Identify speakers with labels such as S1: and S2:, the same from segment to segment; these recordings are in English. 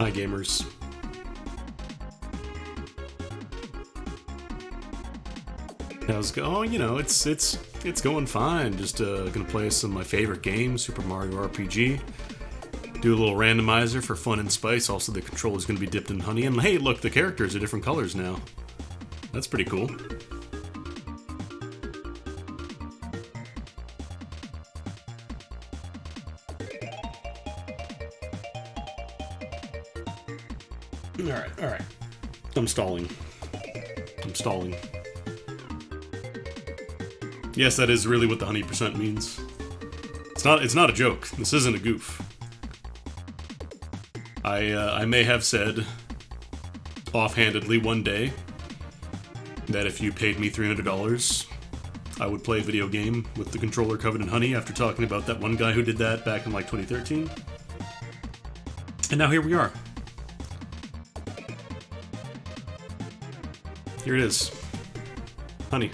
S1: Hi, gamers. How's it go? Oh, you know, it's going fine. Just gonna play some of my favorite games, Super Mario RPG. Do a little randomizer for fun and spice. Also, the controller's gonna be dipped in honey. And hey, look, the characters are different colors now. That's pretty cool. Alright. I'm stalling. Yes, that is really what the honey percent means. It's not a joke. This isn't a goof. I may have said offhandedly one day that if you paid me $300, I would play a video game with the controller covered in honey after talking about that one guy who did that back in like 2013. And now here we are. Here it is. Honey.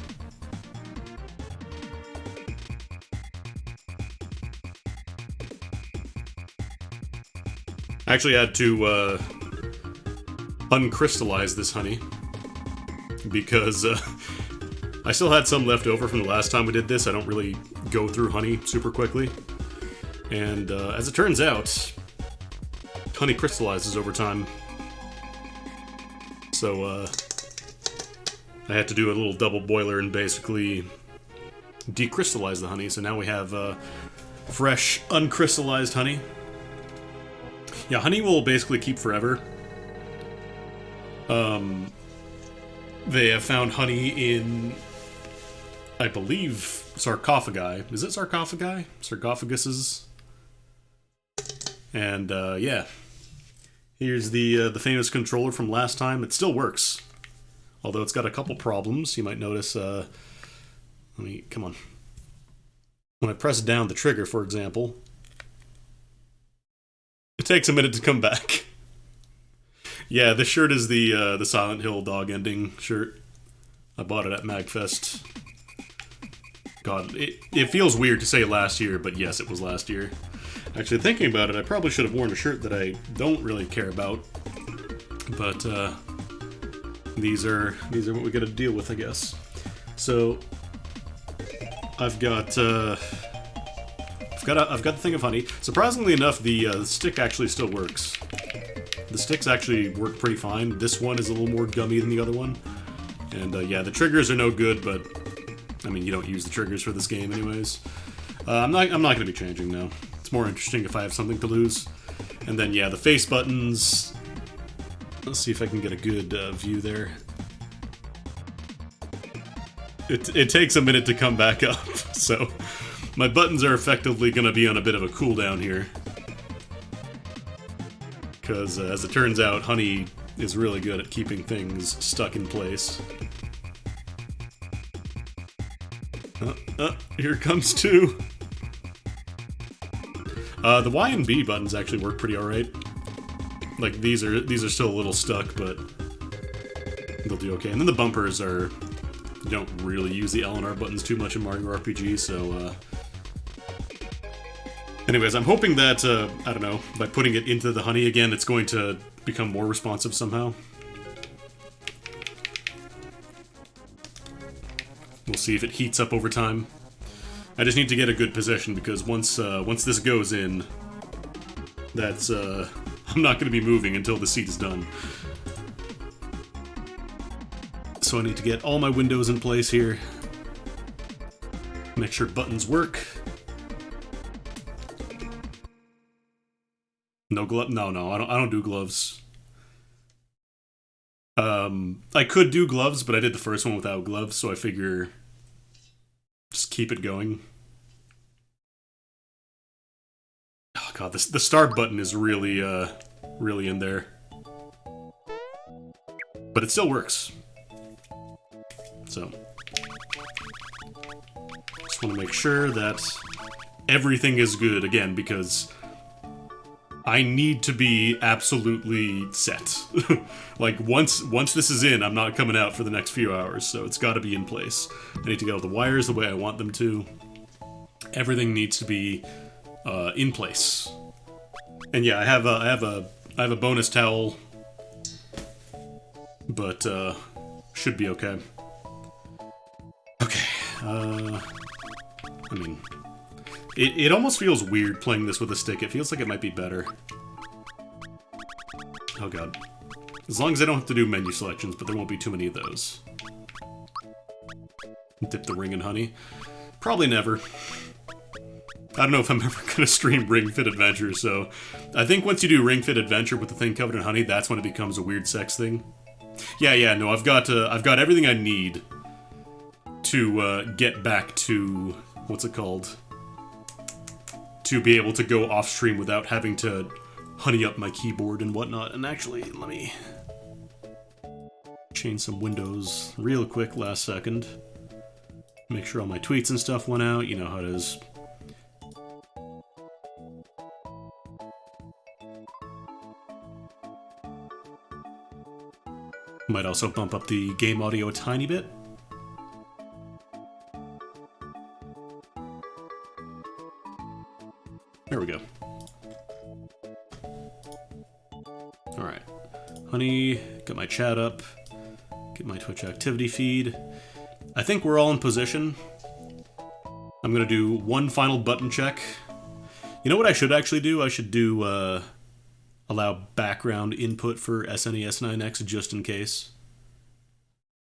S1: I actually had to uncrystallize this honey because I still had some left over from the last time we did this. I don't really go through honey super quickly. And as it turns out, honey crystallizes over time. So I had to do a little double boiler and basically decrystallize the honey. So now we have fresh, uncrystallized honey. Yeah, honey will basically keep forever. They have found honey in, I believe, sarcophagi. Is it sarcophagi? Sarcophaguses? And, yeah. Here's the famous controller from last time. It still works. Although it's got a couple problems. You might notice, come on. When I press down the trigger, for example, it takes a minute to come back. Yeah, this shirt is the Silent Hill dog ending shirt. I bought it at MagFest. God, it feels weird to say last year, but yes, it was last year. Actually, thinking about it, I probably should have worn a shirt that I don't really care about. But these are what we got to deal with, I guess. So I've got the thing of honey. Surprisingly enough, the stick actually still works. The sticks actually work pretty fine. This one is a little more gummy than the other one. And yeah, the triggers are no good, but I mean, you don't use the triggers for this game anyways. I'm not going to be changing now. It's more interesting if I have something to lose. And then yeah, the face buttons. Let's see if I can get a good view there. It takes a minute to come back up, so my buttons are effectively going to be on a bit of a cooldown here. Because, as it turns out, honey is really good at keeping things stuck in place. Here comes two! The Y and B buttons actually work pretty alright. Like, these are still a little stuck, but they'll do okay. And then the bumpers are... You don't really use the L and R buttons too much in Mario RPG, so, anyways, I'm hoping that, I don't know, by putting it into the honey again, it's going to become more responsive somehow. We'll see if it heats up over time. I just need to get a good position, because once this goes in, that's, I'm not going to be moving until the seat is done. So I need to get all my windows in place here. Make sure buttons work. No glove? No, I don't do gloves. I could do gloves, but I did the first one without gloves, so I figure just keep it going. Oh god, the start button is really, really in there. But it still works. So, just want to make sure that everything is good, again, because I need to be absolutely set. Like, once this is in, I'm not coming out for the next few hours, so it's got to be in place. I need to get all the wires the way I want them to. Everything needs to be in place. And yeah, I have a I have a bonus towel, but should be okay. Okay, I mean, it almost feels weird playing this with a stick. It feels like it might be better. Oh god. As long as I don't have to do menu selections, but there won't be too many of those. Dip the ring in honey. Probably never. I don't know if I'm ever gonna stream Ring Fit Adventure, so I think once you do Ring Fit Adventure with the thing covered in honey, that's when it becomes a weird sex thing. Yeah, no, I've got everything I need to get back to what's it called? To be able to go off stream without having to honey up my keyboard and whatnot. And actually, let me change some windows real quick last second. Make sure all my tweets and stuff went out. You know how it is. Might also bump up the game audio a tiny bit. There we go. Alright. Honey, get my chat up. Get my Twitch activity feed. I think we're all in position. I'm gonna do one final button check. You know what I should actually do? I should do, allow background input for SNES 9X just in case.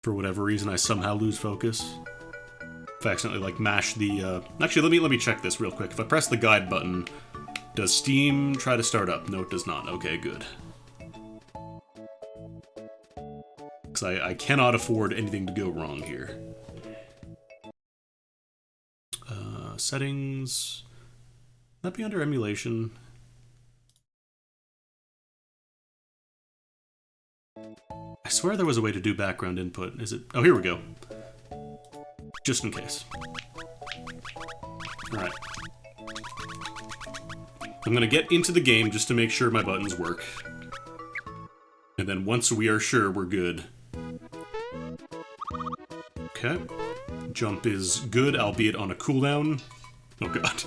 S1: For whatever reason, I somehow lose focus. If I accidentally, like, mash the, Actually, let me check this real quick. If I press the guide button, does Steam try to start up? No, it does not. Okay, good. Because I cannot afford anything to go wrong here. Settings... Would that be under emulation? I swear there was a way to do background input. Is it? Oh, here we go. Just in case. Alright. I'm gonna get into the game just to make sure my buttons work. And then once we are sure, we're good. Okay. Jump is good, albeit on a cooldown. Oh god.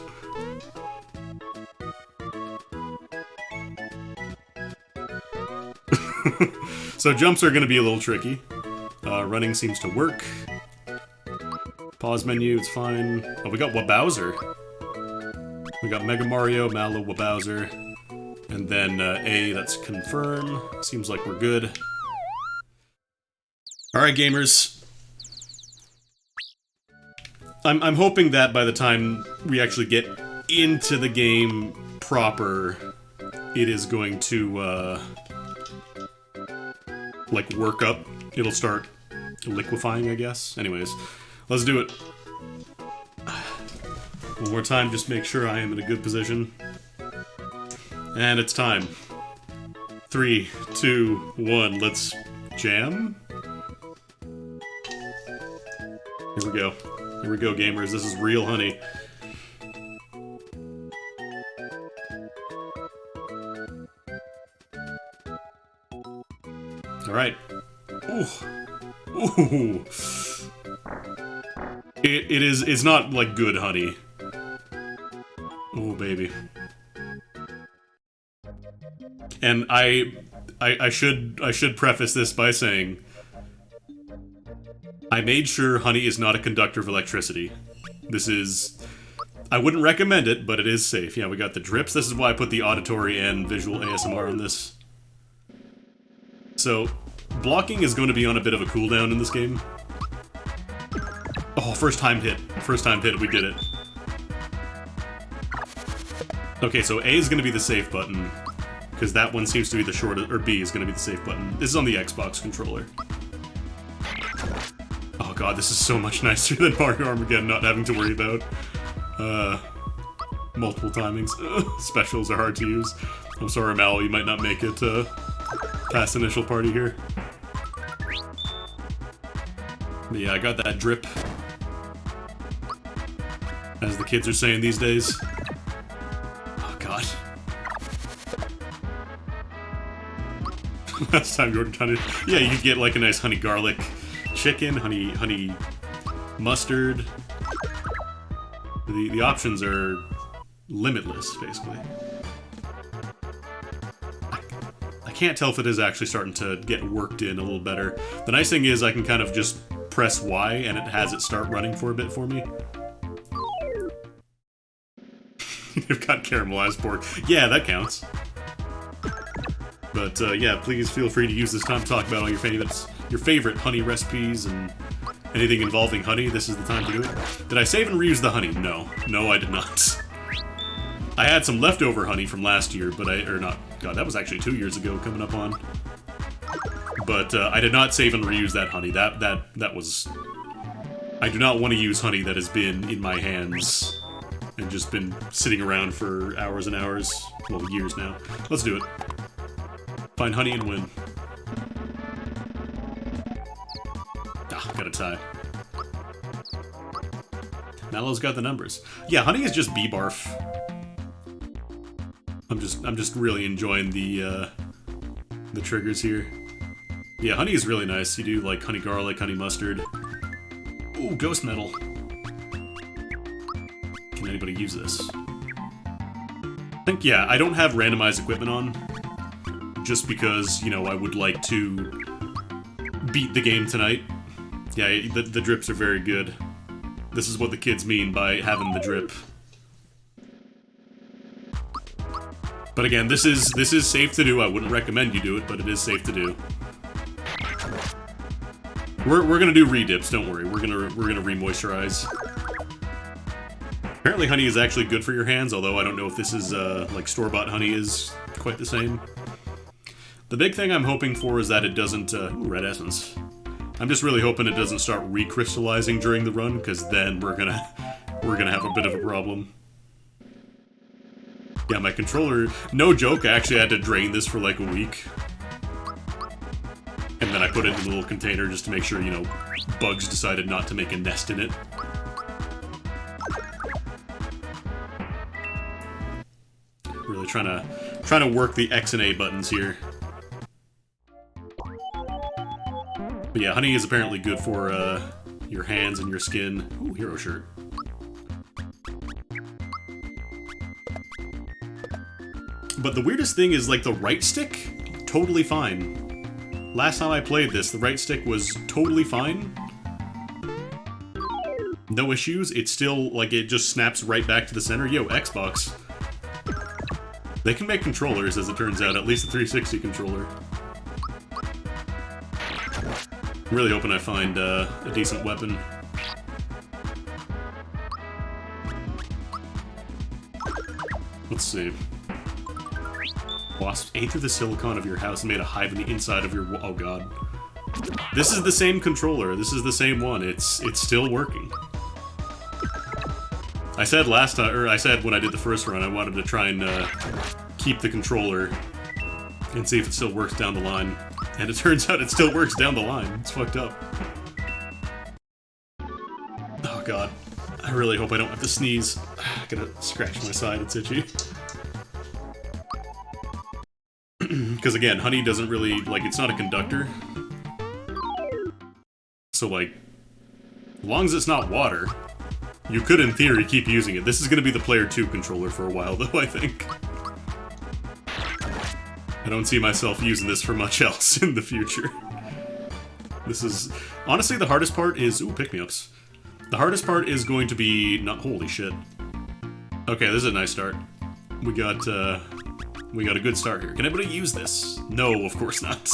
S1: So jumps are gonna be a little tricky. Running seems to work. Pause menu, it's fine. Oh, we got Wabowser. We got Mega Mario, Mallow, Wabowser. And then A, that's confirm. Seems like we're good. Alright, gamers. I'm hoping that by the time we actually get into the game proper, it is going to, like, work up. It'll start liquefying, I guess. Anyways, let's do it. One more time, just make sure I am in a good position. And it's time. 3, 2, 1, let's jam? Here we go. Here we go, gamers. This is real honey. Alright. Ooh. Ooh. It's not, like, good honey. Oh, baby. And I should preface this by saying I made sure honey is not a conductor of electricity. This is... I wouldn't recommend it, but it is safe. Yeah, we got the drips. This is why I put the auditory and visual ASMR on this. So, blocking is going to be on a bit of a cooldown in this game. Oh, first time hit. First time hit, we did it. Okay, so A is going to be the safe button, because that one seems to be the shortest, or B is going to be the safe button. This is on the Xbox controller. Oh god, this is so much nicer than Mario Armageddon not having to worry about multiple timings. Specials are hard to use. I'm sorry, Mal, you might not make it past initial party here. But yeah, I got that drip. As the kids are saying these days. Oh god. Last time Jordan tried to... Yeah, you could get like a nice honey garlic chicken, honey mustard. The options are limitless, basically. can't tell if it is actually starting to get worked in a little better. The nice thing is I can kind of just press Y and it has it start running for a bit for me. You've got caramelized pork. Yeah, that counts. But yeah, please feel free to use this time to talk about all your favorite honey recipes and anything involving honey. This is the time to do it. Did I save and reuse the honey? No. No, I did not. I had some leftover honey from last year, but God, that was actually 2 years ago coming up on. But I did not save and reuse that honey. That was... I do not want to use honey that has been in my hands and just been sitting around for hours and hours. Well, years now. Let's do it. Find honey and win. Ah, got a tie. Mallow's got the numbers. Yeah, honey is just bee barf. I'm just really enjoying the triggers here. Yeah, honey is really nice. You do like honey garlic, honey mustard. Ooh, ghost metal. Can anybody use this? I think, yeah, I don't have randomized equipment on. Just because, you know, I would like to beat the game tonight. Yeah, the drips are very good. This is what the kids mean by having the drip. But again, this is safe to do. I wouldn't recommend you do it, but it is safe to do. We're gonna do re-dips, don't worry. We're gonna re-moisturize. Apparently honey is actually good for your hands, although I don't know if this is like store-bought honey is quite the same. The big thing I'm hoping for is that it doesn't ooh, red essence. I'm just really hoping it doesn't start recrystallizing during the run, because then we're gonna have a bit of a problem. Yeah, my controller, no joke, I actually had to drain this for like a week. And then I put it in a little container just to make sure, you know, bugs decided not to make a nest in it. Really trying to work the X and A buttons here. But yeah, honey is apparently good for your hands and your skin. Ooh, hero shirt. But the weirdest thing is, like, the right stick, totally fine. Last time I played this, the right stick was totally fine. No issues. It's still, like, it just snaps right back to the center. Yo, Xbox. They can make controllers, as it turns out, at least the 360 controller. I'm really hoping I find a decent weapon. Let's see. Wasps ate through the silicon of your house and made a hive in the inside of your oh god. This is the same controller. This is the same one. It's still working. I said last time, or I said when I did the first run, I wanted to try and keep the controller and see if it still works down the line. And it turns out it still works down the line. It's fucked up. Oh god. I really hope I don't have to sneeze. I gotta scratch my side, it's itchy. Because again, honey doesn't really, like, it's not a conductor. So, like, as long as it's not water, you could, in theory, keep using it. This is gonna be the Player 2 controller for a while, though, I think. I don't see myself using this for much else in the future. This is... Honestly, the hardest part is... Ooh, pick-me-ups. The hardest part is going to be... Not... Holy shit. Okay, this is a nice start. We got a good start here. Can anybody use this? No, of course not.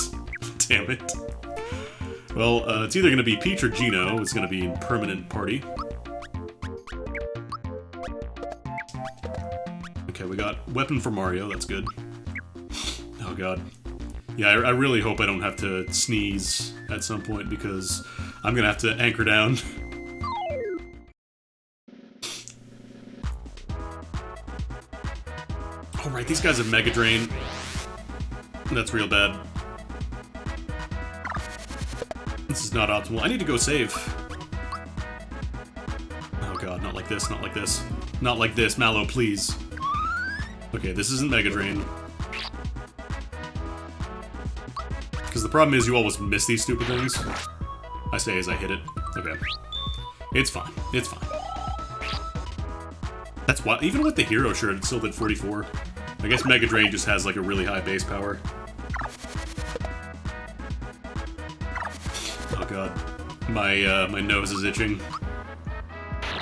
S1: Damn it. Well, it's either going to be Peach or Gino. It's going to be in permanent party. Okay, we got weapon for Mario. That's good. Oh god. Yeah, I really hope I don't have to sneeze at some point, because I'm gonna have to anchor down. Oh right, these guys have Mega Drain. That's real bad. This is not optimal. I need to go save. Oh god, not like this, not like this. Not like this, Mallow, please. Okay, this isn't Mega Drain. Because the problem is you always miss these stupid things. I say as I hit it. Okay. It's fine. It's fine. That's why, even with the hero shirt, it still did 44. I guess Mega Drain just has like a really high base power. Oh god. My nose is itching.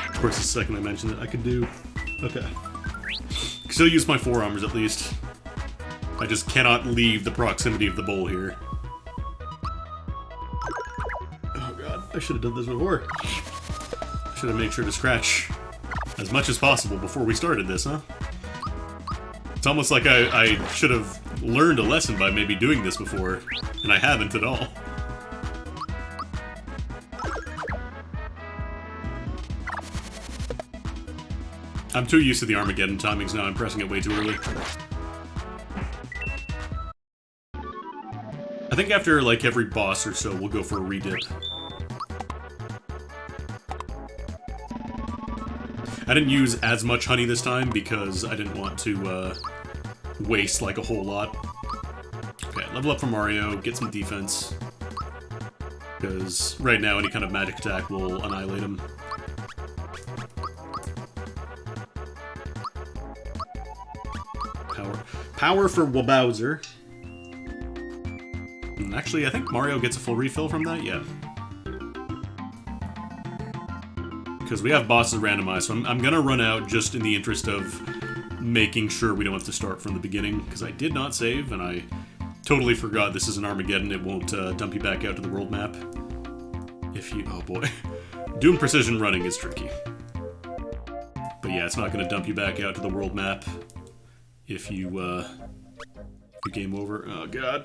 S1: Of course, the second I mentioned it, I could do... Okay. Still use my forearms, at least. I just cannot leave the proximity of the bowl here. Oh god, I should have done this before. I should have made sure to scratch as much as possible before we started this, huh? It's almost like I should have learned a lesson by maybe doing this before, and I haven't at all. I'm too used to the Armageddon timings now, I'm pressing it way too early. I think after, like, every boss or so, we'll go for a redip. I didn't use as much honey this time because I didn't want to, waste, like, a whole lot. Okay, level up for Mario, get some defense. Because right now, any kind of magic attack will annihilate him. Power for Wabowser. Actually, I think Mario gets a full refill from that, yeah. Because we have bosses randomized, so I'm gonna run out just in the interest of making sure we don't have to start from the beginning, because I did not save, and I totally forgot this is an Armageddon. It won't dump you back out to the world map. If you... oh boy. Doing precision running is tricky. But yeah, it's not gonna dump you back out to the world map if you game over. Oh god.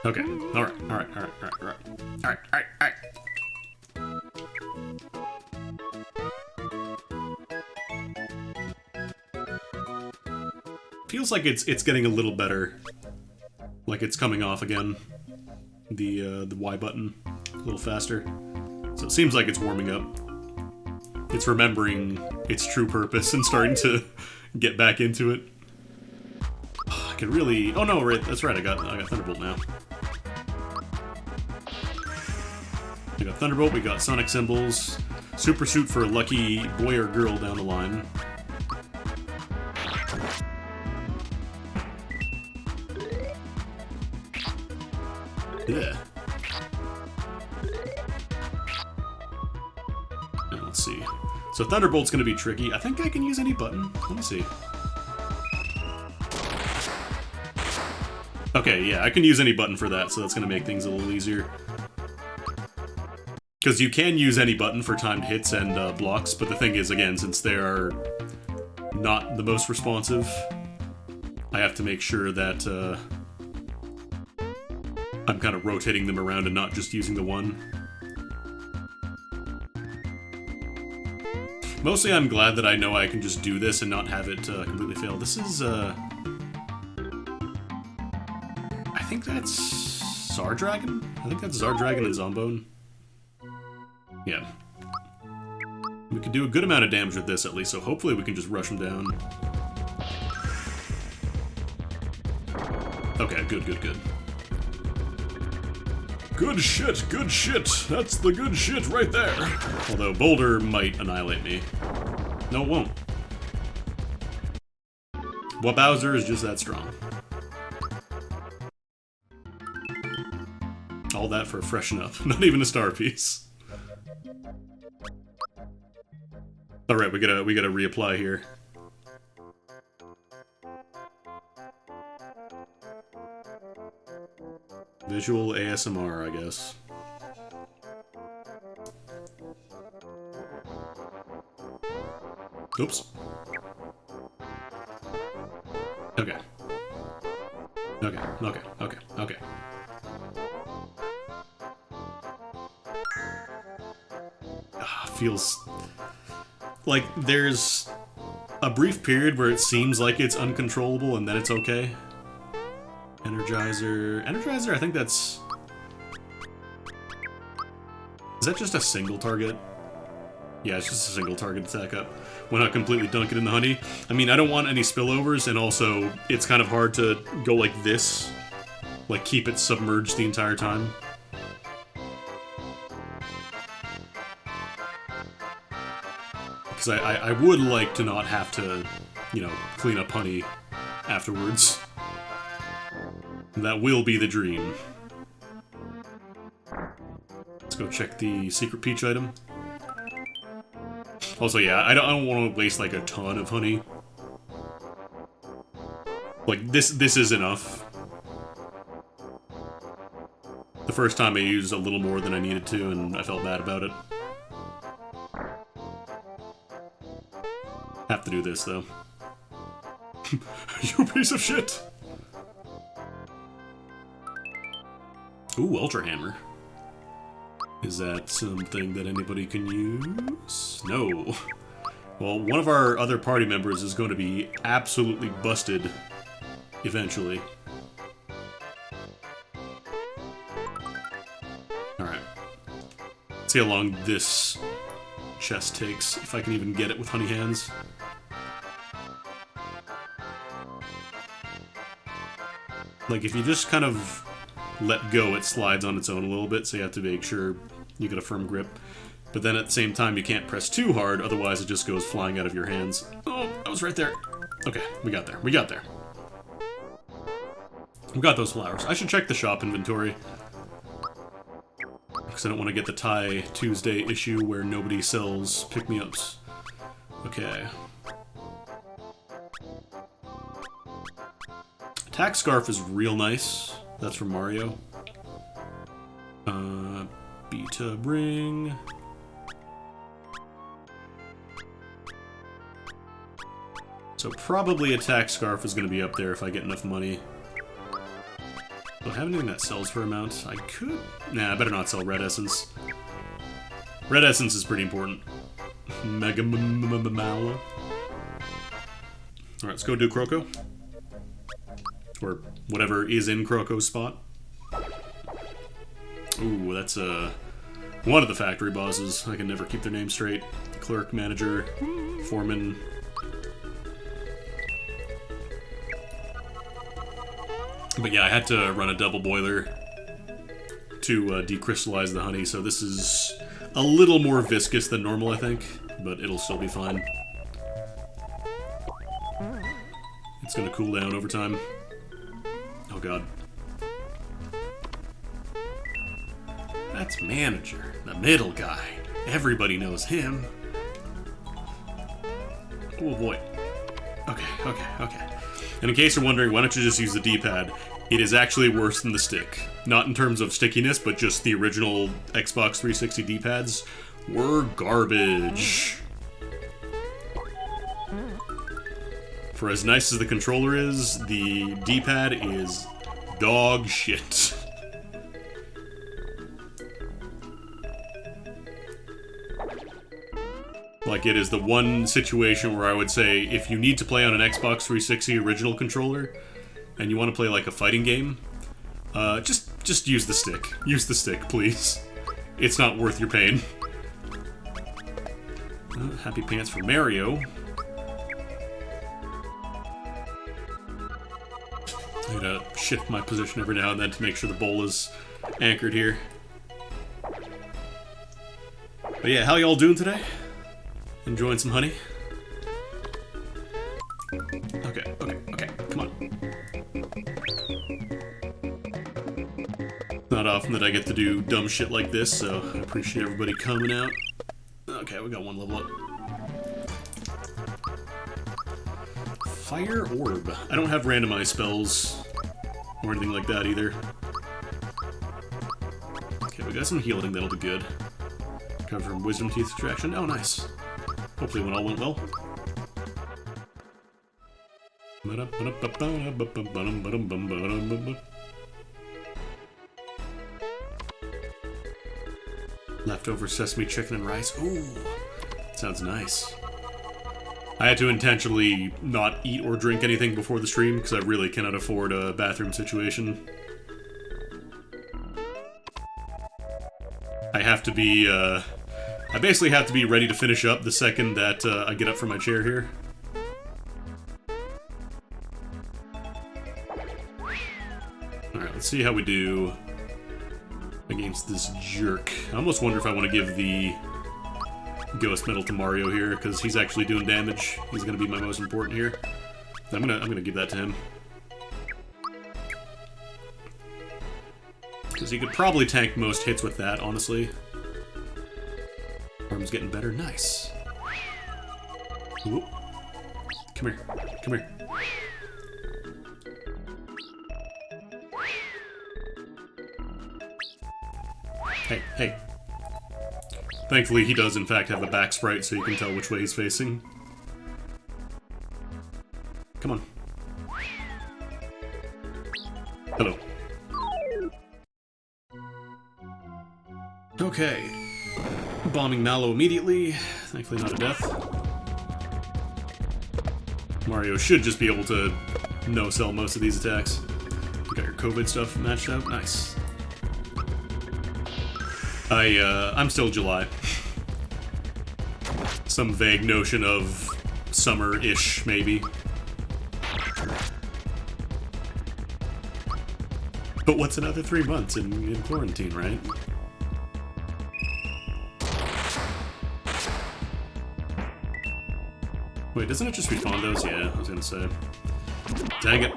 S1: Okay, alright. Feels like it's getting a little better. Like it's coming off again. The Y button a little faster. So it seems like it's warming up. It's remembering its true purpose and starting to get back into it. I can really... oh no, right, that's right, I got Thunderbolt now. We got Thunderbolt, we got Sonic Symbols, Super Suit for a lucky boy or girl down the line. Yeah. Now, let's see. So Thunderbolt's gonna be tricky. I think I can use any button. Let me see. Okay, yeah, I can use any button for that, so that's gonna make things a little easier. Because you can use any button for timed hits and blocks, but the thing is, again, since they are not the most responsive, I have to make sure that I'm kind of rotating them around and not just using the one. Mostly I'm glad that I know I can just do this and not have it completely fail. This is, I think that's Zardragon? I think that's Zardragon and Zombone. Yeah. We can do a good amount of damage with this at least, so hopefully we can just rush them down. Okay, good. Good shit, good shit. That's the good shit right there. Although Boulder might annihilate me. No, it won't. Wabowser is just that strong. All that for a freshen up. Not even a star piece. Alright, we gotta reapply here. Visual ASMR, I guess. Oops. Okay. Okay. Feels like there's a brief period where it seems like it's uncontrollable and then it's okay. Energizer, I think that's... is that just a single target? Yeah, it's just a single target attack up. Why not completely dunk it in the honey? I mean, I don't want any spillovers, and also, it's kind of hard to go like this. Like, keep it submerged the entire time. Because I would like to not have to, you know, clean up honey afterwards. That will be the dream. Let's go check the secret peach item. Also, yeah, I don't want to waste like a ton of honey. Like this is enough. The first time I used a little more than I needed to, and I felt bad about it. Have to do this though. You piece of shit! Ooh, Ultra Hammer. Is that something that anybody can use? No. Well, one of our other party members is going to be absolutely busted eventually. Alright. Let's see how long this chest takes, if I can even get it with honey hands. Like, if you just kind of let go, it slides on its own a little bit, so you have to make sure you get a firm grip. But then at the same time, you can't press too hard, otherwise it just goes flying out of your hands. Oh, I was right there. Okay, we got there. We got there. We got those flowers. I should check the shop inventory. Because I don't want to get the Tie Tuesday issue where nobody sells pick-me-ups. Okay. Attack Scarf is real nice. That's from Mario. Beta Bring. So probably Attack Scarf is going to be up there if I get enough money. Do I have anything that sells for amount? I could... Nah, I better not sell Red Essence. Red Essence is pretty important. Mega Mala. Alright, let's go do Croco. Or whatever is in Croco's spot. Ooh, that's one of the factory bosses. I can never keep their name straight. Clerk, manager, foreman. But yeah, I had to run a double boiler to decrystallize the honey, so this is a little more viscous than normal, I think, but it'll still be fine. It's gonna cool down over time. Oh god. That's manager, the middle guy. Everybody knows him. Oh boy. Okay. And in case you're wondering, why don't you just use the D-pad? It is actually worse than the stick. Not in terms of stickiness, but just the original Xbox 360 D-pads were garbage. For as nice as the controller is, the D-pad is dog shit. Like, it is the one situation where I would say, if you need to play on an Xbox 360 original controller, and you want to play like a fighting game, just use the stick. Use the stick, please. It's not worth your pain. Happy pants for Mario. I gotta shift my position every now and then to make sure the bowl is anchored here. But yeah, how y'all doing today? Enjoying some honey? Okay, come on. Not often that I get to do dumb shit like this, so I appreciate everybody coming out. Okay, we got one level up. Fire Orb. I don't have randomized spells or anything like that either. Okay, we got some healing, that'll be good. Cover from Wisdom Teeth Extraction. Oh, nice. Hopefully it all went well. Leftover sesame chicken and rice. Ooh, sounds nice. I had to intentionally not eat or drink anything before the stream because I really cannot afford a bathroom situation. I have to be, I basically have to be ready to finish up the second that I get up from my chair here. Alright, let's see how we do against this jerk. I almost wonder if I want to give the Ghost Medal to Mario here, because he's actually doing damage. He's going to be my most important here. I'm gonna give that to him. Because you could probably tank most hits with that, honestly. Arm's getting better. Nice. Ooh. Come here. Come here. Hey, hey. Thankfully, he does, in fact, have a back sprite, so you can tell which way he's facing. Come on. Hello. Okay. Bombing Mallow immediately. Thankfully not a death. Mario should just be able to no-sell most of these attacks. You got your COVID stuff matched out? Nice. I'm still July. Some vague notion of summer-ish, maybe. But what's another 3 months in quarantine, right? Wait, doesn't it just respawn those? Yeah, I was gonna say. Dang it.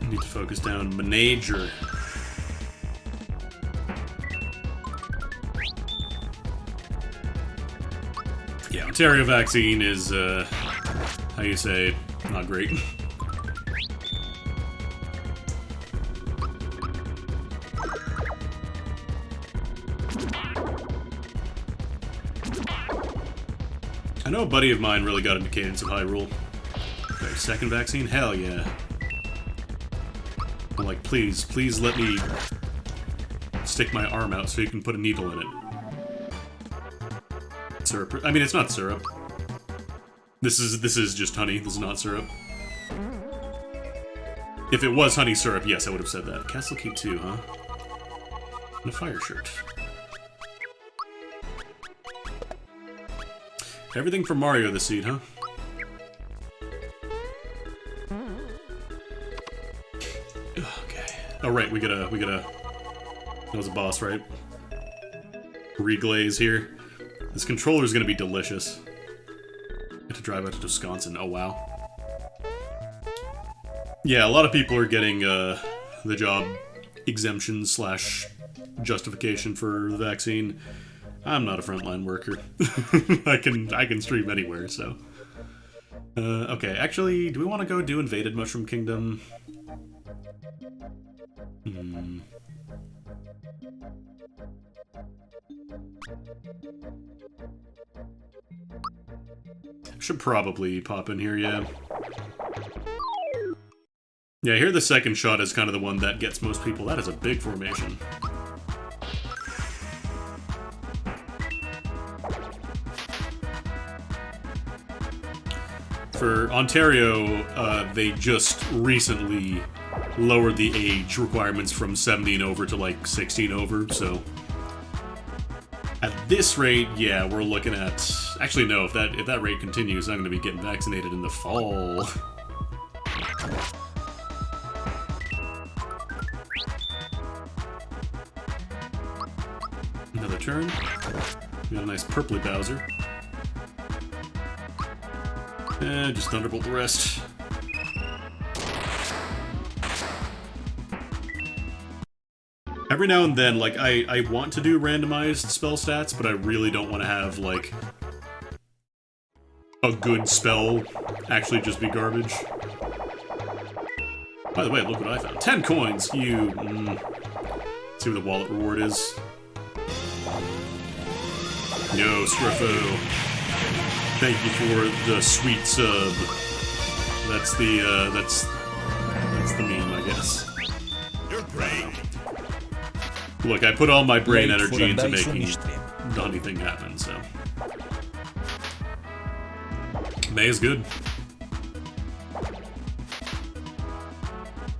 S1: I need to focus down Manager. Yeah, Ontario vaccine is, how you say, not great. I know a buddy of mine really got into Cadence of Hyrule. Okay, second vaccine? Hell yeah. I'm like, please let me stick my arm out so you can put a needle in it. Syrup. I mean, it's not syrup. This is just honey. This is not syrup. If it was honey syrup, yes, I would have said that. Castle Key 2, huh? And a fire shirt. Everything from Mario this seed, huh? Okay. Oh right, we gotta. That was a boss, right? Reglaze here. This controller's gonna be delicious. Get to drive out to Wisconsin. Oh wow. Yeah, a lot of people are getting the job exemption / justification for the vaccine. I'm not a frontline worker. I can stream anywhere, so. Okay, actually, do we want to go do Invaded Mushroom Kingdom? Should probably pop in here, yeah. Yeah, here the second shot is kind of the one that gets most people. That is a big formation. For Ontario, they just recently lowered the age requirements from 17 over to like 16 over, so at this rate, yeah, we're looking at... Actually, no, if that rate continues, I'm going to be getting vaccinated in the fall. Another turn. We got a nice purpley Bowser. Just Thunderbolt the rest. Every now and then, like, I want to do randomized spell stats, but I really don't want to have, like, a good spell actually just be garbage. By the way, look what I found. 10 coins! You... see what the wallet reward is. Yo, Scriffo. Thank you for the sweet sub. That's the, that's the meme, I guess.
S2: You're great.
S1: Look, I put all my brain energy into making anything happen, so... May is good.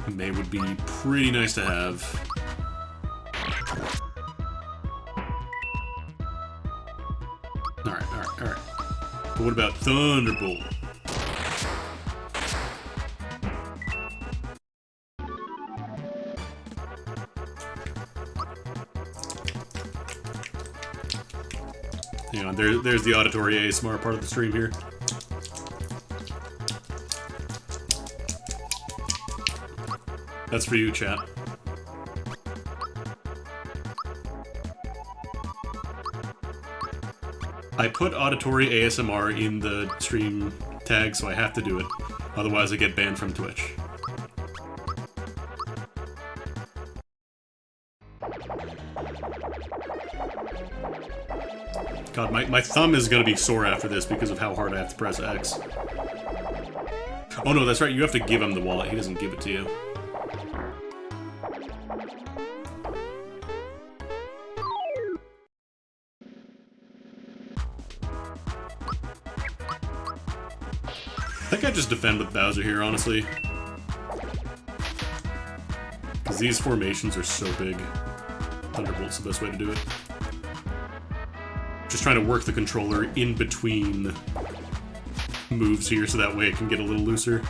S1: May would be pretty nice to have. Alright. But what about Thunderbolt? Hang on, there's the auditory ASMR part of the stream here. That's for you, chat. I put auditory ASMR in the stream tag, so I have to do it. Otherwise, I get banned from Twitch. God, my thumb is gonna be sore after this because of how hard I have to press X. Oh no, that's right, you have to give him the wallet. He doesn't give it to you. I think I just defend with Bowser here, honestly. Because these formations are so big. Thunderbolt's the best way to do it. Just trying to work the controller in between moves here so that way it can get a little looser.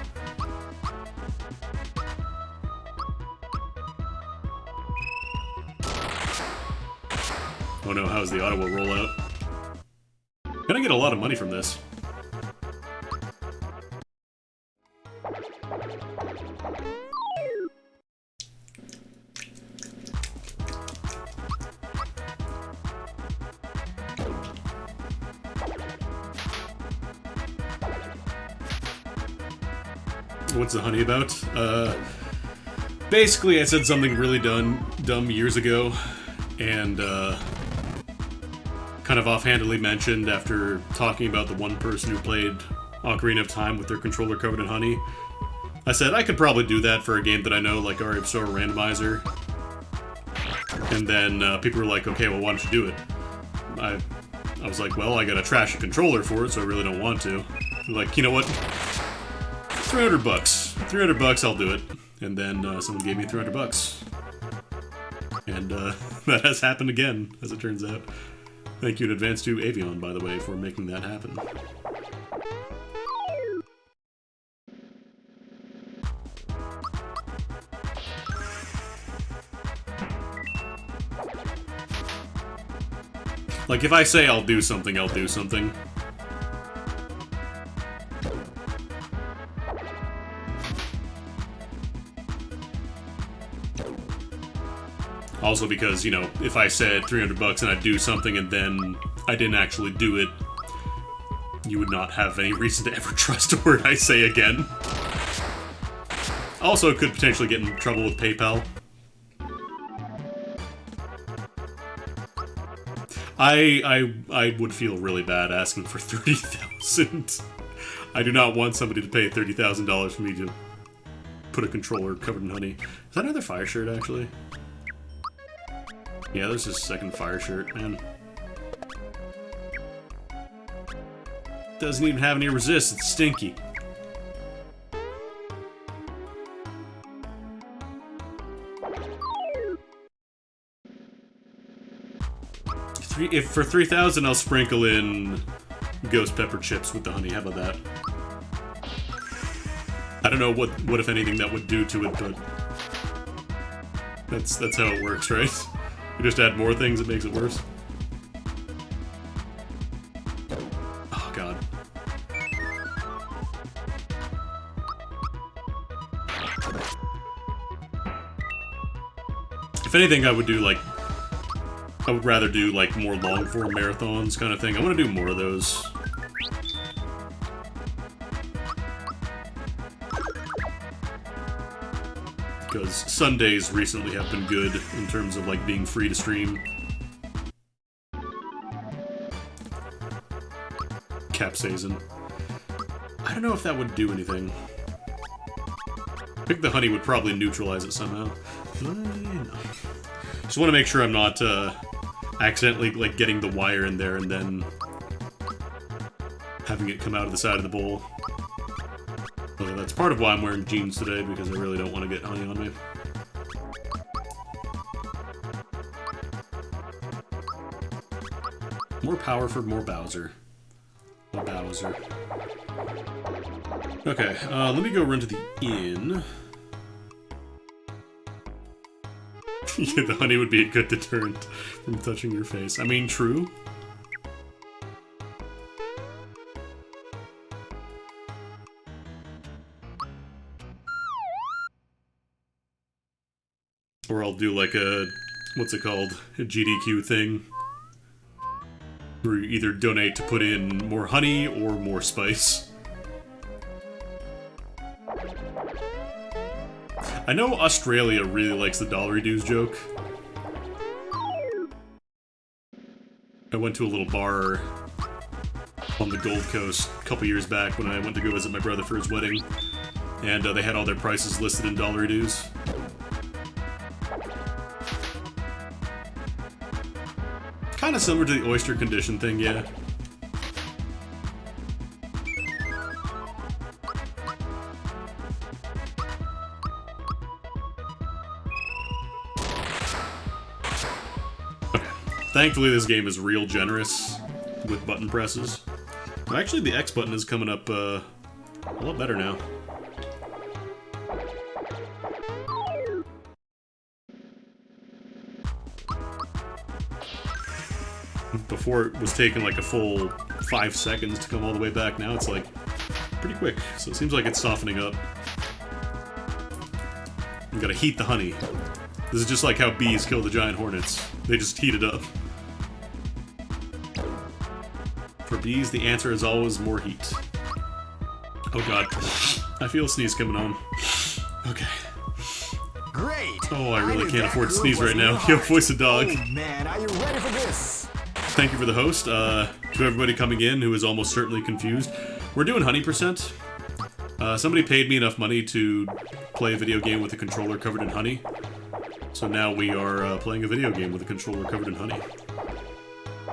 S1: Oh no, how's the Ottawa rollout? Gonna get a lot of money from this. What's the honey about? Basically I said something really dumb years ago, and kind of offhandedly mentioned after talking about the one person who played Ocarina of Time with their controller covered in honey. I said I could probably do that for a game that I know, like Aria of Star Randomizer. And then people were like, okay, well why don't you do it? I was like, well, I got a trashy controller for it, so I really don't want to. Like, you know what? 300 bucks. 300 bucks, I'll do it. And then someone gave me 300 bucks. And that has happened again, as it turns out. Thank you in advance to Avion, by the way, for making that happen. Like, if I say I'll do something, I'll do something. Also because, you know, if I said 300 bucks and I'd do something and then I didn't actually do it, you would not have any reason to ever trust a word I say again. Also, could potentially get in trouble with PayPal. I would feel really bad asking for $30,000. I do not want somebody to pay $30,000 for me to put a controller covered in honey. Is that another fire shirt, actually? Yeah, there's his second fire shirt, man. Doesn't even have any resist, it's stinky. If for 3,000, I'll sprinkle in ghost pepper chips with the honey. How about that? I don't know what if anything that would do to it, but that's how it works, right? You just add more things, it makes it worse. Oh god. If anything, I would rather do like more long-form marathons kind of thing. I want to do more of those. Because Sundays recently have been good in terms of like being free to stream. Capsaicin. I don't know if that would do anything. I think the honey would probably neutralize it somehow. Just want to make sure I'm not accidentally like getting the wire in there and then having it come out of the side of the bowl. That's part of why I'm wearing jeans today, because I really don't want to get honey on me. More power for more Bowser. More Bowser. Okay, let me go run to the inn. Yeah, the honey would be a good deterrent from touching your face. I mean, true. Or I'll do like a, what's it called? A GDQ thing. where you either donate to put in more honey or more spice. I know Australia really likes the dollar dues joke. I went to a little bar on the Gold Coast a couple years back when I went to go visit my brother for his wedding, and they had all their prices listed in dollar dues. Kind of similar to the oyster condition thing, yeah. Thankfully, this game is real generous with button presses. Actually, the X button is coming up a lot better now. Before it was taking like a full 5 seconds to come all the way back. Now it's like pretty quick, so it seems like it's softening up. You gotta heat the honey. This is just like how bees kill the giant hornets. They just heat it up. For bees, the answer is always more heat. Oh god. I feel a sneeze coming on. Okay.
S2: Great!
S1: Oh, I really can't afford to sneeze right now. Yo, voice of dog.
S2: Oh man, are you ready for this?
S1: Thank you for the host. To everybody coming in who is almost certainly confused, we're doing honey percent. Somebody paid me enough money to play a video game with a controller covered in honey. So now we are playing a video game with a controller covered in honey.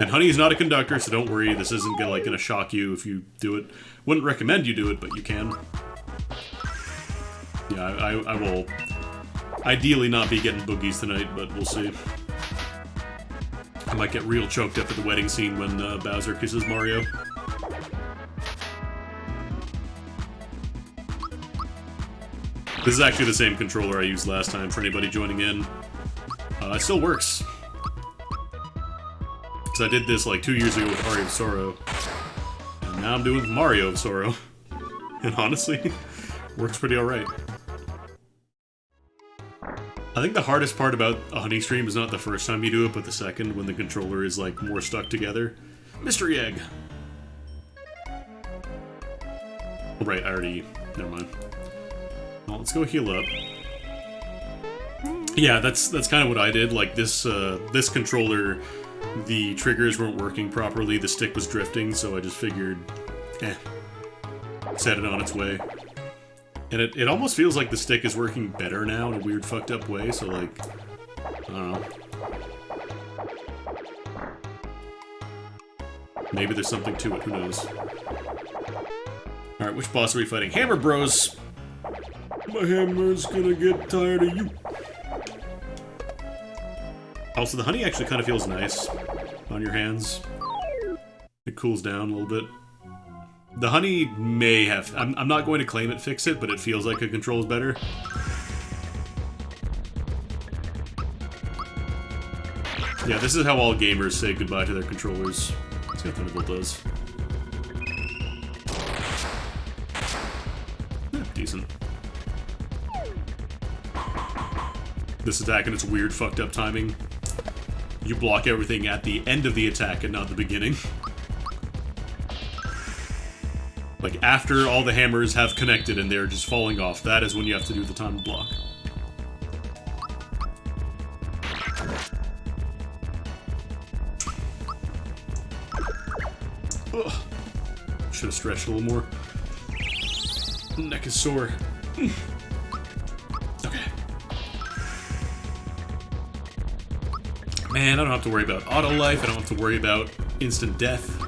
S1: And honey is not a conductor, so don't worry. This isn't gonna shock you if you do it. Wouldn't recommend you do it, but you can. Yeah, I will ideally not be getting boogies tonight, but we'll see. I might get real choked up at the wedding scene when Bowser kisses Mario. This is actually the same controller I used last time for anybody joining in. It still works. Because I did this like 2 years ago with Mario of Sorrow. And now I'm doing with Mario of Sorrow. And honestly, works pretty alright. I think the hardest part about a honey stream is not the first time you do it, but the second, when the controller is like more stuck together. Mystery egg! Oh, right, I already... never mind. Well, let's go heal up. Yeah, that's kind of what I did. Like this this controller, the triggers weren't working properly, the stick was drifting, so I just figured, set it on its way. And it almost feels like the stick is working better now in a weird fucked up way, so like, I don't know. Maybe there's something to it, who knows. Alright, which boss are we fighting? Hammer Bros! My hammer's gonna get tired of you. Also, the honey actually kind of feels nice on your hands. It cools down a little bit. The honey may have... I'm not going to claim it fixed it, but it feels like it controls better. Yeah, this is how all gamers say goodbye to their controllers. Let's see how Thunderbolt does. Decent. This attack and its weird fucked up timing. You block everything at the end of the attack and not the beginning. Like, after all the hammers have connected and they're just falling off, that is when you have to do the time block. Ugh. Should have stretched a little more. Neck is sore. Okay. Man, I don't have to worry about auto life, I don't have to worry about instant death.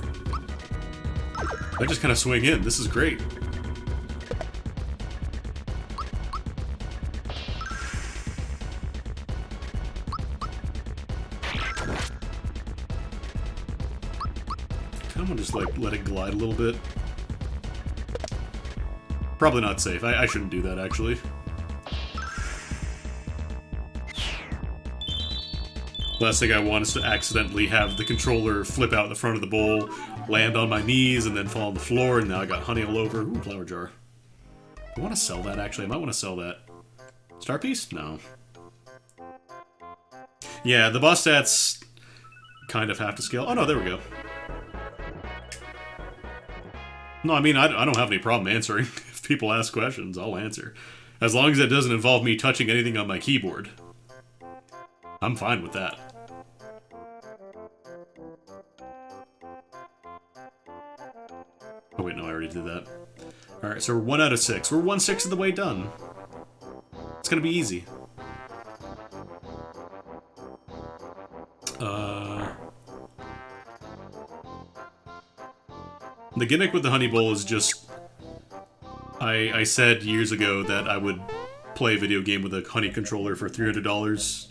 S1: I just kind of swing in. This is great. Kind of want to just like let it glide a little bit. Probably not safe. I shouldn't do that, actually. Last thing I want is to accidentally have the controller flip out the front of the bowl, land on my knees, and then fall on the floor, and now I got honey all over. Ooh, flower jar. I want to sell that, actually. I might want to sell that. Star piece? No. Yeah, the boss stats kind of have to scale. Oh, no, there we go. No, I mean, I don't have any problem answering. If people ask questions, I'll answer. As long as it doesn't involve me touching anything on my keyboard. I'm fine with that. Oh wait, no, I already did that. Alright, so we're 1 out of 6. We're 1/6 of the way done. It's gonna be easy. The gimmick with the Honey Bowl is just... I said years ago that I would play a video game with a Honey controller for $300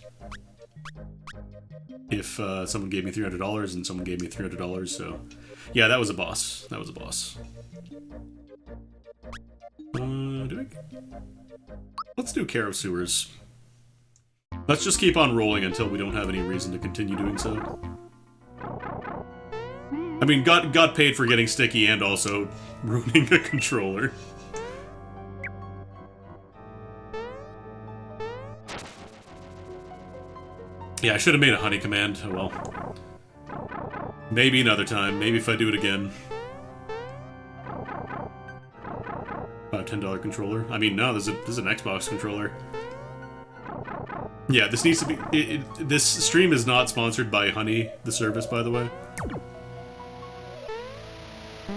S1: if someone gave me $300 and someone gave me $300, so... Yeah, that was a boss. That was a boss. Let's do Care of Sewers. Let's just keep on rolling until we don't have any reason to continue doing so. I mean, got paid for getting sticky and also ruining a controller. Yeah, I should have made a honey command. Oh well. Maybe another time. Maybe if I do it again. About a $10 controller. I mean, no, this is an Xbox controller. Yeah, this needs to be... this stream is not sponsored by Honey, the service, by the way.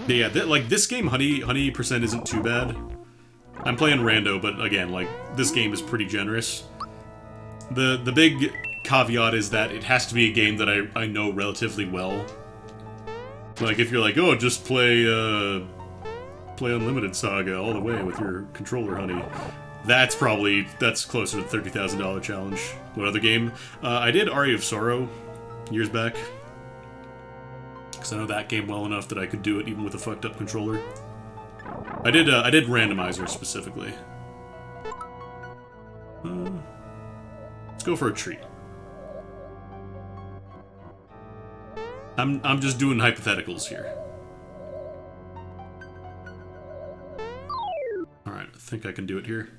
S1: Yeah, like, this game, Honey percent isn't too bad. I'm playing rando, but again, like, this game is pretty generous. The big caveat is that it has to be a game that I know relatively well. Like, if you're like, oh, just play Unlimited Saga all the way with your controller, Honey. That's closer to the $30,000 challenge. What other game? I did Aria of Sorrow years back. Because I know that game well enough that I could do it even with a fucked up controller. I did Randomizer specifically. Let's go for a treat. I'm just doing hypotheticals here. Alright, I think I can do it here.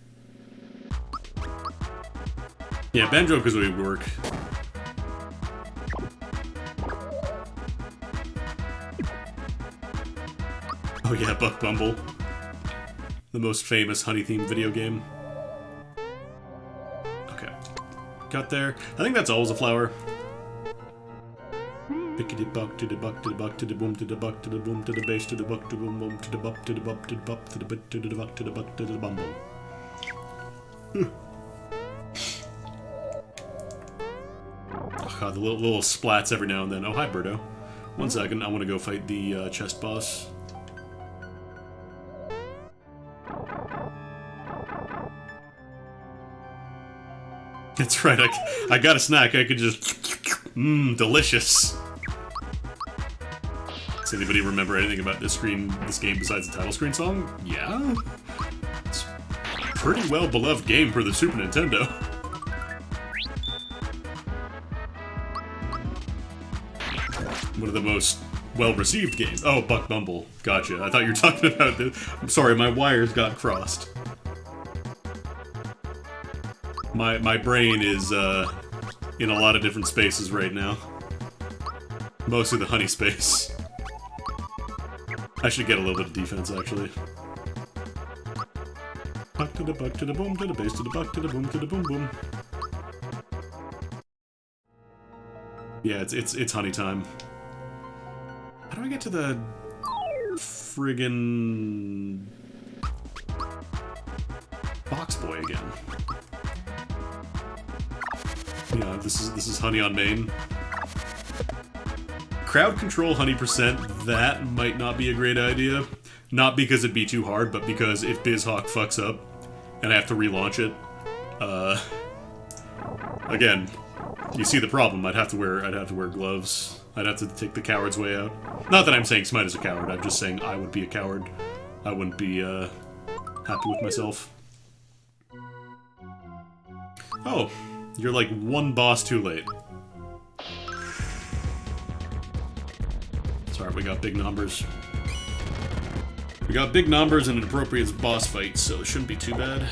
S1: Yeah, Banjo-Kazooie would work. Oh yeah, Buck Bumble. The most famous honey-themed video game. Okay. Got there. I think that's always a flower. Bickety buck to the buck to the buck to the boom to the buck to the boom to the bass to the buck to the boom boom to the buck to the buck to the buck to the bit to the buck to the buck to the bumble. Oh god, the little splats every now and then. Oh hi Birdo. 1 second, I want to go fight the chest boss. That's right, I got a snack, I could just... Mmm, delicious. Does anybody remember anything about this game besides the title screen song? Yeah? It's a pretty well-beloved game for the Super Nintendo. One of the most well-received games. Oh, Buck Bumble. Gotcha. I thought you were talking about the... I'm sorry, my wires got crossed. My brain is, in a lot of different spaces right now. Mostly the honey space. I should get a little bit of defense, actually. Buck to the boom, to the bass, to the buck, to the boom, boom. Yeah, it's honey time. How do I get to the... friggin... box boy again? Yeah, this is honey on main. Crowd control honey percent, that might not be a great idea. Not because it'd be too hard, but because if BizHawk fucks up and I have to relaunch it, again, you see the problem. I'd have to wear gloves. I'd have to take the coward's way out. Not that I'm saying Smite is a coward. I'm just saying I would be a coward. I wouldn't be happy with myself. Oh, you're like one boss too late. Sorry, we got big numbers. We got big numbers and an appropriate boss fight, so it shouldn't be too bad.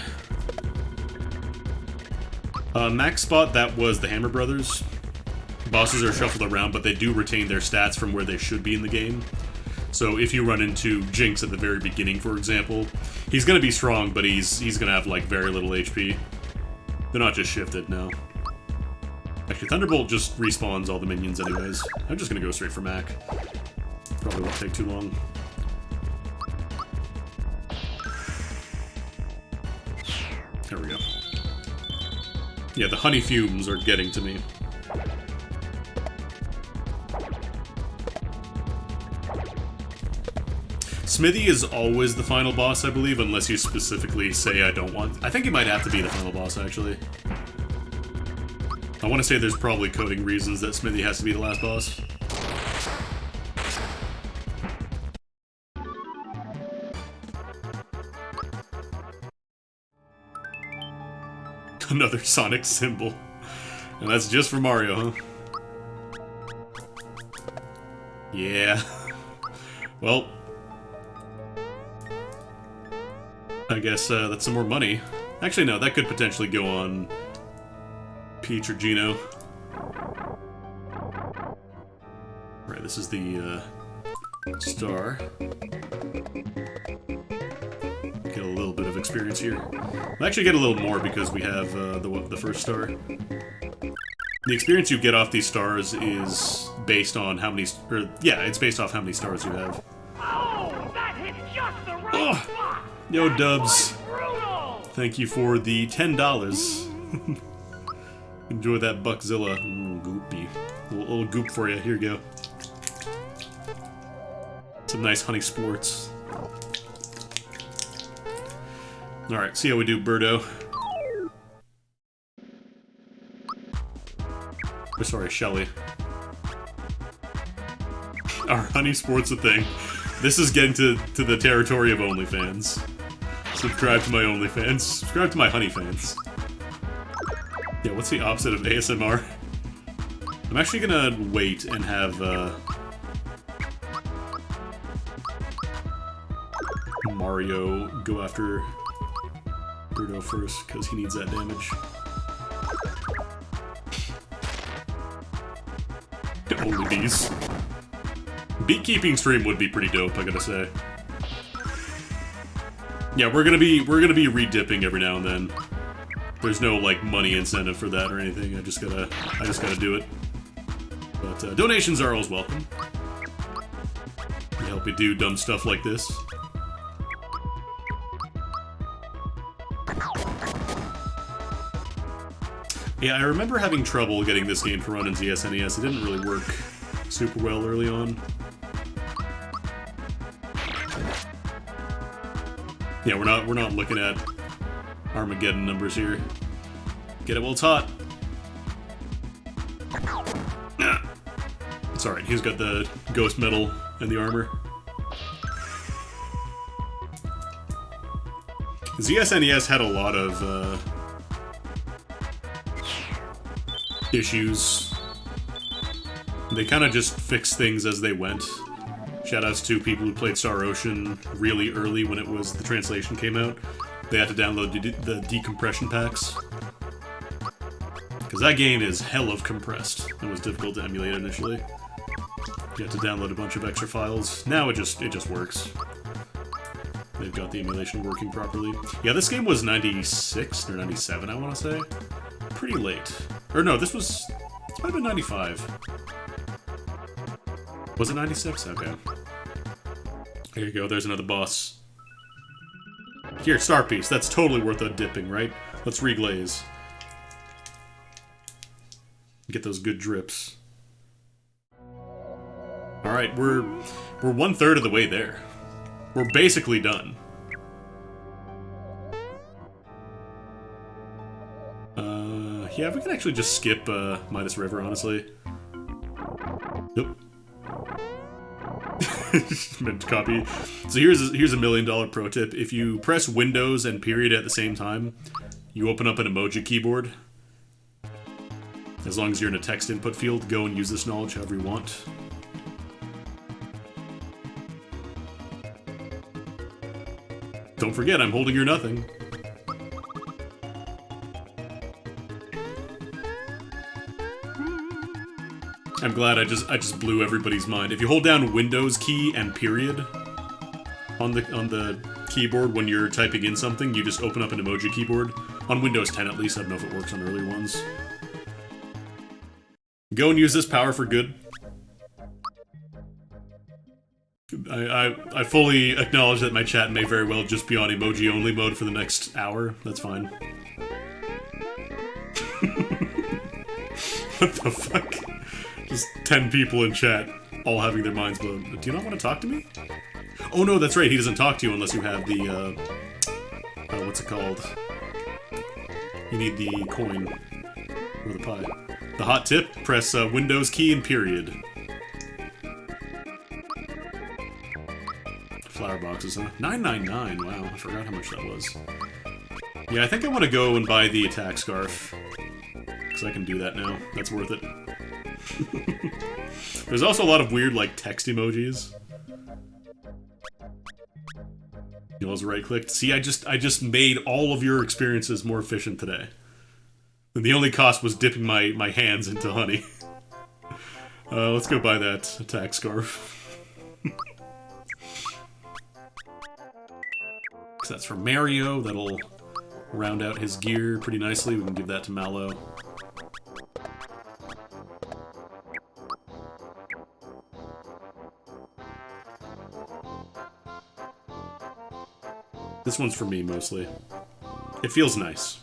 S1: Max spot, that was the Hammer Brothers. Bosses are shuffled around, but they do retain their stats from where they should be in the game. So if you run into Jinx at the very beginning, for example, he's gonna be strong, but he's gonna have like very little HP. They're not just shifted, no. Actually, Thunderbolt just respawns all the minions anyways. I'm just gonna go straight for Mac. Probably won't take too long. There we go. Yeah, the honey fumes are getting to me. Smithy is always the final boss, I believe, unless you specifically say I don't want... I think it might have to be the final boss, actually. I want to say there's probably coding reasons that Smithy has to be the last boss. Another Sonic symbol. And that's just for Mario, huh? Yeah. Well... I guess that's some more money. Actually, no, that could potentially go on Peach or Geno. Right, this is the star. Get a little bit of experience here. We'll actually get a little more because we have the first star. The experience you get off these stars is based on how many... yeah, it's based off how many stars you have.
S3: Oh, that hit just the right spot.
S1: Yo, Dubs. Thank you for the $10. Enjoy that Buckzilla. Ooh, goopy. Little goop for you. Here you go. Some nice honey sports. Alright, see how we do, Birdo. Oh, sorry, Shelly. Are honey sports a thing? This is getting to the territory of OnlyFans. Subscribe to my OnlyFans. Subscribe to my honey fans. Yeah, what's the opposite of ASMR? I'm actually gonna wait and have Mario go after Birdo first, because he needs that damage. Only bees. Beekeeping stream would be pretty dope, I gotta say. Yeah, we're gonna be re-dipping every now and then. There's no like money incentive for that or anything. I just gotta do it. But donations are always welcome. They help me do dumb stuff like this. Yeah, I remember having trouble getting this game to run in ZSNES. It didn't really work super well early on. Yeah, we're not looking at Armageddon numbers here. Get it while it's hot. It's alright, he's got the ghost metal and the armor. ZSNES had a lot of issues. They kind of just fixed things as they went. Shoutouts to people who played Star Ocean really early when the translation came out. They had to download the decompression packs. Because that game is hell of compressed. It was difficult to emulate initially. You have to download a bunch of extra files. Now it just works. They've got the emulation working properly. Yeah, this game was 96 or 97, I want to say. Pretty late. Or no, this might have been 95. Was it 96? Okay. There you go, there's another boss. Here, Star Piece. That's totally worth a dipping, right? Let's reglaze. Get those good drips. Alright, we're 1/3 of the way there. We're basically done. Yeah, we can actually just skip Midas River, honestly. Nope. Meant to copy. So here's a $1 million pro tip. If you press Windows and period at the same time, you open up an emoji keyboard. As long as you're in a text input field, go and use this knowledge however you want. Don't forget, I'm holding your nothing. I'm glad I just blew everybody's mind. If you hold down Windows key and period on the keyboard when you're typing in something, you just open up an emoji keyboard. On Windows 10 at least, I don't know if it works on earlier ones. Go and use this power for good. I fully acknowledge that my chat may very well just be on emoji only mode for the next hour. That's fine. What the fuck? Just 10 people in chat, all having their minds blown. Do you not want to talk to me? Oh no, that's right, he doesn't talk to you unless you have the, what's it called? You need the coin. Or the pie. The hot tip, press Windows key and period. Flower boxes, huh? $9.99, wow, I forgot how much that was. Yeah, I think I want to go and buy the attack scarf. Because I can do that now. That's worth it. There's also a lot of weird, like, text emojis. You also right-clicked. See, I just made all of your experiences more efficient today. And the only cost was dipping my hands into honey. Let's go buy that attack scarf. Because that's for Mario. That'll round out his gear pretty nicely. We can give that to Mallow. This one's for me, mostly. It feels nice.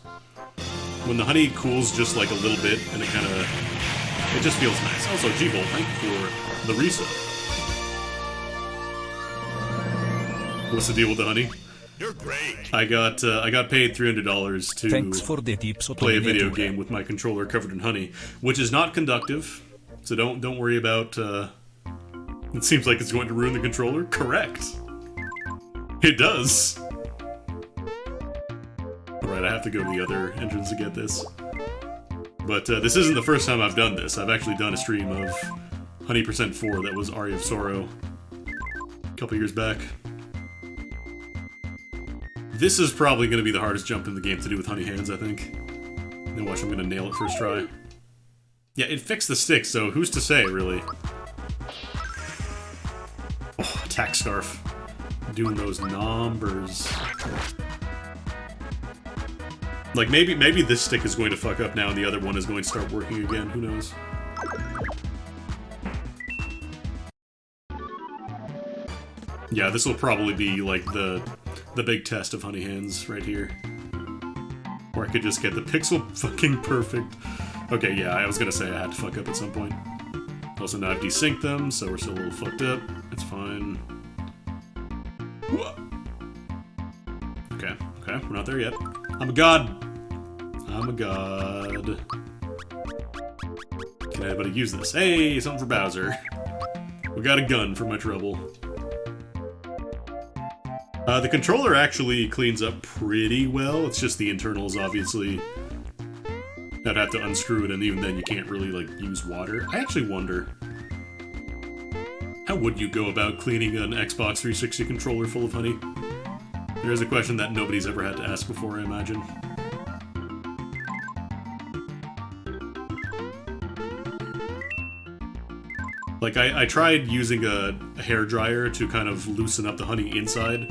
S1: When the honey cools just like a little bit, and it kind of... It just feels nice. Also, G-Bolt, thank you for the resub. What's the deal with the honey?
S2: You're great.
S1: I got paid $300 to
S4: Thanks for the tips,
S1: play a video game with my controller covered in honey, which is not conductive, so don't worry about, it seems like it's going to ruin the controller. Correct. It does. Alright, I have to go to the other entrance to get this. But this isn't the first time I've done this. I've actually done a stream of Honey% 4 that was Aria of Sorrow a couple years back. This is probably going to be the hardest jump in the game to do with Honey Hands, I think. Then watch, I'm going to nail it first try. Yeah, it fixed the stick, so who's to say, really? Oh, attack scarf. Doing those numbers. Like, maybe this stick is going to fuck up now and the other one is going to start working again. Who knows? Yeah, this will probably be, like, the big test of Honey Hands right here. Or I could just get the pixel fucking perfect. Okay, yeah, I was gonna say I had to fuck up at some point. Also, now I've desynced them, so we're still a little fucked up. It's fine. Okay, we're not there yet. I'm a god! I'm a god. Can anybody use this? Hey, something for Bowser. We got a gun for my trouble. The controller actually cleans up pretty well. It's just the internals, obviously. I'd have to unscrew it, and even then you can't really, like, use water. I actually wonder... How would you go about cleaning an Xbox 360 controller full of honey? There is a question that nobody's ever had to ask before, I imagine. Like, I tried using a hairdryer to kind of loosen up the honey inside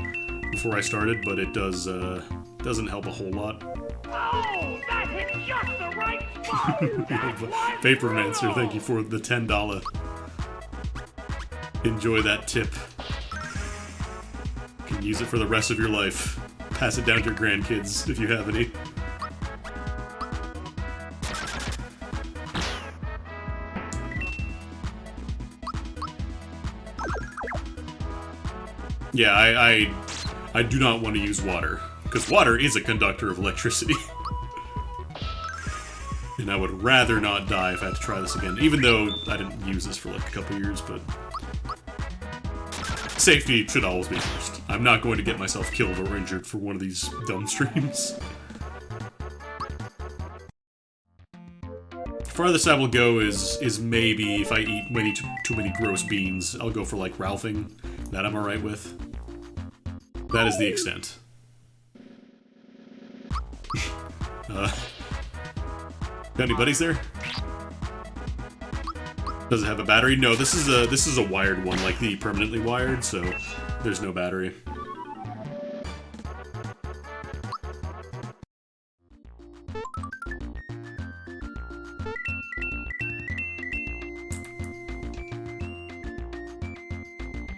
S1: before I started, but it doesn't help a whole lot.
S3: Oh, that hit just the right spot!
S1: Vapormancer, thank you for the $10. Enjoy that tip. You can use it for the rest of your life. Pass it down to your grandkids if you have any. Yeah, I do not want to use water, because water is a conductor of electricity. And I would rather not die if I had to try this again, even though I didn't use this for like a couple years, but... Safety should always be first. I'm not going to get myself killed or injured for one of these dumb streams. Farthest I will go is maybe if I eat too many gross beans, I'll go for like Ralphing. That I'm alright with. That is the extent. Got any buddies there? Does it have a battery? No, this is a wired one, like the permanently wired, so there's no battery.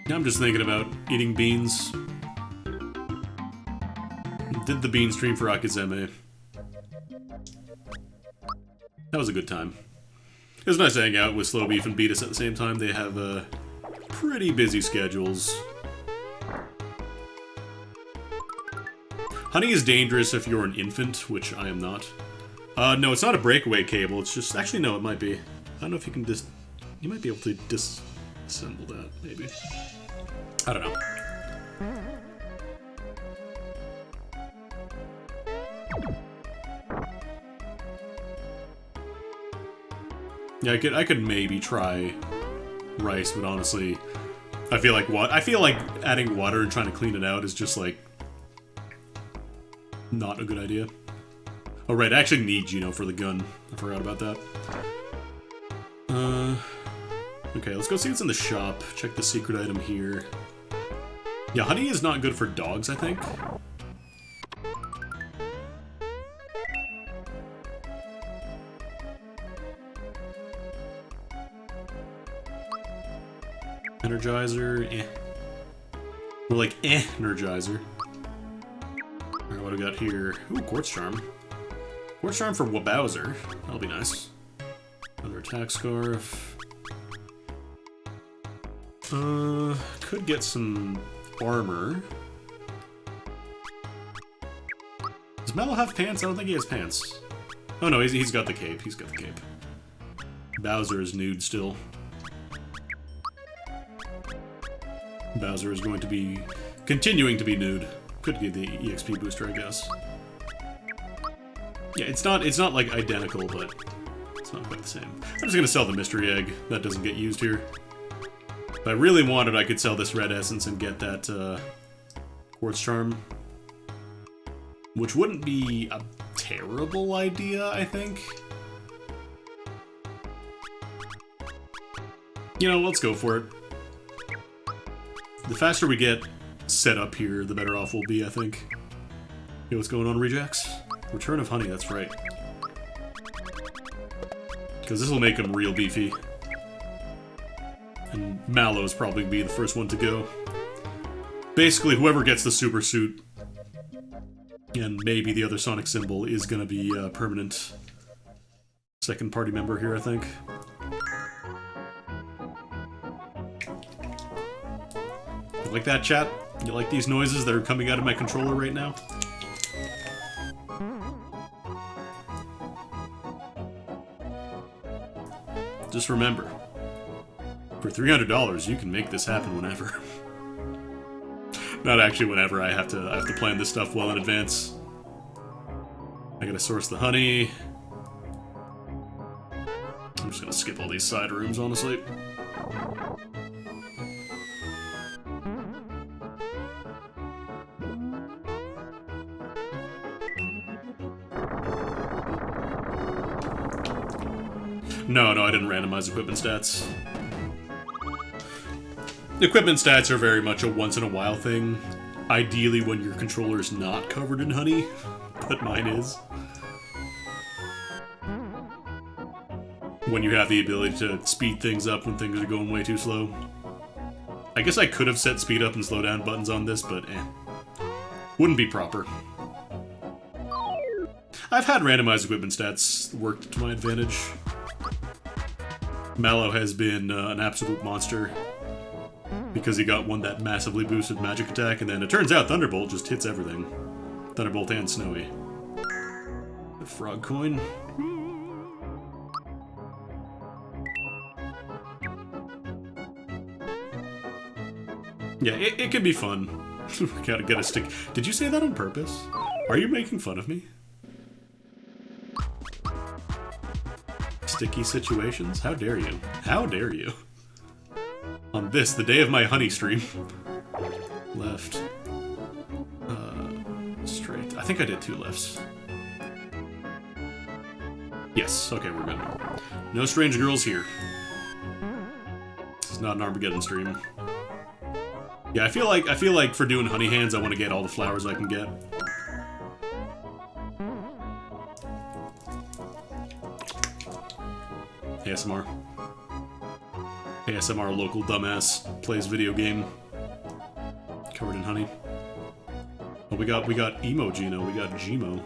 S1: Now I'm just thinking about eating beans. Did the bean stream for Akizeme. That was a good time. It was nice to hang out with Slow Beef and Beatus at the same time. They have pretty busy schedules. Honey is dangerous if you're an infant, which I am not. No, it's not a breakaway cable. It's just... Actually, no, it might be. I don't know if you can You might be able to disassemble that, maybe. I don't know. Yeah, I could maybe try rice, but honestly, I feel like adding water and trying to clean it out is just like not a good idea. Oh right, I actually need Gino for the gun. I forgot about that. Okay, let's go see what's in the shop. Check the secret item here. Yeah, honey is not good for dogs, I think. Energizer, eh. We're like, Energizer. Alright, what do we got here? Ooh, Quartz Charm. Quartz Charm for Wabowser. That'll be nice. Another attack scarf. Could get some armor. Does Mallow have pants? I don't think he has pants. Oh no, he's got the cape. He's got the cape. Bowser is nude still. Bowser is going to be continuing to be nude. Could get the EXP booster, I guess. Yeah, it's not like identical, but it's not quite the same. I'm just gonna sell the mystery egg. That doesn't get used here. If I really wanted, I could sell this red essence and get that quartz charm, which wouldn't be a terrible idea, I think. You know, let's go for it. The faster we get set up here, the better off we'll be, I think. Hey, what's going on, Rejects? Return of honey, that's right. Because this will make him real beefy. And Mallow's probably be the first one to go. Basically, whoever gets the super suit, and maybe the other Sonic symbol, is gonna be a permanent second party member here, I think. You like that, chat? You like these noises that are coming out of my controller right now? Just remember, for $300, you can make this happen whenever. Not actually whenever. I have to plan this stuff well in advance. I gotta source the honey. I'm just gonna skip all these side rooms, honestly. No, I didn't randomize equipment stats. Equipment stats are very much a once-in-a-while thing. Ideally when your controller's not covered in honey, but mine is. When you have the ability to speed things up when things are going way too slow. I guess I could have set speed up and slow down buttons on this, but wouldn't be proper. I've had randomized equipment stats worked to my advantage. Mallow has been an absolute monster because he got that massively boosted magic attack, and then it turns out Thunderbolt just hits everything. Thunderbolt and Snowy. The frog coin. Yeah, it can be fun. Gotta get a stick. Did you say that on purpose? Are you making fun of me? Sticky situations? How dare you? How dare you? On this, the day of my honey stream. Left. Straight. I think I did 2 lefts. Yes, okay, we're good. No strange girls here. is not an Armageddon stream. Yeah, I feel like for doing honey hands, I want to get all the flowers I can get. ASMR. ASMR local dumbass plays video game covered in honey. Oh, we got Emo Gino, we got Gmo.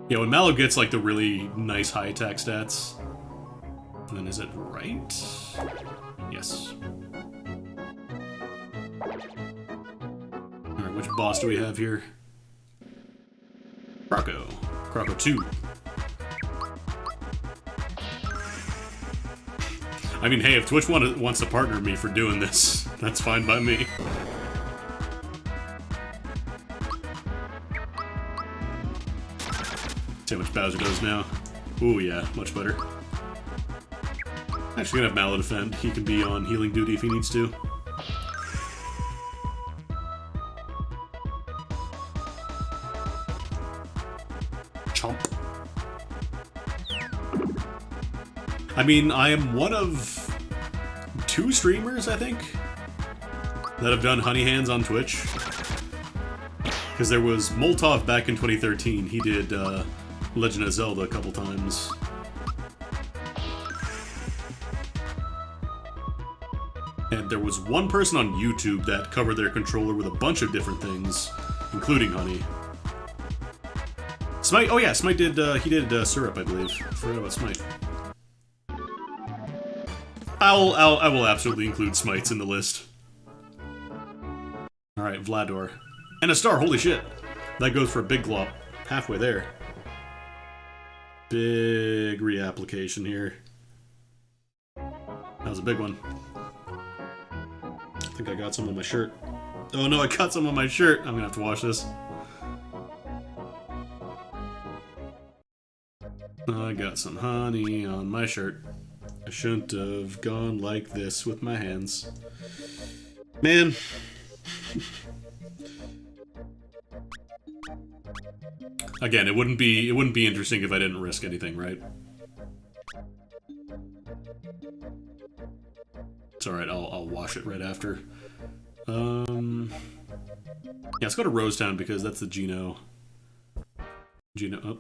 S1: Yeah, when Mallow gets like the really nice high attack stats, and then is it right? Yes. Alright, which boss do we have here? Croco. Croco 2. I mean, hey, if Twitch wants to partner me for doing this, that's fine by me. See how much Bowser does now. Ooh, yeah, much better. Actually gonna have Mallow defend. He can be on healing duty if he needs to. Chomp. I mean, I am one of 2 streamers, I think, that have done honey hands on Twitch. Because there was Molotov back in 2013. He did Legend of Zelda a couple times. And there was one person on YouTube that covered their controller with a bunch of different things, including honey. Smite, oh yeah, Smite did, he did syrup, I believe. I forgot about Smite. I will absolutely include Smites in the list. Alright, Vlador. And a star, holy shit! That goes for a big glop. Halfway there. Big reapplication here. That was a big one. I think I got some on my shirt. Oh no, I got some on my shirt! I'm gonna have to wash this. I got some honey on my shirt. I shouldn't have gone like this with my hands. Man. Again, it wouldn't be interesting if I didn't risk anything, right? It's alright, I'll wash it right after. Yeah, let's go to Rosetown because that's the Gino. Oh.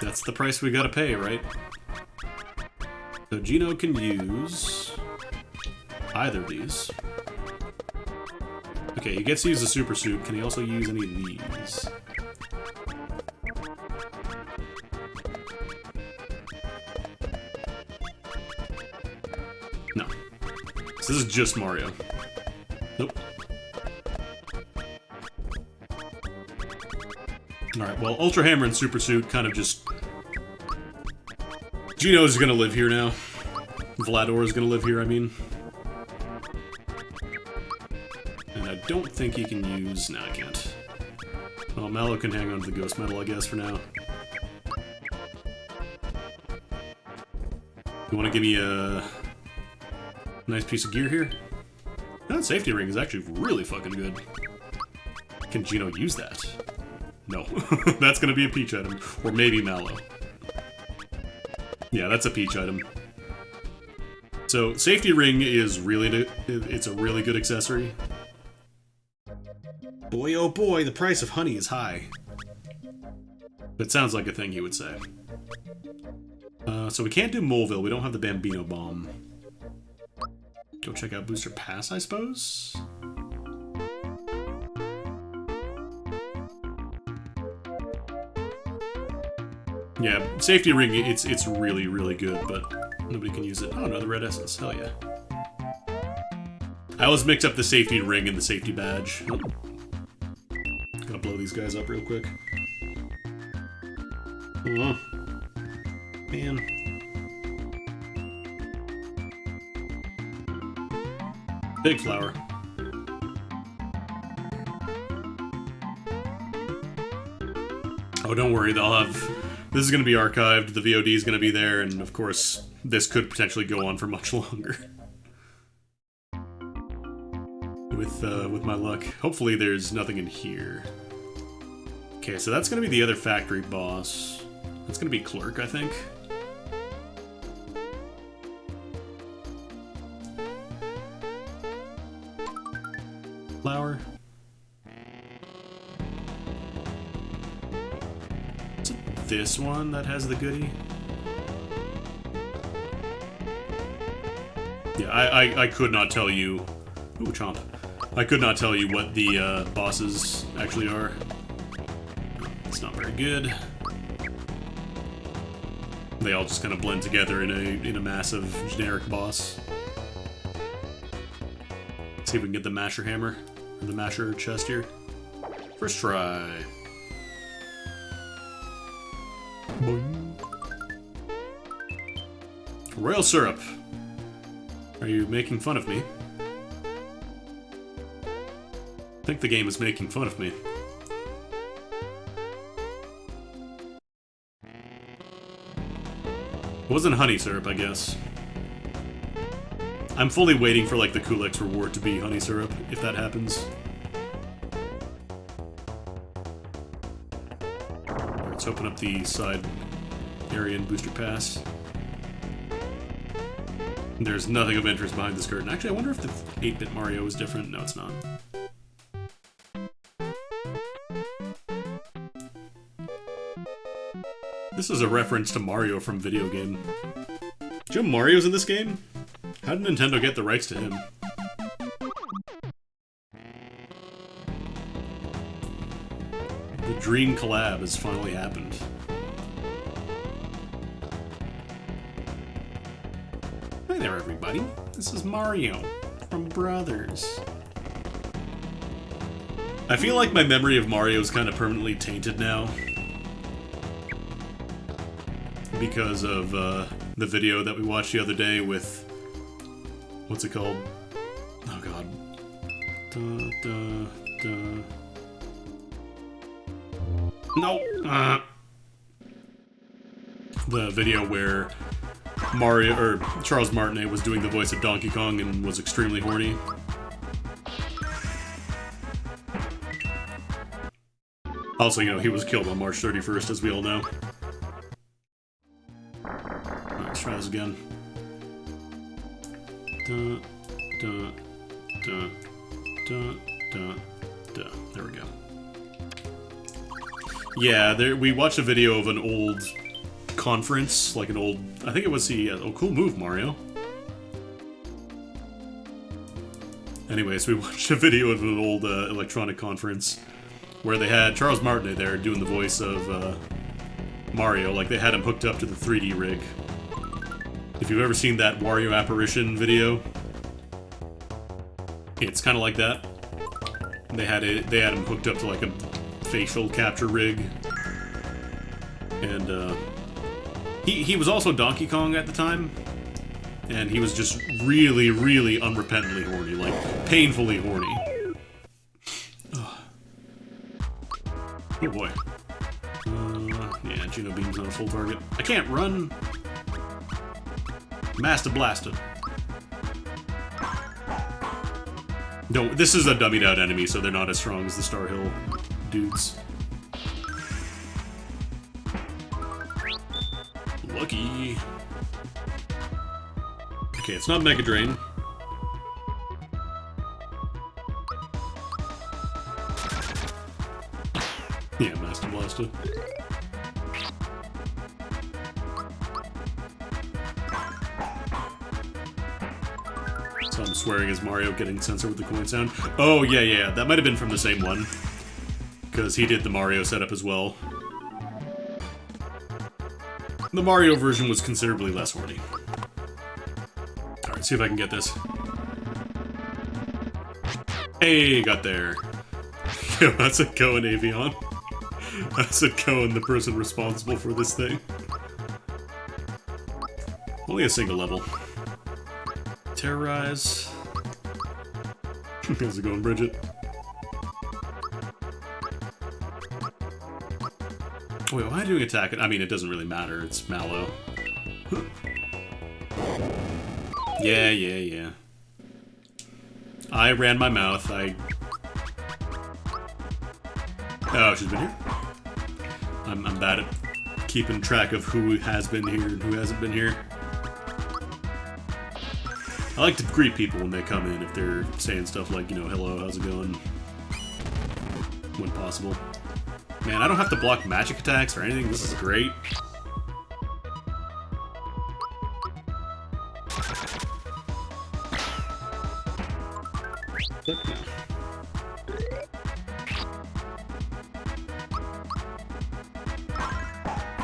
S1: That's the price we gotta pay, right? So Gino can use either of these. Okay, he gets to use the super suit. Can he also use any of these? No. So this is just Mario. Nope. Alright, well, Ultra Hammer and Super Suit kind of just... Gino's gonna live here now. Vlador is gonna live here, I mean. And I don't think he can use... No, I can't. Well, Mallow can hang on to the Ghost Medal, I guess, for now. You wanna give me a... nice piece of gear here? That safety ring is actually really fucking good. Can Gino use that? No. That's gonna be a Peach item. Or maybe Mallow. Yeah, that's a Peach item. So, safety ring is really... it's a really good accessory. Boy, oh boy, the price of honey is high. That sounds like a thing he would say. So we can't do Moleville, we don't have the Bambino Bomb. Go check out Booster Pass, I suppose? Yeah, safety ring, it's really, really good, but nobody can use it. Oh, no, the red essence, hell yeah. I always mix up the safety ring and the safety badge. Oh. Gotta blow these guys up real quick. Oh, man. Big flower. Oh, don't worry, they'll have... This is going to be archived, the VOD is going to be there, and of course, this could potentially go on for much longer. With my luck. Hopefully there's nothing in here. Okay, so that's gonna be the other factory boss. That's gonna be Clerk, I think. Flower. Is it this one that has the goodie? Yeah, I could not tell you. Ooh, chomp. I could not tell you what the bosses actually are. It's not very good. They all just kind of blend together in a massive generic boss. Let's see if we can get the masher hammer or the masher chest here. First try. Boing. Royal syrup. Are you making fun of me? I think the game is making fun of me. It wasn't honey syrup, I guess. I'm fully waiting for like the Kulex reward to be honey syrup, if that happens. Let's open up the side area and booster pass. There's nothing of interest behind this curtain. Actually, I wonder if the 8-bit Mario is different. No, it's not. This is a reference to Mario from video game. Do you know Mario's in this game? How did Nintendo get the rights to him? The dream collab has finally happened. Hi there, everybody. This is Mario from Brothers. I feel like my memory of Mario is kind of permanently tainted now. Because of the video that we watched the other day with... What's it called? Oh god. No! The video where Mario, or Charles Martinet was doing the voice of Donkey Kong and was extremely horny. Also, you know, he was killed on March 31st, as we all know. Let's try this again. There we go. Yeah, we watched a video of an old conference, like an old... I think it was the... oh, cool move, Mario. Anyways, we watched a video of an old electronic conference where they had Charles Martinet there doing the voice of Mario, like they had him hooked up to the 3D rig. If you've ever seen that Wario apparition video, it's kind of like that. They had him hooked up to like a facial capture rig, and he was also Donkey Kong at the time, and he was just really, really unrepentantly horny, like painfully horny. Oh boy. Yeah, Geno Beam's not a full target. I can't run. Master Blaster. No, this is a dummied out enemy, so they're not as strong as the Star Hill dudes. Lucky. Okay, it's not Mega Drain. Yeah, Master Blaster. So I'm swearing as Mario getting censored with the coin sound. Oh, yeah, that might have been from the same one. Because he did the Mario setup as well. The Mario version was considerably less horny. Alright, see if I can get this. Hey, got there. Yo, that's it going, Avion. That's it going, the person responsible for this thing. Only a single level. Terrorize. How's it going, Bridget? Wait, why do we attack it? I mean, it doesn't really matter. It's Mallow. Yeah. I ran my mouth. Oh, she's been here? I'm bad at keeping track of who has been here and who hasn't been here. I like to greet people when they come in if they're saying stuff like, you know, hello, how's it going? When possible. Man, I don't have to block magic attacks or anything. This is great.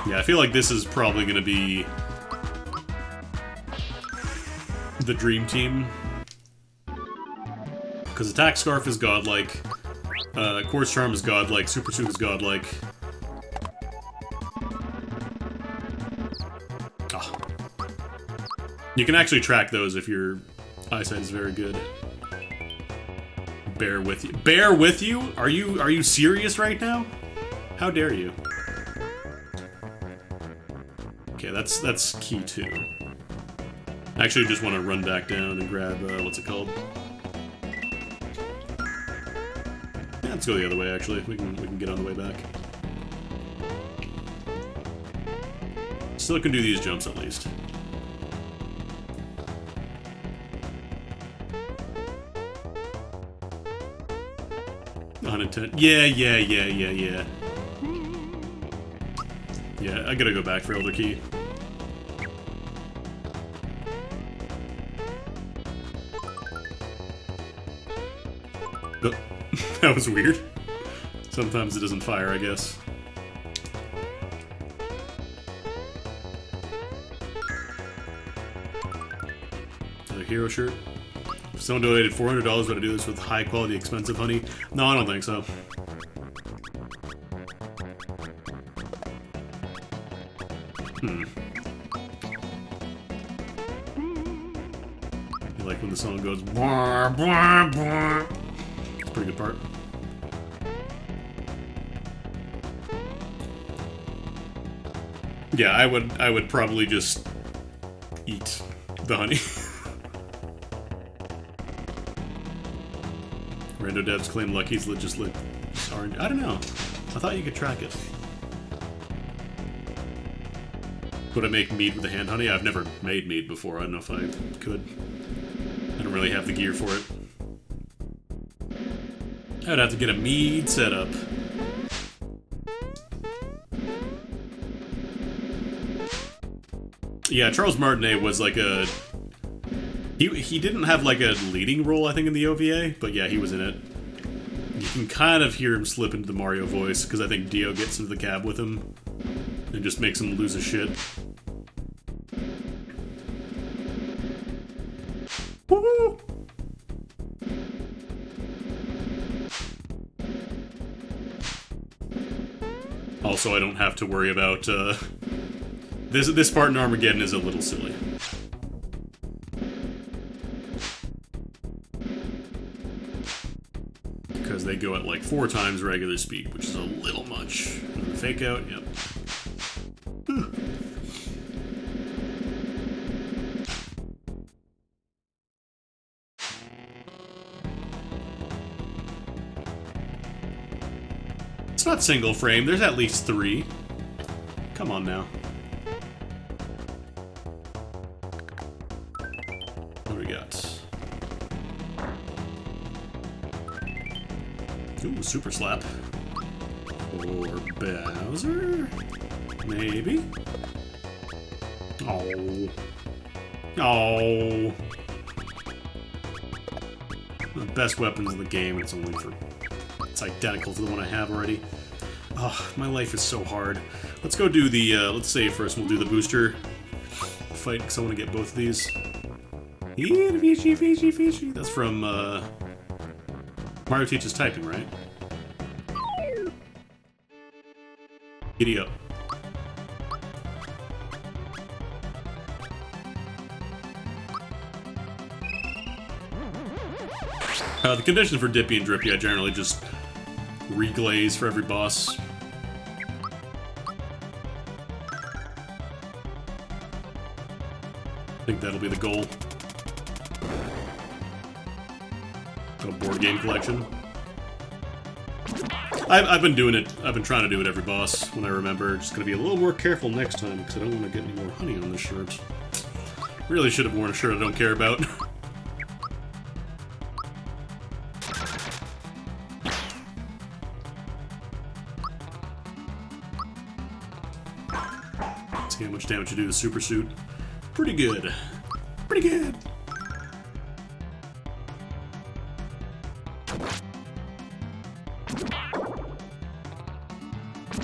S1: Yeah, I feel like this is probably going to be the dream team. Because Attack Scarf is godlike, Quartz Charm is godlike, Super Suit is godlike. Ah. You can actually track those if your eyesight is very good. Bear with you. Bear with you? Are you serious right now? How dare you? Okay, that's key too. I actually just want to run back down and grab, what's it called? Yeah, let's go the other way, actually. We can get on the way back. Still can do these jumps, at least. Unintended. Yeah. Yeah, I gotta go back for Elder Key. Oh, that was weird. Sometimes it doesn't fire, I guess. Another hero shirt. If someone donated $400, would I do this with high quality, expensive honey? No, I don't think so. You like when the song goes blah, blah, blah. It's a pretty good part. Yeah, I would probably just eat the honey. Rando devs claim Lucky's just lit orange. I don't know. I thought you could track it. Would I make mead with the hand honey? I've never made mead before. I don't know if I could. I don't really have the gear for it. I'd have to get a mead setup. Yeah, Charles Martinet was like a... He didn't have like a leading role, I think, in the OVA, but yeah, he was in it. You can kind of hear him slip into the Mario voice, because I think Dio gets into the cab with him and just makes him lose his shit. Woo! Also, I don't have to worry about, this part in Armageddon is a little silly. Because they go at like 4 times regular speed, which is a little much. And the fake out, yep. Whew. It's not single frame, there's at least 3. Come on now. What do we got? Ooh, Super Slap. Or Bowser? Maybe? Oh. Oh. The best weapons in the game, it's only for... It's identical to the one I have already. Oh, my life is so hard. Let's go do the, let's save first. We'll do the booster fight, because I want to get both of these. That's from, Mario Teaches Typing, right? Giddy up. The conditions for Dippy and Drippy, I generally just reglaze for every boss. I think that'll be the goal. A board game collection. I've been doing it. I've been trying to do it every boss when I remember. Just gonna be a little more careful next time because I don't want to get any more honey on this shirt. Really should have worn a shirt I don't care about. See how much damage you do to the super suit. Pretty good. Pretty good.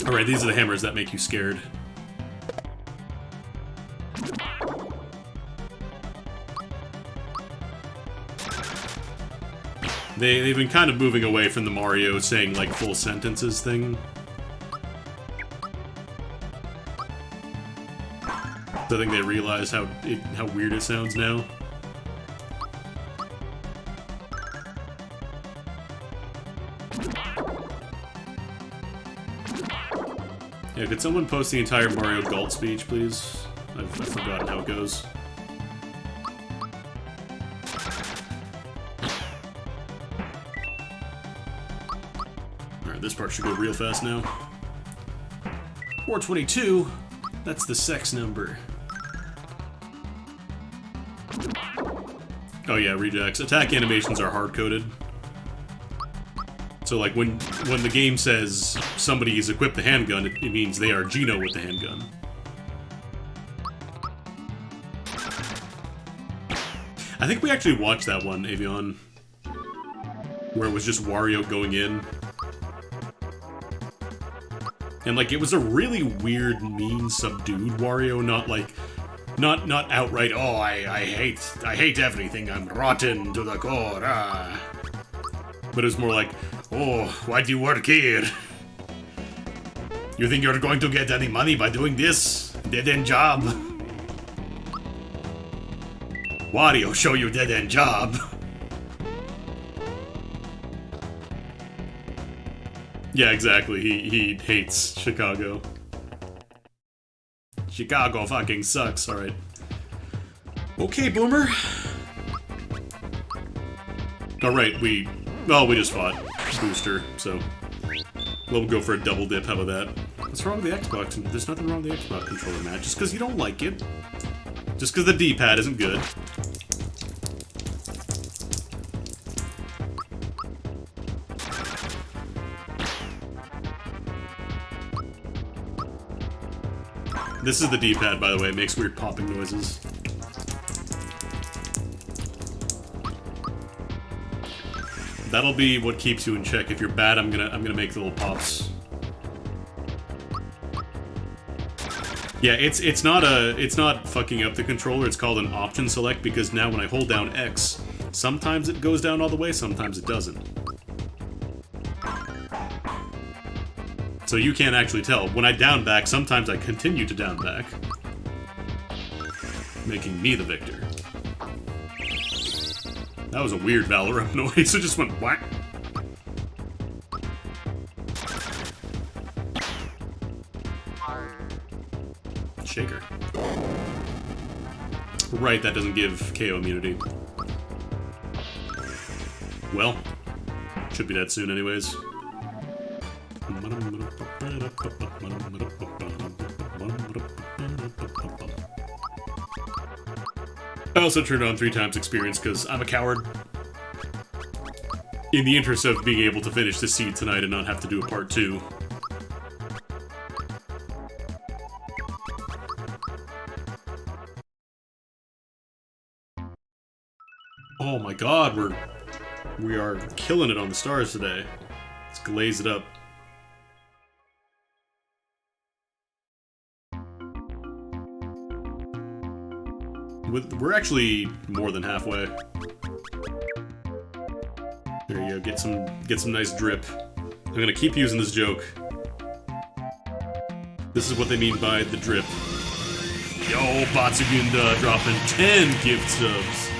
S1: Alright, these are the hammers that make you scared. They've been kind of moving away from the Mario saying, like, full sentences thing. So I think they realize how weird it sounds now. Yeah, could someone post the entire Mario Galt speech, please? I've forgotten how it goes. Alright, this part should go real fast now. 422? That's the sex number. Oh yeah, rejects. Attack animations are hard-coded. So like when the game says somebody's equipped the handgun, it means they are Gino with the handgun. I think we actually watched that one, Avion, where it was just Wario going in. And like it was a really weird, mean, subdued Wario, not like not outright, oh I hate everything, I'm rotten to the core, ah. But it was more like, oh, why do you work here? You think you're going to get any money by doing this? Dead-end job. Wario, show you dead-end job. Yeah, exactly. He hates Chicago. Chicago fucking sucks, alright. Okay, Boomer. Alright, we just fought Booster, so we'll go for a double dip. How about that? What's wrong with the Xbox? There's nothing wrong with the Xbox controller, Matt. Just because you don't like it. Just because the D-pad isn't good. This is the D-pad, by the way. It makes weird popping noises. That'll be what keeps you in check. If you're bad, I'm gonna make little pops. Yeah, it's not fucking up the controller. It's called an option select because now when I hold down X, sometimes it goes down all the way, sometimes it doesn't. So you can't actually tell. When I down back, sometimes I continue to down back, making me the victor. That was a weird Valorant noise. It just went whack. Shaker. Right, that doesn't give KO immunity. Well, should be dead soon anyways. I also turned on 3 times experience because I'm a coward. In the interest of being able to finish the seed tonight and not have to do a part 2. Oh my god, we are killing it on the stars today. Let's glaze it up. We're actually more than halfway. There you go, get some nice drip. I'm gonna keep using this joke. This is what they mean by the drip. Yo, Batsugunda dropping 10 gift subs.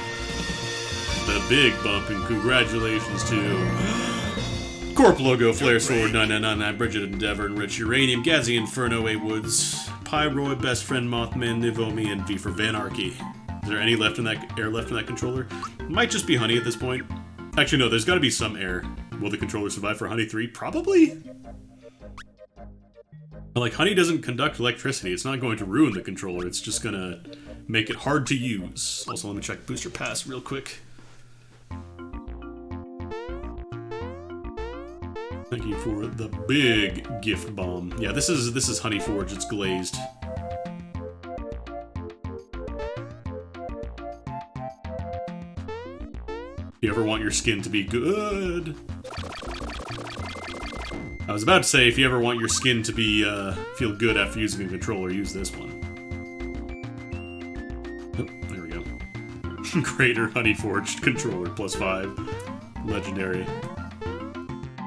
S1: The big bump, and congratulations to Corp Logo, Flare Sword, 9999, Bridget Endeavor, Enrich Uranium, Gazzy Inferno, A Woods, Pyroid, Best Friend Mothman, Nivomi, and V for Vanarchy. Is there any left in that air left in that controller? Might just be honey at this point. Actually, no, there's gotta be some air. Will the controller survive for Honey 3? Probably. Like, Honey doesn't conduct electricity. It's not going to ruin the controller. It's just gonna make it hard to use. Also, let me check Booster Pass real quick. Thank you for the big gift bomb. Yeah, this is Honey Forge. It's glazed. If you ever want your skin to be good. I was about to say, if you ever want your skin to be feel good after using a controller, use this one. Oh, there we go. Greater Honey Forged controller +5. Legendary.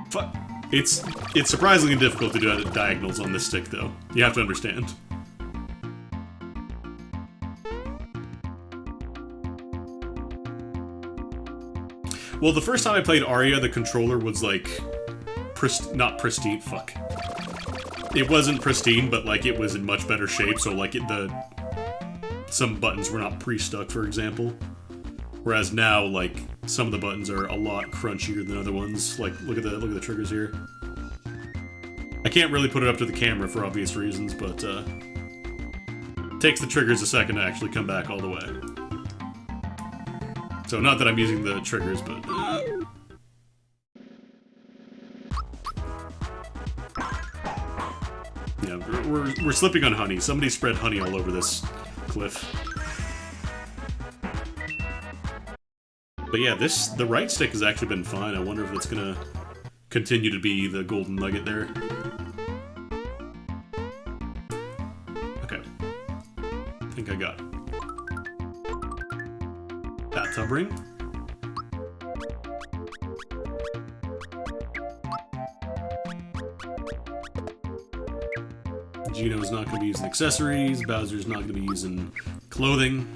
S1: Fuck. It's surprisingly difficult to do at diagonals on this stick, though. You have to understand. Well, the first time I played Aria, the controller was like not pristine. Fuck. It wasn't pristine, but like it was in much better shape. So like some buttons were not pre-stuck, for example. Whereas now, like some of the buttons are a lot crunchier than other ones. Like look at the triggers here. I can't really put it up to the camera for obvious reasons, but it takes the triggers a second to actually come back all the way. So not that I'm using the triggers, but yeah, we're slipping on honey. Somebody spread honey all over this cliff. But yeah, the right stick has actually been fine. I wonder if it's gonna continue to be the golden nugget there. Okay. I think I got it. Bathtub ring. Gino's not going to be using accessories. Bowser's not going to be using clothing.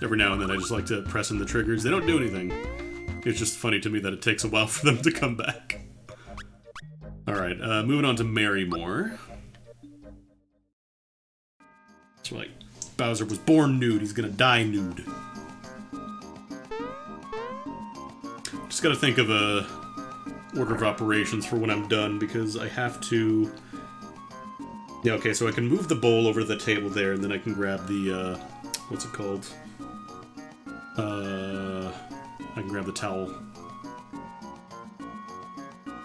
S1: Every now and then I just like to press in the triggers. They don't do anything. It's just funny to me that it takes a while for them to come back. Alright, moving on to Marrymore. That's right. Bowser was born nude. He's gonna die nude. Just gotta think of a order of operations for when I'm done, because I have to... Yeah, okay, so I can move the bowl over to the table there, and then I can grab the, what's it called? I can grab the towel.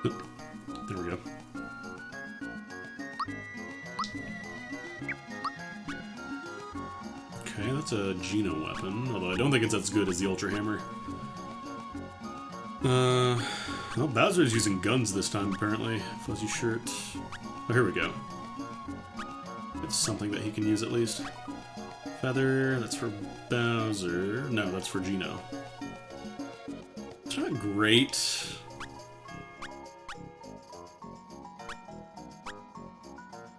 S1: There we go. Okay, that's a Gino weapon, although I don't think it's as good as the Ultra Hammer. Well, Bowser's using guns this time, apparently. Fuzzy shirt. Oh, here we go. It's something that he can use at least. Feather, that's for Bowser. No, that's for Gino. It's not great.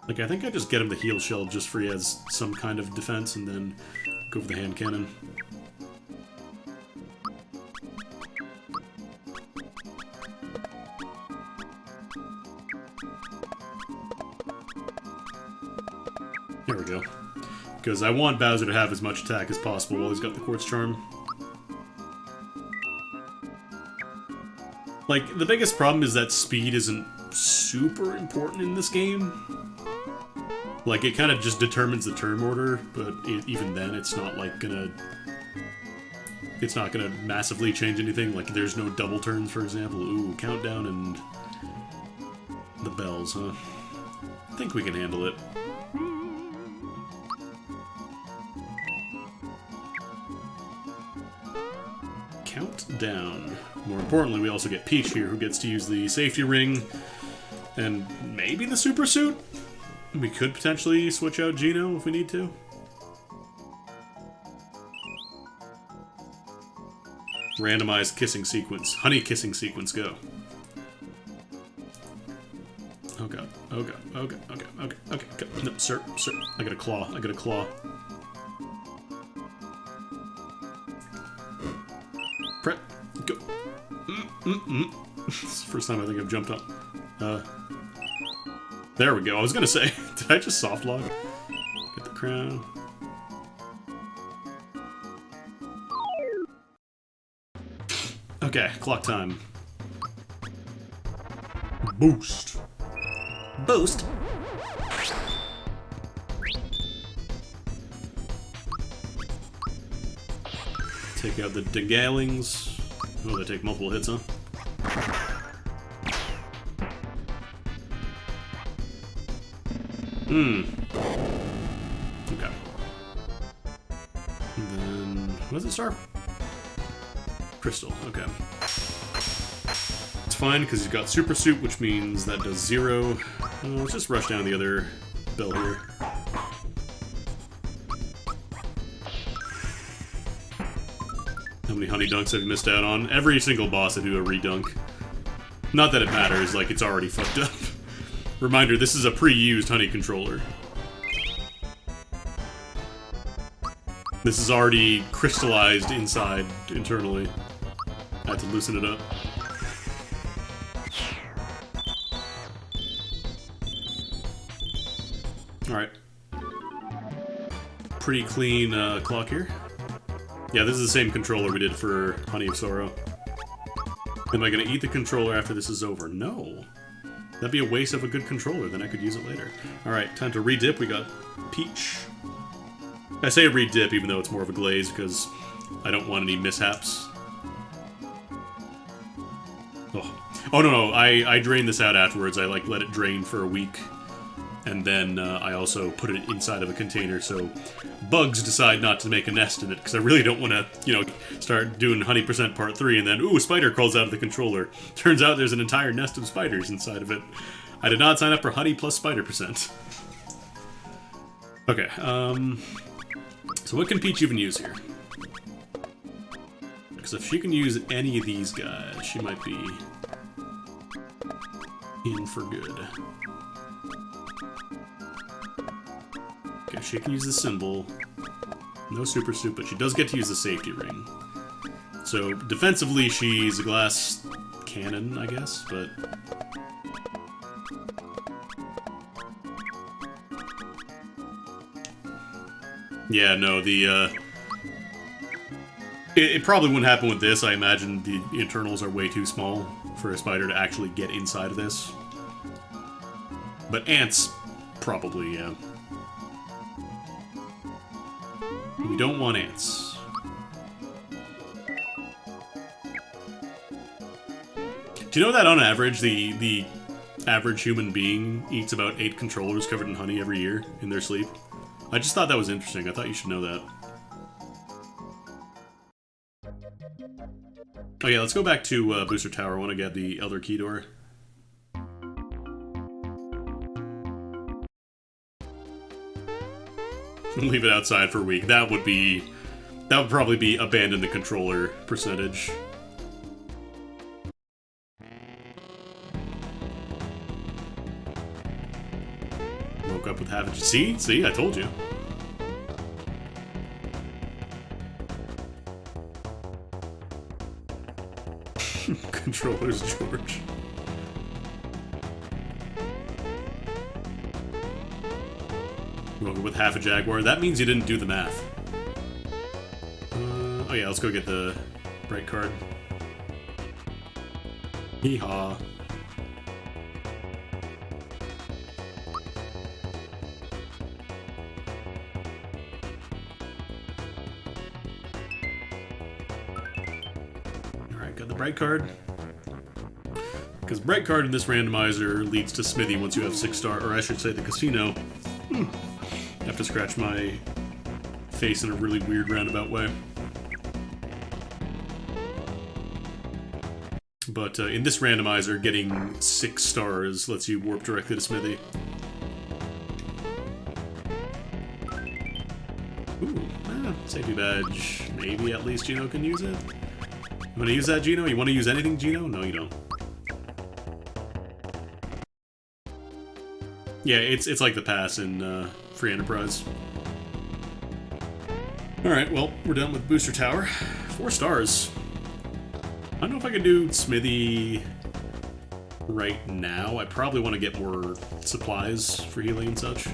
S1: Like, I think I just get him the heal shell just for he has some kind of defense, and then go for the hand cannon. There we go. Because I want Bowser to have as much attack as possible while he's got the Quartz Charm. Like, the biggest problem is that speed isn't super important in this game. Like, it kind of just determines the turn order, but even then, it's not, like, gonna... It's not gonna massively change anything. Like, there's no double turns, for example. Ooh, countdown and... the bells, huh? I think we can handle it. Countdown. More importantly, we also get Peach here, who gets to use the safety ring, and maybe the super suit? We could potentially switch out Gino if we need to. Randomized kissing sequence. Honey kissing sequence, go. Oh god, oh god, oh god, okay, okay, okay, okay. No, sir, I got a claw, I got a claw. Prep, go. It's the first time I think I've jumped up. There we go. I was gonna say, did I just soft log? Get the crown. Okay, clock time. Boost. Boost? Take out the Degalings. Oh, they take multiple hits, huh? Okay. And then, what does it start? Crystal, okay. It's fine, because he's got Super Suit, which means that does 0. Let's just rush down the other bell here. How many honey dunks have you missed out on? Every single boss I do a redunk. Not that it matters, like, it's already fucked up. Reminder, this is a pre-used honey controller. This is already crystallized inside, internally. I had to loosen it up. Alright. Pretty clean clock here. Yeah, this is the same controller we did for Honey of Sorrow. Am I gonna eat the controller after this is over? No. That'd be a waste of a good controller, then I could use it later. Alright, time to re-dip. We got Peach. I say re-dip even though it's more of a glaze because I don't want any mishaps. Oh no, I drain this out afterwards. I like let it drain for a week. And then I also put it inside of a container so bugs decide not to make a nest in it, because I really don't want to, you know, start doing Honey % Part 3 and then, ooh, a spider crawls out of the controller. Turns out there's an entire nest of spiders inside of it. I did not sign up for Honey plus Spider %. Okay, so what can Peach even use here? Because if she can use any of these guys, she might be in for good. Okay, she can use the symbol. No Super Suit, but she does get to use the safety ring. So, defensively, she's a glass cannon, I guess, but... Yeah, no, the, It probably wouldn't happen with this. I imagine the internals are way too small for a spider to actually get inside of this. But ants, probably, yeah. We don't want ants. Do you know that on average, the average human being eats about 8 controllers covered in honey every year in their sleep? I just thought that was interesting. I thought you should know that. Oh yeah, let's go back to Booster Tower. I want to get the Elder Key Door. Leave it outside for a week. That would probably be abandon the controller percentage. Woke up with half. See, I told you. Controllers, George. Woke up with half a Jaguar. That means you didn't do the math. Oh yeah, let's go get the bright card. Hee-haw. Alright, got the bright card. Because bright card in this randomizer leads to Smithy once you have 6-star, or I should say the casino. I have to scratch my face in a really weird roundabout way. But in this randomizer, getting 6 stars lets you warp directly to Smithy. Ooh, safety badge. Maybe at least Gino can use it. You want to use that, Gino? You want to use anything, Gino? No, you don't. Yeah, it's like the pass in Free Enterprise. Alright, well, we're done with Booster Tower. 4 stars. I don't know if I can do Smithy right now. I probably want to get more supplies for healing and such.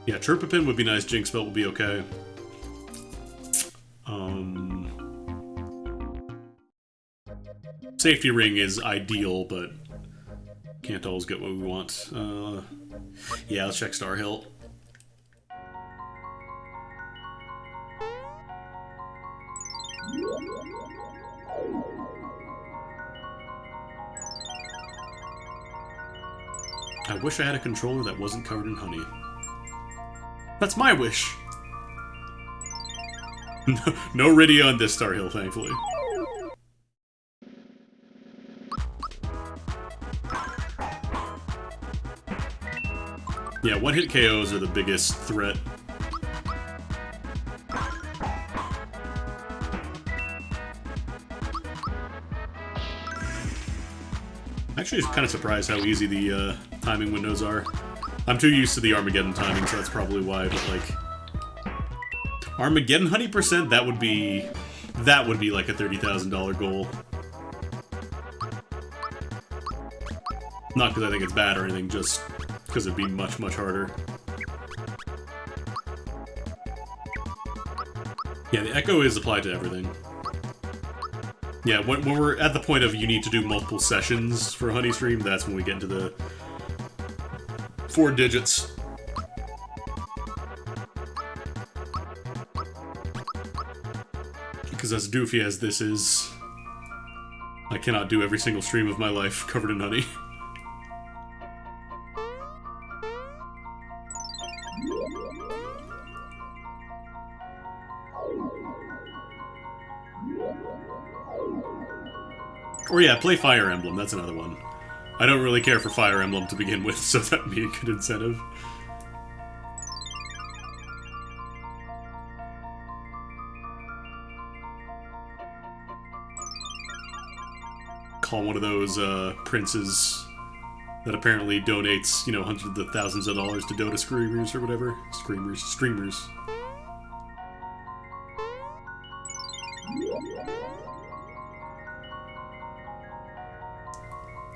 S1: Yeah, Chirpapin would be nice. Jinx Belt would be okay. Safety ring is ideal, but can't always get what we want. Yeah, let's check Star Hill. I wish I had a controller that wasn't covered in honey. That's my wish! No Rydia on this Star Hill, thankfully. Yeah, one-hit KOs are the biggest threat. Actually, just kind of surprised how easy the timing windows are. I'm too used to the Armageddon timing, so that's probably why, but like... Armageddon honey percent, that would be like a $30,000 goal. Not because I think it's bad or anything, just because it'd be much, much harder. Yeah, the echo is applied to everything. Yeah, when we're at the point of you need to do multiple sessions for Honey Stream, that's when we get into the 4 digits. Because as doofy as this is, I cannot do every single stream of my life covered in honey. Or yeah, play Fire Emblem, that's another one. I don't really care for Fire Emblem to begin with, so that'd be a good incentive. Call one of those princes that apparently donates, you know, hundreds of thousands of dollars to Dota streamers or whatever. Streamers.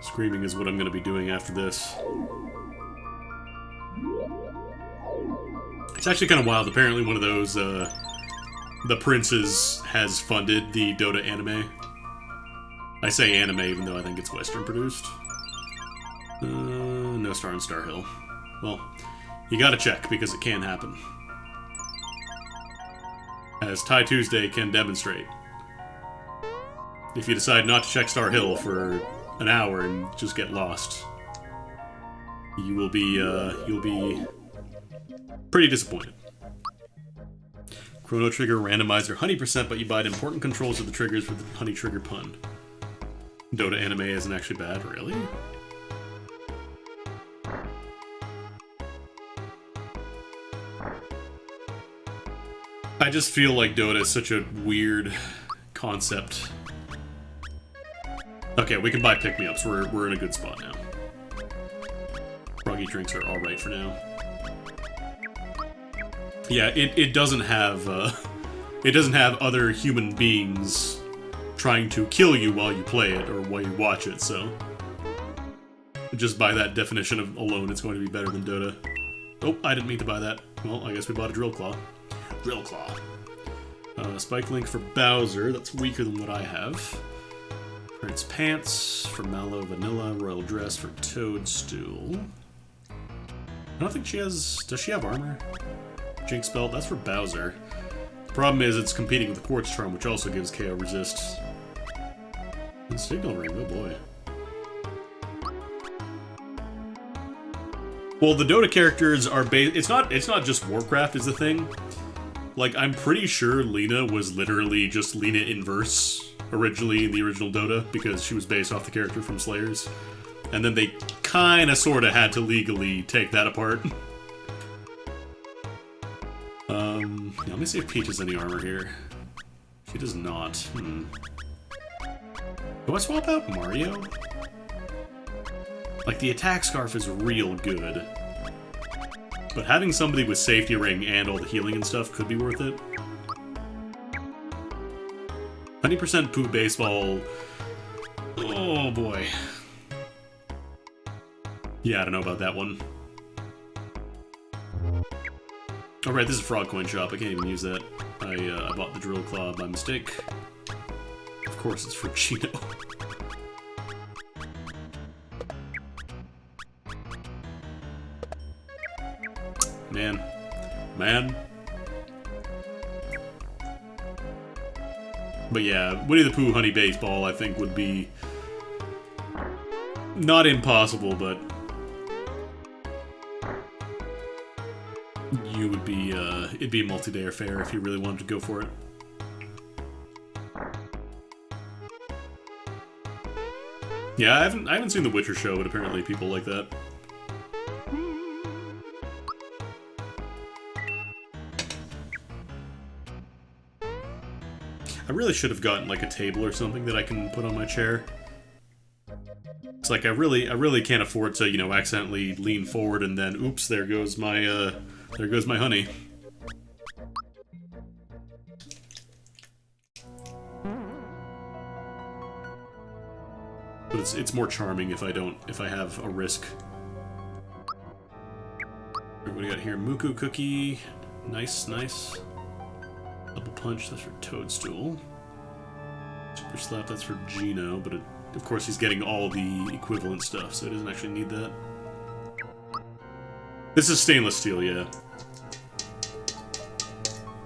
S1: Screaming is what I'm going to be doing after this. It's actually kind of wild. Apparently one of those, the Princes has funded the Dota anime. I say anime even though I think it's Western produced. No star on Star Hill. Well, you gotta check because it can happen. As Ty Tuesday can demonstrate. If you decide not to check Star Hill for an hour and just get lost, you'll be pretty disappointed. Chrono Trigger Randomizer honey percent, but you buy important controls of the triggers with the honey trigger pun. Dota anime isn't actually bad, really? I just feel like Dota is such a weird concept. Okay, we can buy pick-me-ups. We're in a good spot now. Froggy drinks are alright for now. Yeah, it doesn't have other human beings trying to kill you while you play it or while you watch it, so just by that definition alone, it's going to be better than Dota. Oh, I didn't mean to buy that. Well, I guess we bought a Drill Claw. Drill Claw. Spike Link for Bowser. That's weaker than what I have. Prince Pants for Mallow Vanilla. Royal Dress for Toadstool. I don't think she has... Does she have armor? Jinx Belt. That's for Bowser. The problem is it's competing with the Quartz Charm, which also gives KO resist. And Signal Ring. Oh boy. Well, the Dota characters are based... It's not just Warcraft is the thing. Like, I'm pretty sure Lena was literally just Lena Inverse originally in the original Dota, because she was based off the character from Slayers. And then they kinda sorta had to legally take that apart. Yeah, let me see if Peach has any armor here. She does not. Do I swap out Mario? Like, the attack scarf is real good. But having somebody with safety ring and all the healing and stuff could be worth it. 20% poo baseball. Oh boy. Yeah, I don't know about that one. Alright, this is a frog coin shop. I can't even use that. I bought the Drill Claw by mistake. Of course it's for Chino. man. Man. But yeah, Winnie the Pooh Honey Baseball, I think, would be not impossible, but you would be, it'd be a multi-day affair if you really wanted to go for it. Yeah, I haven't seen The Witcher show, but apparently people like that. I really should have gotten like a table or something that I can put on my chair. It's like I really can't afford to, you know, accidentally lean forward and then oops, there goes my honey. But it's more charming if I have a risk. What do we got here? Muku cookie. Nice, nice. Double punch, that's for Toadstool. Super slap, that's for Gino, but of course he's getting all the equivalent stuff, so he doesn't actually need that. This is stainless steel, yeah.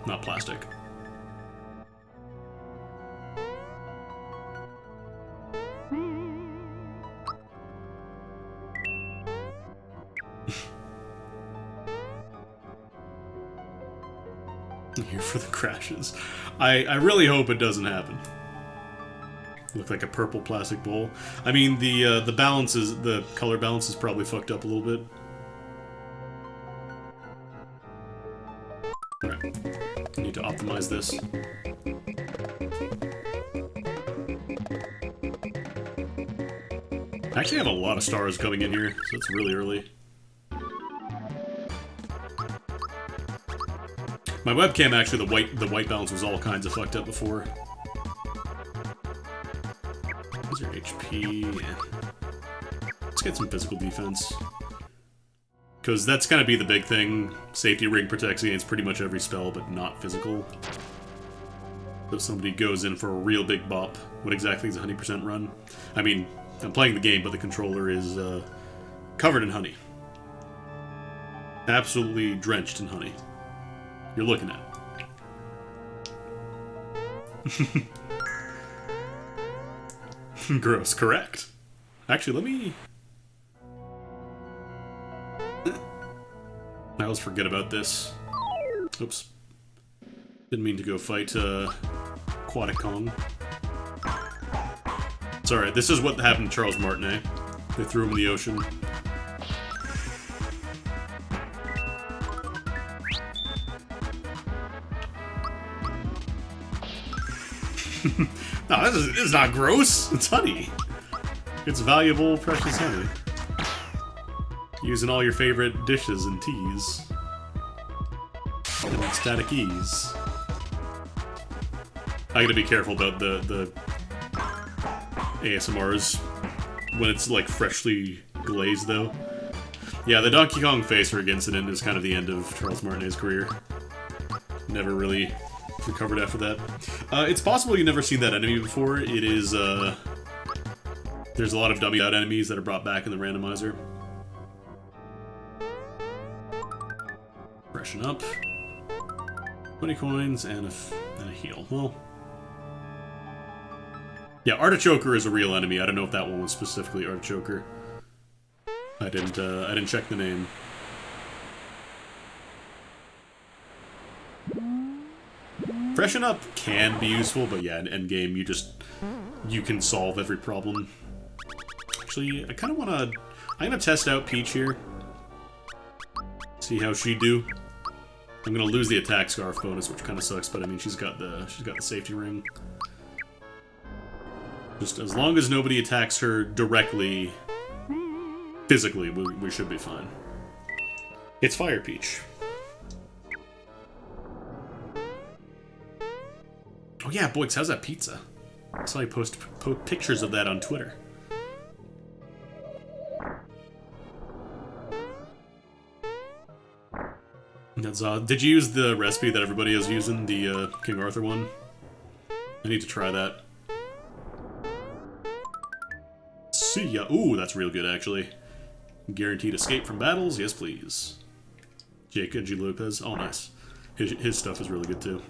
S1: Not plastic. Here for the crashes. I really hope it doesn't happen. Look like a purple plastic bowl. I mean, the balance is, the color balance is probably fucked up a little bit. Alright. I need to optimize this. I actually have a lot of stars coming in here, so it's really early. My webcam, actually, the white balance was all kinds of fucked up before. These are HP. Yeah. Let's get some physical defense. Because that's gonna be the big thing. Safety ring protects against pretty much every spell, but not physical. So if somebody goes in for a real big bop, what exactly is a 100% run? I mean, I'm playing the game, but the controller is covered in honey. Absolutely drenched in honey. You're looking at. Gross, correct. Actually, let me... I always forget about this. Oops. Didn't mean to go fight Aquatic Kong. It's alright, this is what happened to Charles Martinet. They threw him in the ocean. No, this is not gross. It's honey. It's valuable, precious honey. Used in all your favorite dishes and teas. And ecstatic ease. I gotta be careful about the ASMRs when it's like freshly glazed, though. Yeah, the Donkey Kong face rig incident is kind of the end of Charles Martinet's career. Never really recovered after that. It's possible you've never seen that enemy before. It is, there's a lot of dummied out enemies that are brought back in the randomizer. Freshen up. 20 coins and a heal. Well, yeah, Artichoker is a real enemy. I don't know if that one was specifically Artichoker. I didn't check the name. Freshen up can be useful, but yeah, in endgame you can solve every problem. Actually, I kind of want to... I'm going to test out Peach here. See how she do. I'm going to lose the attack scarf bonus, which kind of sucks, but I mean, she's got the safety ring. Just as long as nobody attacks her directly, physically, we should be fine. It's Fire Peach. Oh yeah, Boyks, how's that pizza? I saw you post pictures of that on Twitter. That's did you use the recipe that everybody is using, the King Arthur one? I need to try that. See ya. Ooh, that's real good, actually. Guaranteed escape from battles? Yes, please. Jake G. Lopez. Oh, nice. His stuff is really good, too.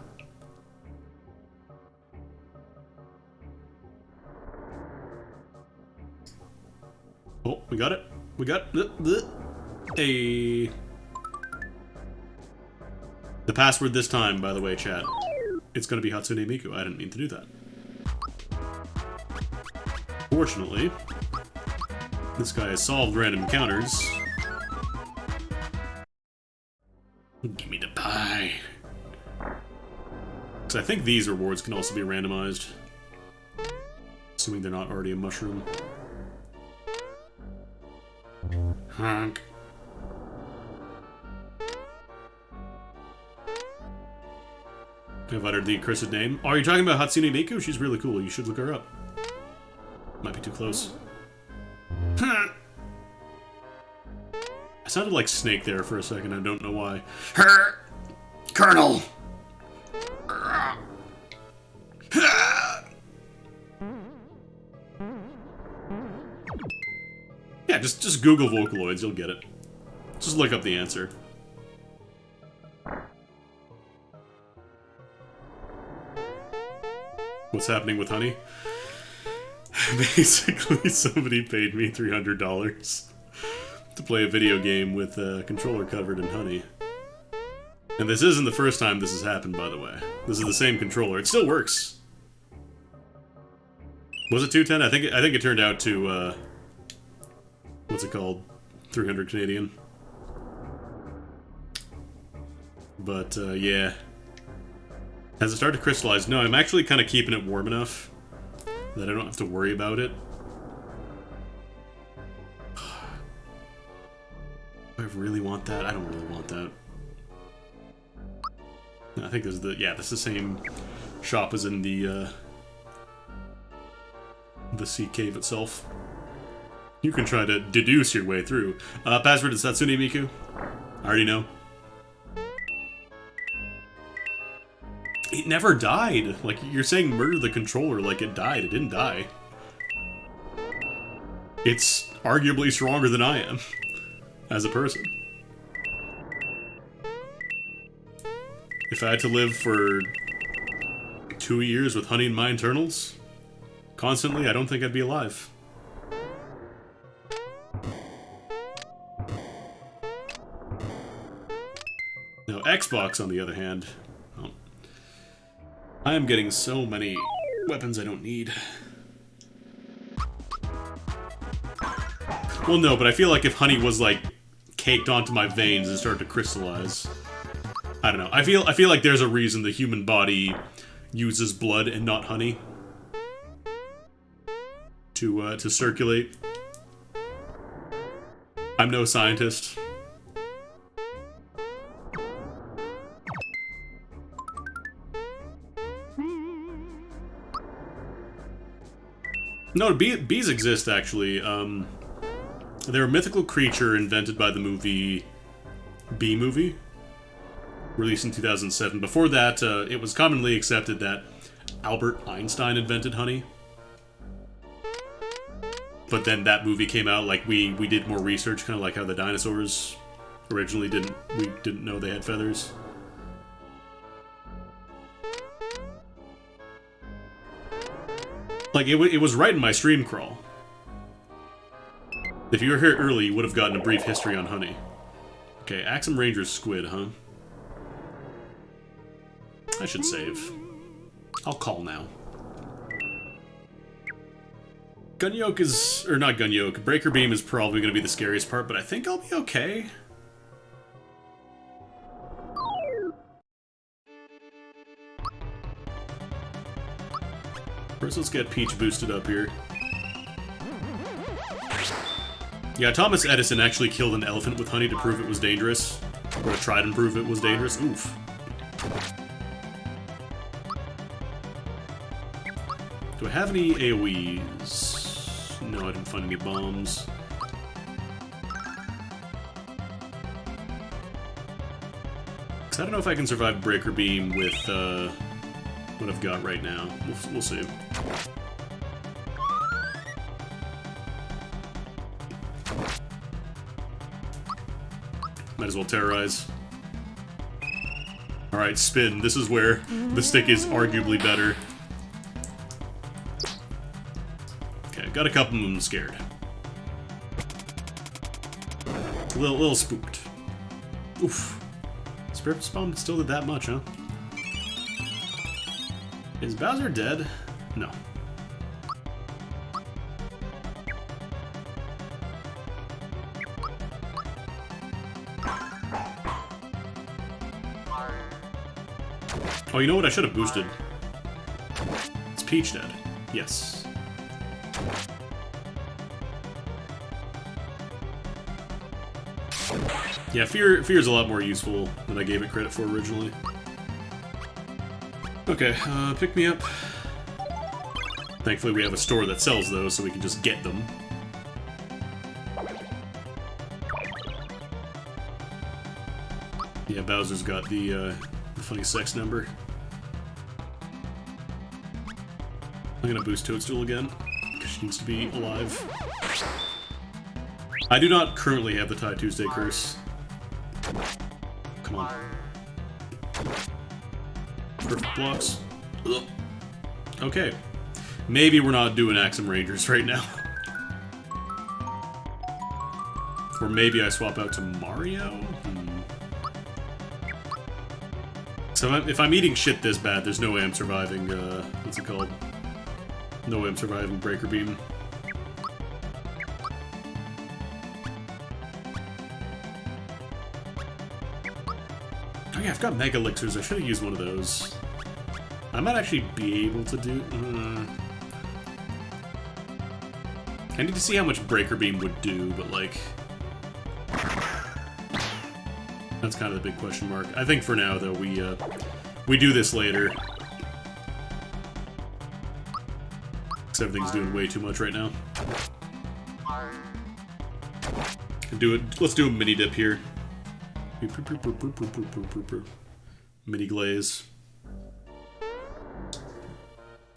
S1: Oh, we got it. We got a... The password this time, by the way, chat. It's gonna be Hatsune Miku. I didn't mean to do that. Fortunately, this guy has solved random encounters. Give me the pie. Because I think these rewards can also be randomized. Assuming they're not already a mushroom. Honk. I've uttered the accursed name. Oh, are you talking about Hatsune Miku? She's really cool. You should look her up. Might be too close. I sounded like Snake there for a second. I don't know why. Colonel! Yeah, just Google Vocaloids. You'll get it. Just look up the answer. What's happening with Honey? Basically, somebody paid me $300 to play a video game with a controller covered in honey. And this isn't the first time this has happened, by the way. This is the same controller. It still works. Was it 210? I think it turned out to what's it called? 300 Canadian. But yeah. Has it started to crystallize? No, I'm actually kind of keeping it warm enough that I don't have to worry about it. Do I really want that? I don't really want that. I think this is the... Yeah, this is the same shop as in the sea cave itself. You can try to deduce your way through. Password is Satsune Miku. I already know. It never died. Like, you're saying murder the controller like it died. It didn't die. It's arguably stronger than I am. As a person. If I had to live for 2 years with honey in my internals, constantly, I don't think I'd be alive. Now, Xbox, on the other hand... Oh, I am getting so many weapons I don't need. Well, no, but I feel like if honey was, like, caked onto my veins and started to crystallize... I don't know. I feel like there's a reason the human body uses blood and not honey to circulate. I'm no scientist. No, bees exist, actually. They're a mythical creature invented by the movie Bee Movie, released in 2007. Before that, it was commonly accepted that Albert Einstein invented honey. But then that movie came out, like, we did more research, kind of like how the dinosaurs originally we didn't know they had feathers. Like, it was right in my stream crawl. If you were here early, you would have gotten a brief history on honey. Okay, Axum Ranger's squid, huh? I should save. I'll call now. Gun yoke is... or not gun yoke. Breaker beam is probably going to be the scariest part, but I think I'll be okay. First, let's get Peach boosted up here. Yeah, Thomas Edison actually killed an elephant with honey to prove it was dangerous. Or to try and prove it was dangerous. Oof. Do I have any AoEs? No, I didn't find any bombs. Because I don't know if I can survive Breaker Beam with what I've got right now. We'll see. Might as well terrorize. Alright, spin. This is where the stick is arguably better. Okay, got a couple of them scared. A little spooked. Oof. Spirit Spawn still did that much, huh? Is Bowser dead? No. Oh, you know what? I should have boosted. Is Peach dead? Yes. Yeah, fear is a lot more useful than I gave it credit for originally. Okay, pick me up. Thankfully we have a store that sells those, so we can just get them. Yeah, Bowser's got the funny sex number. I'm gonna boost Toadstool again, because she needs to be alive. I do not currently have the Tie Tuesday curse. Come on. Perfect blocks. Ugh. Okay. Maybe we're not doing Axum Rangers right now. Or maybe I swap out to Mario? So if I'm eating shit this bad, there's no way I'm surviving, what's it called? No way I'm surviving Breaker Beam. Oh yeah, I've got Mega Elixirs. I should have used one of those. I might actually be able to do... I need to see how much Breaker Beam would do, but like... That's kind of the big question mark. I think for now, though, we do this later. Because everything's doing way too much right now. Let's do a mini dip here. Mini glaze.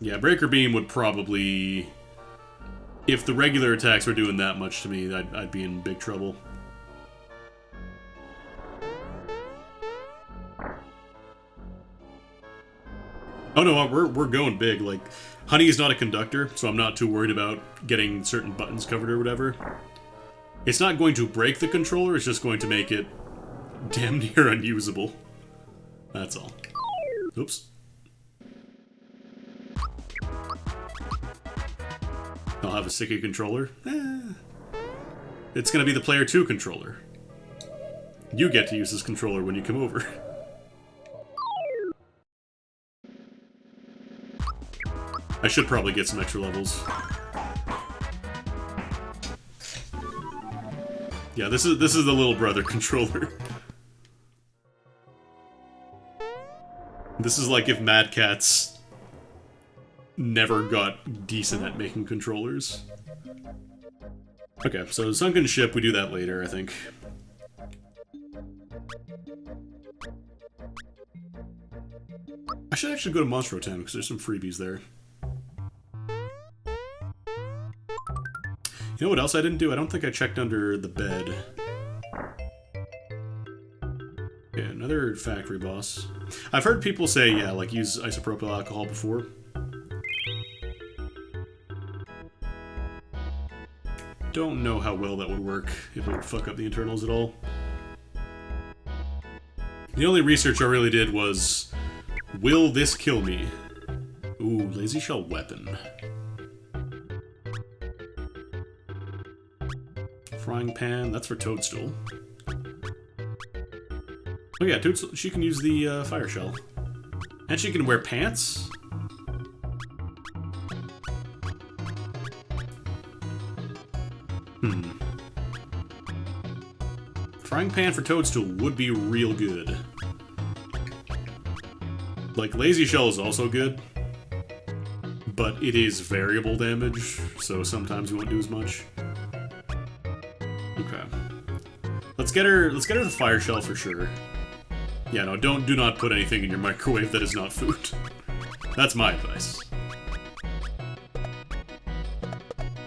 S1: Yeah, Breaker Beam would probably... If the regular attacks were doing that much to me, I'd be in big trouble. Oh no, we're going big. Like, Honey is not a conductor, so I'm not too worried about getting certain buttons covered or whatever. It's not going to break the controller, it's just going to make it damn near unusable. That's all. Oops. I'll have a sticky controller. It's gonna be the Player 2 controller. You get to use this controller when you come over. I should probably get some extra levels. Yeah, this is the little brother controller. This is like if Mad Catz never got decent at making controllers. Okay, so Sunken Ship, we do that later, I think. I should actually go to Monstro 10, because there's some freebies there. You know what else I didn't do? I don't think I checked under the bed. Okay, another factory boss. I've heard people say, yeah, like, use isopropyl alcohol before. Don't know how well that would work, if it would fuck up the internals at all. The only research I really did was, will this kill me? Ooh, Lazy Shell Weapon. Frying Pan, that's for Toadstool. Oh yeah, Toadstool, she can use the Fire Shell. And she can wear pants? Frying Pan for Toadstool would be real good. Like, Lazy Shell is also good, but it is variable damage, so sometimes you won't do as much. Okay. Let's get her the Fire Shell for sure. Yeah, no, do not put anything in your microwave that is not food. That's my advice.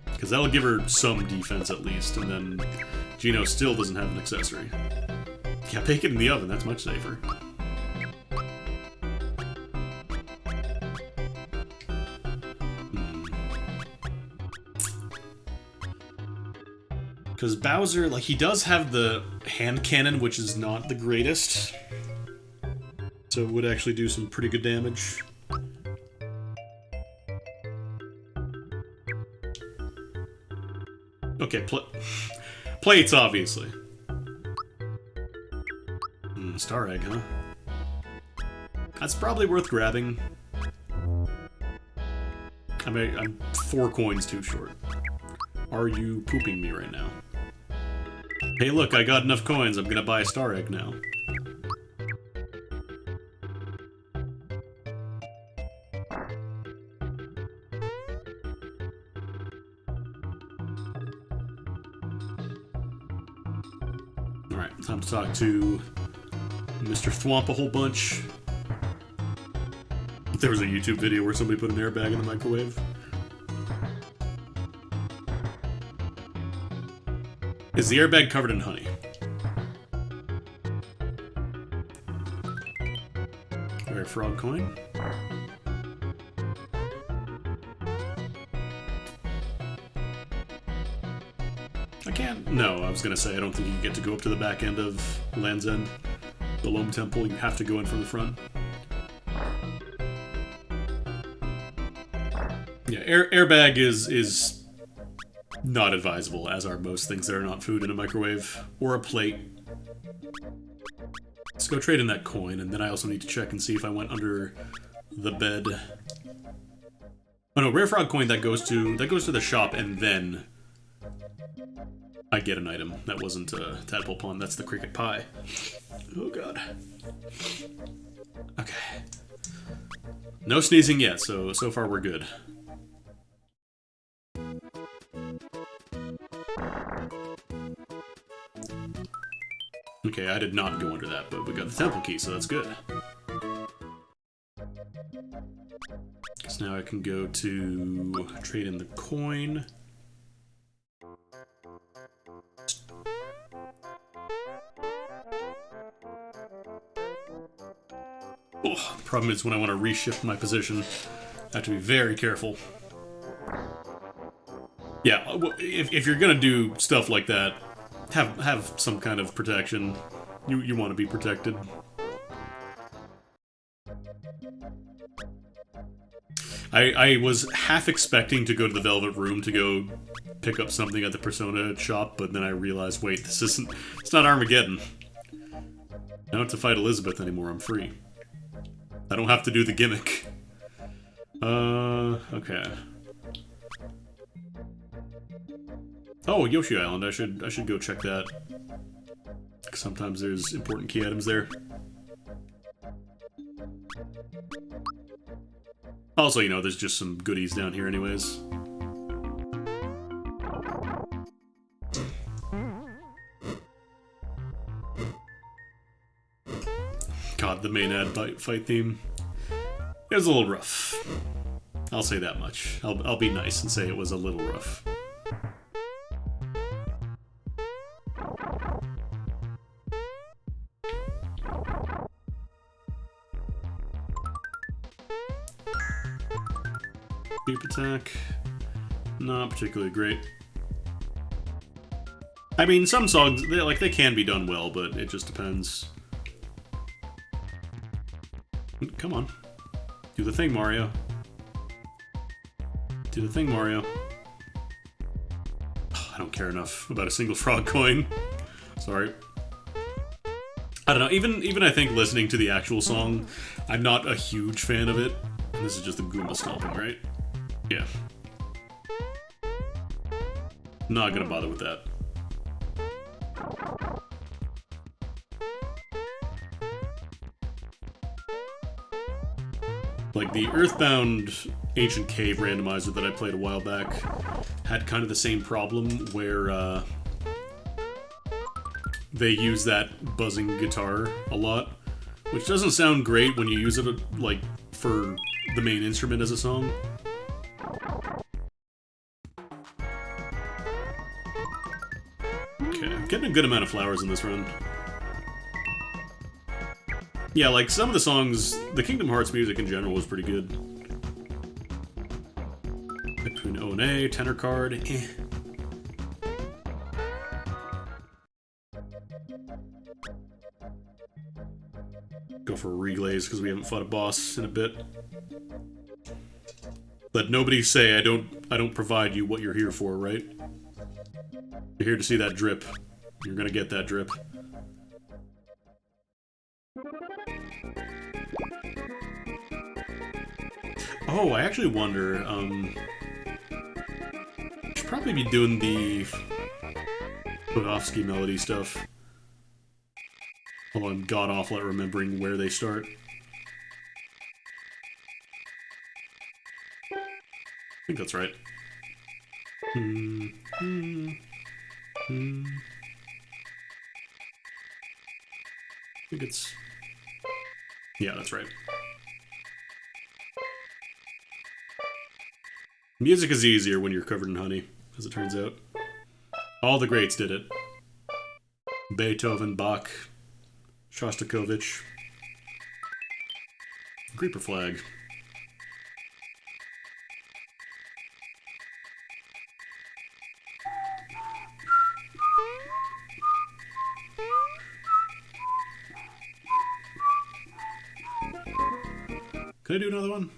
S1: Because that'll give her some defense at least, and then Gino still doesn't have an accessory. Yeah, bake it in the oven, that's much safer. Because Bowser, like, he does have the hand cannon, which is not the greatest. So it would actually do some pretty good damage. Okay, plates, obviously. Star egg, huh? That's probably worth grabbing. I'm 4 coins too short. Are you pooping me right now? Hey look, I got enough coins, I'm gonna buy a star egg now. Alright, time to talk to Mr. Thwomp a whole bunch. There was a YouTube video where somebody put an airbag in the microwave. Is the airbag covered in honey? Rare frog coin. I can't... No, I was gonna say, I don't think you get to go up to the back end of Land's End. The Loam Temple, you have to go in from the front. Yeah, airbag is not advisable, as are most things that are not food in a microwave or a plate. Let's go trade in that coin, and then I also need to check and see if I went under the bed. Oh no, rare frog coin that goes to the shop, and then I get an item. That wasn't Tadpole Pond, that's the cricket pie. Oh god. Okay. No sneezing yet, so far we're good. Okay, I did not go under that, but we got the temple key, so that's good. So now I can go to trade in the coin. Oh, the problem is when I want to reshift my position, I have to be very careful. Yeah, if you're gonna do stuff like that, have some kind of protection. You want to be protected. I was half expecting to go to the Velvet Room to go pick up something at the Persona shop, but then I realized, wait, it's not Armageddon. I don't have to fight Elizabeth anymore, I'm free. I don't have to do the gimmick. Okay. Oh, Yoshi Island, I should go check that. Sometimes there's important key items there. Also, you know, there's just some goodies down here anyways. God, the main ad fight theme. It was a little rough. I'll say that much. I'll be nice and say it was a little rough. Deep attack, not particularly great. I mean, some songs they can be done well, but it just depends. Come on, do the thing, Mario. Do the thing, Mario. Oh, I don't care enough about a single frog coin. Sorry. I don't know. Even I think listening to the actual song, I'm not a huge fan of it. And this is just the Goomba stomping, right? Yeah. Not gonna bother with that. Like, the Earthbound Ancient Cave randomizer that I played a while back had kind of the same problem where, they use that buzzing guitar a lot, which doesn't sound great when you use it, like, for the main instrument as a song. Okay, I'm getting a good amount of flowers in this run. Yeah, like, some of the songs, the Kingdom Hearts music in general was pretty good. Between O and A, tenor card, eh. for relays because we haven't fought a boss in a bit. Let nobody say I don't provide you what you're here for, right? You're here to see that drip. You're gonna get that drip. Oh, I actually wonder, should probably be doing the Budovsky melody stuff. Although I'm god-awful at remembering where they start. I think that's right. I think it's... Yeah, that's right. Music is easier when you're covered in honey, as it turns out. All the greats did it. Beethoven, Bach, Shostakovich. Creeper flag. Can I do another one?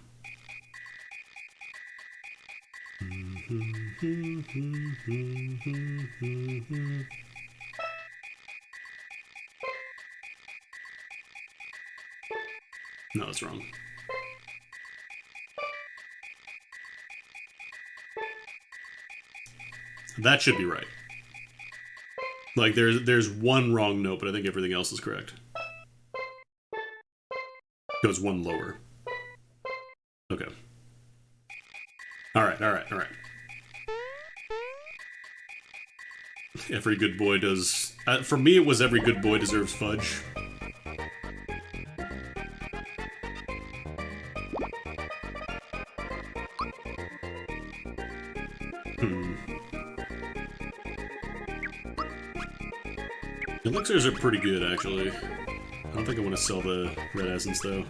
S1: No, that's wrong. That should be right. Like, there's one wrong note, but I think everything else is correct. Goes one lower. Okay. Alright. Every good boy does... for me, it was every good boy deserves fudge. Elixirs are pretty good, actually. I don't think I want to sell the red essence, though.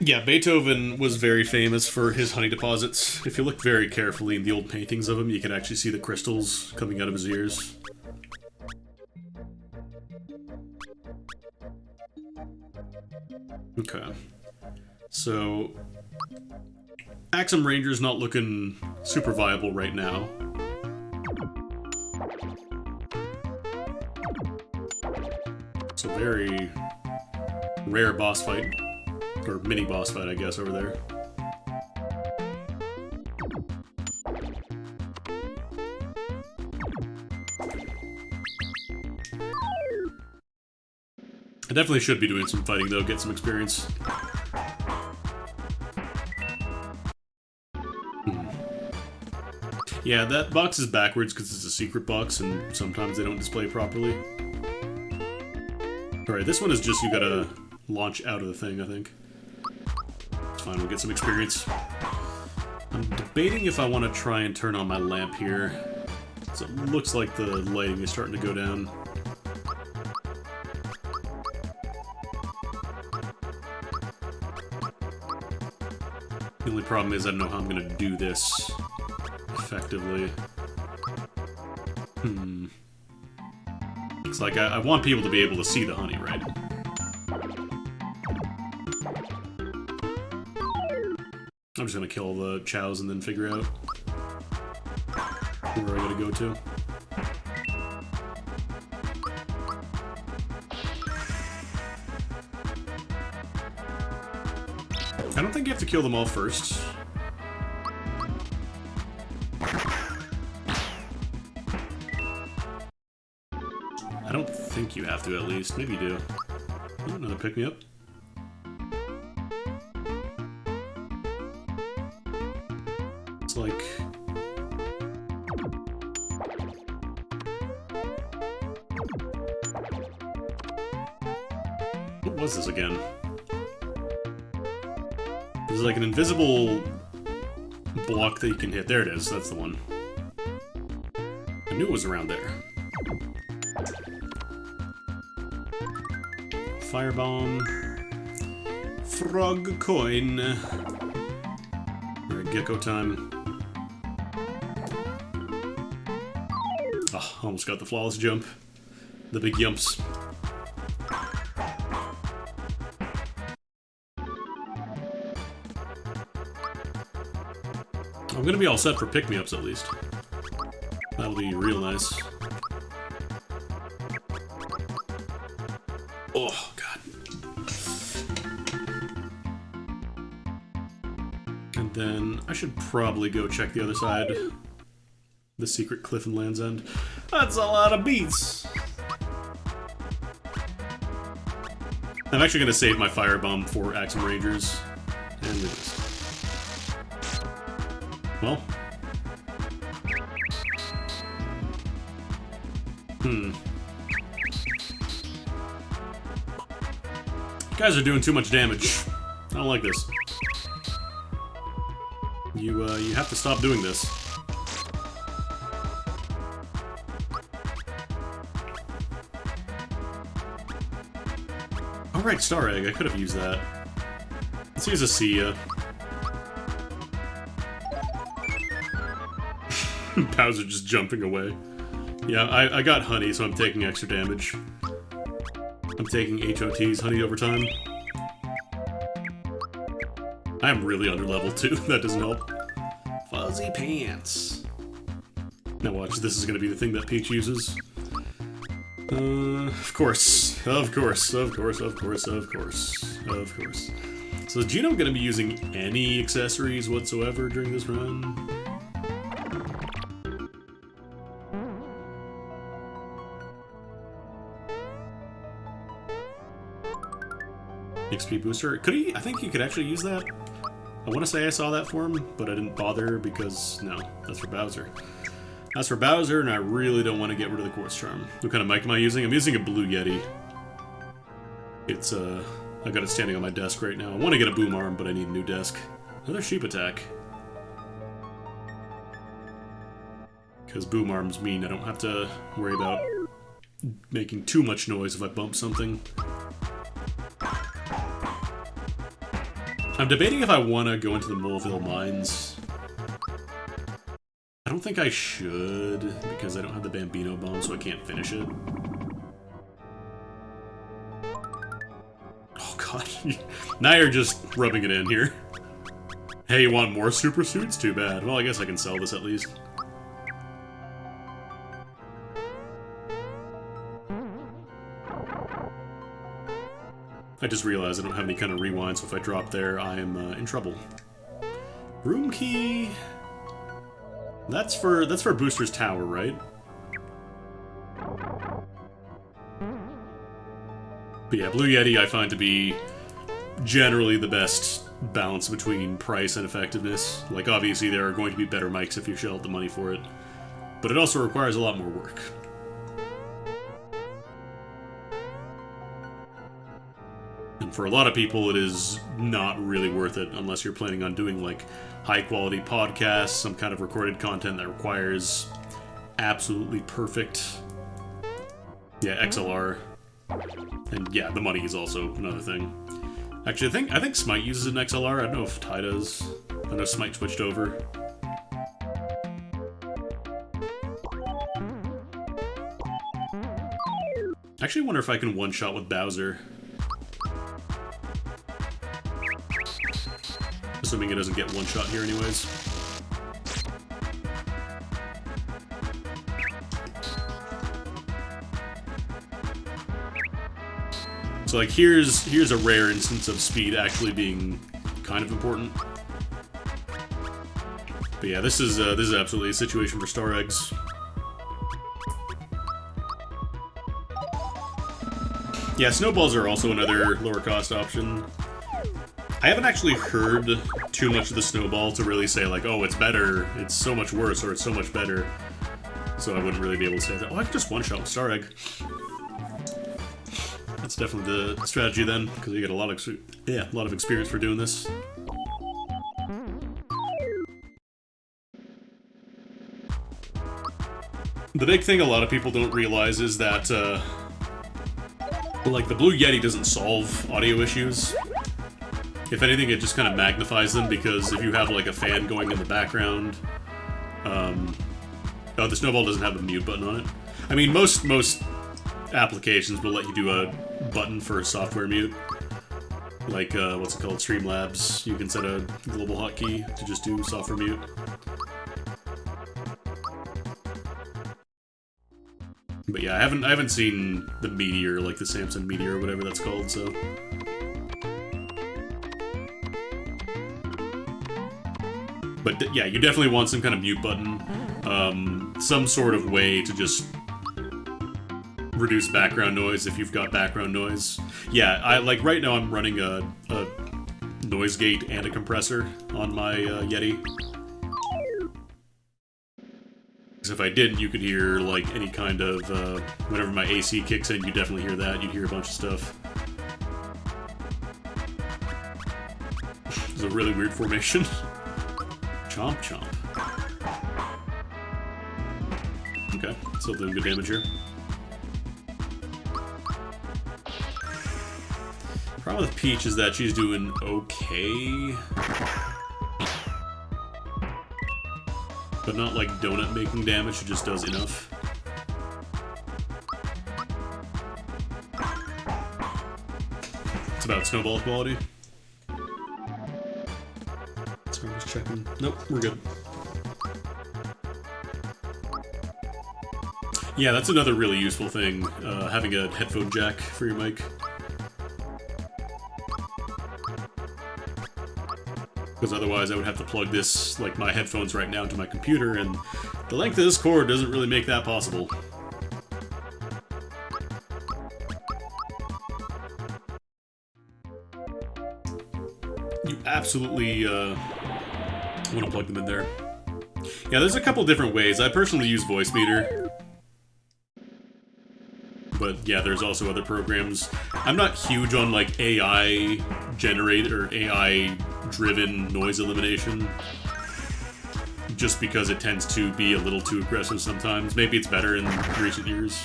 S1: Yeah, Beethoven was very famous for his honey deposits. If you look very carefully in the old paintings of him, you can actually see the crystals coming out of his ears. Okay. So, Axum Ranger's not looking super viable right now. It's a very rare boss fight. Or mini boss fight, I guess, over there. I definitely should be doing some fighting, though, get some experience. Yeah, that box is backwards because it's a secret box, and sometimes they don't display properly. Alright, this one is just you gotta launch out of the thing, I think. It's fine, we'll get some experience. I'm debating if I want to try and turn on my lamp here. So it looks like the lighting is starting to go down. The only problem is I don't know how I'm going to do this effectively. It's like I want people to be able to see the honey, right? I'm just gonna kill the chows and then figure out where I gotta go to. I don't think you have to kill them all first. I don't think you have to, at least. Maybe you do. Oh, another pick-me-up. It's like... What was this again? There's like an invisible block that you can hit. There it is, that's the one. I knew it was around there. Firebomb. Frog coin. Alright, gecko time. Oh, almost got the flawless jump. The big yumps. I'm gonna be all set for pick-me-ups at least. That'll be real nice. Oh, God. And then I should probably go check the other side. The secret cliff in Land's End. That's a lot of beats! I'm actually gonna save my firebomb for Axum Rangers. And we just... Well. You guys are doing too much damage. I don't like this. You have to stop doing this. Alright, Star Egg. I could have used that. Let's use a Sia. Bowser just jumping away. Yeah, I got Honey, so I'm taking extra damage. I'm taking HOTs, Honey over time. I'm really under level too. That doesn't help. Fuzzy pants. Now watch, this is gonna be the thing that Peach uses. Of course. Of course. Of course. Of course. Of course. Of course. So is Geno gonna be using any accessories whatsoever during this run? XP booster. Could he? I think he could actually use that. I want to say I saw that for him, but I didn't bother because, no, that's for Bowser. That's for Bowser, and I really don't want to get rid of the Quartz Charm. What kind of mic am I using? I'm using a Blue Yeti. It's, I got it standing on my desk right now. I want to get a boom arm, but I need a new desk. Another sheep attack. Because boom arms mean I don't have to worry about making too much noise if I bump something. I'm debating if I want to go into the Moleville Mines. I don't think I should, because I don't have the Bambino Bomb, so I can't finish it. Oh god, now you're just rubbing it in here. Hey, you want more super suits? Too bad. Well, I guess I can sell this at least. I just realized I don't have any kind of rewind, so if I drop there, I am in trouble. Room key... That's for Booster's Tower, right? But yeah, Blue Yeti I find to be generally the best balance between price and effectiveness. Like, obviously there are going to be better mics if you shell out the money for it, but it also requires a lot more work. And for a lot of people, it is not really worth it unless you're planning on doing, like, high-quality podcasts, some kind of recorded content that requires absolutely perfect, yeah, XLR. And yeah, the money is also another thing. Actually, I think Smite uses an XLR. I don't know if Ty does. I know Smite switched over. I actually wonder if I can one-shot with Bowser. Assuming it doesn't get one shot here anyways. So like here's a rare instance of speed actually being kind of important. But yeah, this is absolutely a situation for Star Eggs. Yeah, snowballs are also another lower cost option. I haven't actually heard too much of the snowball to really say, like, oh, it's better, it's so much worse, or it's so much better. So I wouldn't really be able to say that. Oh, I can just one-shot with Star Egg. That's definitely the strategy then, because you get a lot of experience for doing this. The big thing a lot of people don't realize is that, like, the Blue Yeti doesn't solve audio issues. If anything, it just kind of magnifies them, because if you have, like, a fan going in the background, Oh, the snowball doesn't have a mute button on it. I mean, most applications will let you do a button for a software mute. Like, what's it called? Streamlabs. You can set a global hotkey to just do software mute. But yeah, I haven't seen the Meteor, like the Samsung Meteor or whatever that's called, so... But yeah, you definitely want some kind of mute button. Some sort of way to just reduce background noise if you've got background noise. Yeah, like right now I'm running a noise gate and a compressor on my Yeti. Because if I didn't, you could hear like any kind of, whenever my AC kicks in, you definitely hear that. You'd hear a bunch of stuff. It's a really weird formation. Chomp, chomp. Okay, still doing good damage here. Problem with Peach is that she's doing okay. But not like donut making damage, she just does enough. It's about snowball quality. So I'm just checking. Nope, we're good. Yeah, that's another really useful thing, having a headphone jack for your mic. Because otherwise I would have to plug this, like my headphones right now, into my computer, and the length of this cord doesn't really make that possible. You absolutely want to plug them in there. Yeah, there's a couple different ways. I personally use Voicemeeter. But yeah, there's also other programs. I'm not huge on like AI generated or AI driven noise elimination, just because it tends to be a little too aggressive sometimes. Maybe it's better in recent years.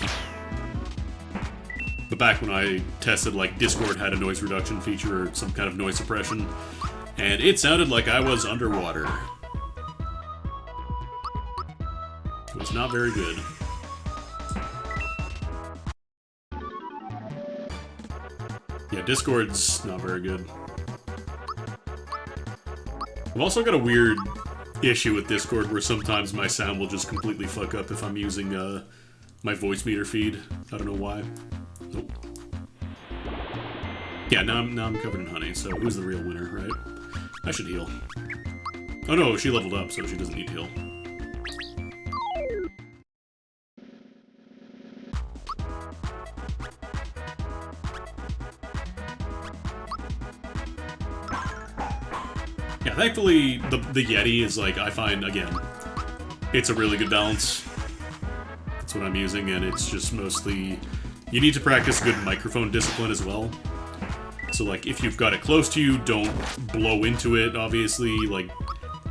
S1: But back when I tested, like, Discord had a noise reduction feature or some kind of noise suppression, and it sounded like I was underwater. It was not very good. Yeah, Discord's not very good. I've also got a weird issue with Discord where sometimes my sound will just completely fuck up if I'm using my Voicemeeter feed. I don't know why. Nope. Yeah, now I'm covered in honey, so who's the real winner, right? I should heal. Oh no, she leveled up, so she doesn't need to heal. Yeah, thankfully, the Yeti is, like, I find, again, it's a really good balance. That's what I'm using, and it's just mostly... You need to practice good microphone discipline as well. So, like, if you've got it close to you, don't blow into it, obviously. Like,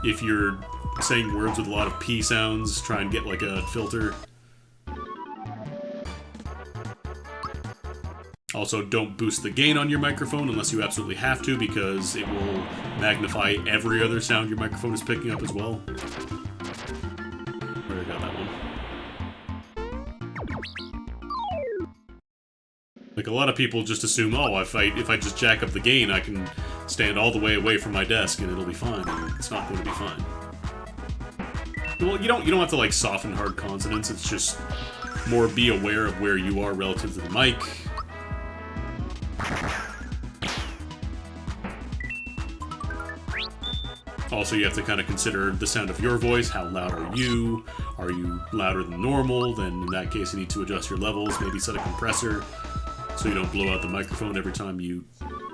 S1: if you're saying words with a lot of P sounds, try and get, like, a filter. Also, don't boost the gain on your microphone unless you absolutely have to, because it will magnify every other sound your microphone is picking up as well. Where I got that one. Like, a lot of people just assume, oh, if I just jack up the gain, I can stand all the way away from my desk and it'll be fine. And it's not going to be fine. Well, you don't have to, like, soften hard consonants. It's just more be aware of where you are relative to the mic. Also, you have to kind of consider the sound of your voice. How loud are you? Are you louder than normal? Then in that case, you need to adjust your levels. Maybe set a compressor so you don't blow out the microphone every time you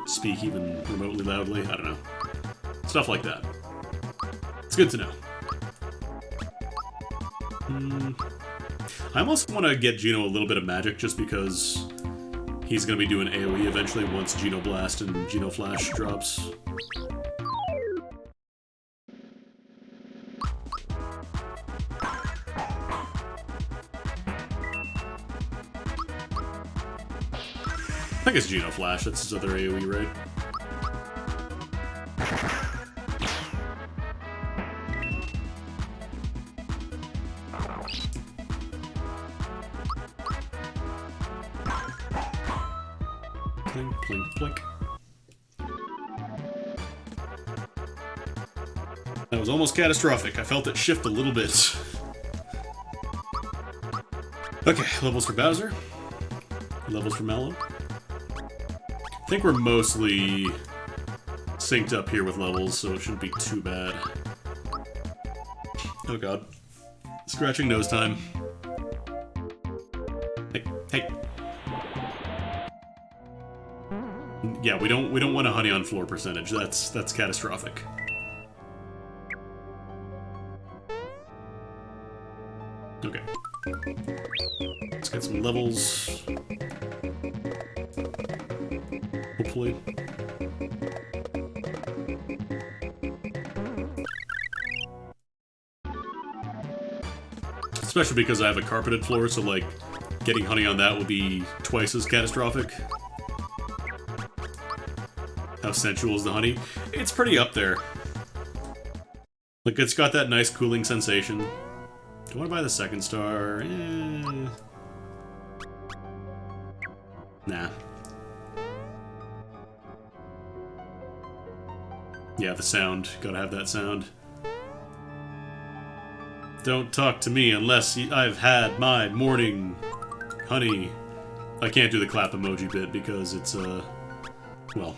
S1: speak even remotely loudly. I don't know. Stuff like that. It's good to know. I almost want to get Geno a little bit of magic just because he's going to be doing AoE eventually once Geno Blast and Geno Flash drops. I think it's Geno Flash, that's his other AoE, right? Plink, plink, plink. That was almost catastrophic. I felt it shift a little bit. Okay, levels for Bowser. Levels for Mallow. I think we're mostly synced up here with levels, so it shouldn't be too bad. Oh god. Scratching nose time. Hey, hey. Yeah, we don't want a honey on floor percentage. That's catastrophic. Okay. Let's get some levels. Hopefully. Especially because I have a carpeted floor, so like getting honey on that will be twice as catastrophic. How sensual is the honey? It's pretty up there. Like, it's got that nice cooling sensation. Do I want to buy the second star? Nah. Yeah, the sound. Gotta have that sound. Don't talk to me unless I've had my morning honey. I can't do the clap emoji bit because it's, well.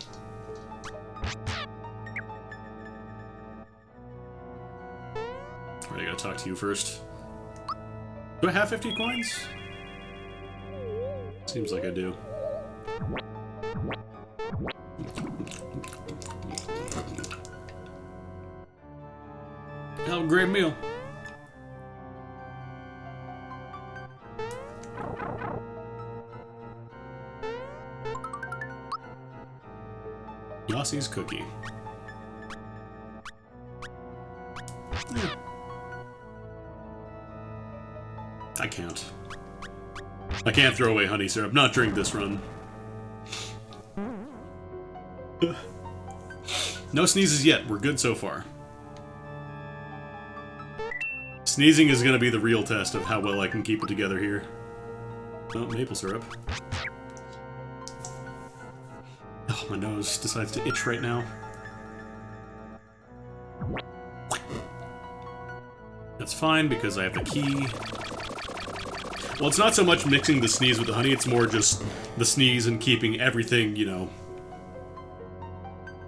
S1: Alright, I gotta talk to you first. Do I have 50 coins? Seems like I do. Have a great meal. Yossi's cookie. I can't. I can't throw away honey syrup. Not during this run. No sneezes yet. We're good so far. Sneezing is going to be the real test of how well I can keep it together here. Oh, maple syrup. Oh, my nose decides to itch right now. That's fine, because I have the key. Well, it's not so much mixing the sneeze with the honey, it's more just the sneeze and keeping everything, you know,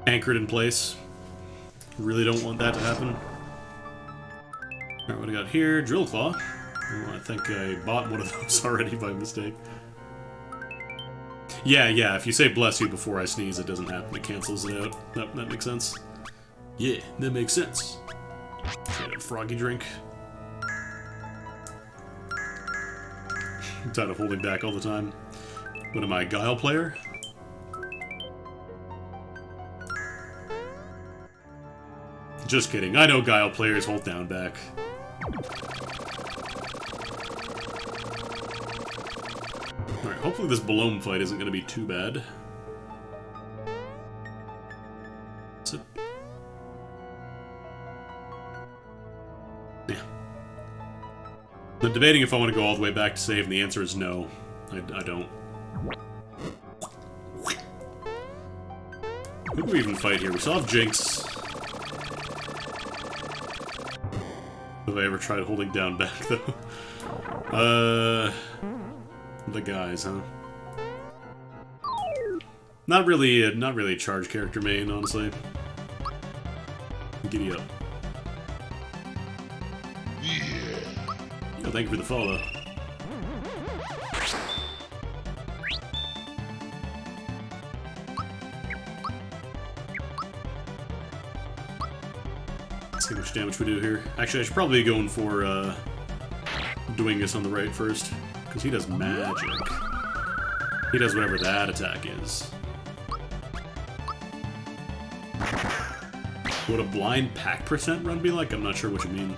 S1: anchored in place. Really don't want that to happen. Alright, what do I got here? Drill Claw. Oh, I think I bought one of those already by mistake. Yeah, if you say bless you before I sneeze, it doesn't happen. It cancels it out. That makes sense. Yeah, that makes sense. Get a froggy drink. I'm tired of holding back all the time. What am I, a Guile player? Just kidding. I know Guile players hold down back. Alright, hopefully this Balloon fight isn't going to be too bad. That's it. Yeah. I'm debating if I want to go all the way back to save, and the answer is no. I don't. Who do we even fight here? We still have Jinx. Have I ever tried holding down back, though? The guys, huh? Not really a charge character main, honestly. Giddy up. Oh, thank you for the follow. Let's see how much damage we do here. Actually, I should probably be going for doing this on the right first, because he does magic. He does whatever that attack is. Would a blind pack percent run be like? I'm not sure what you mean.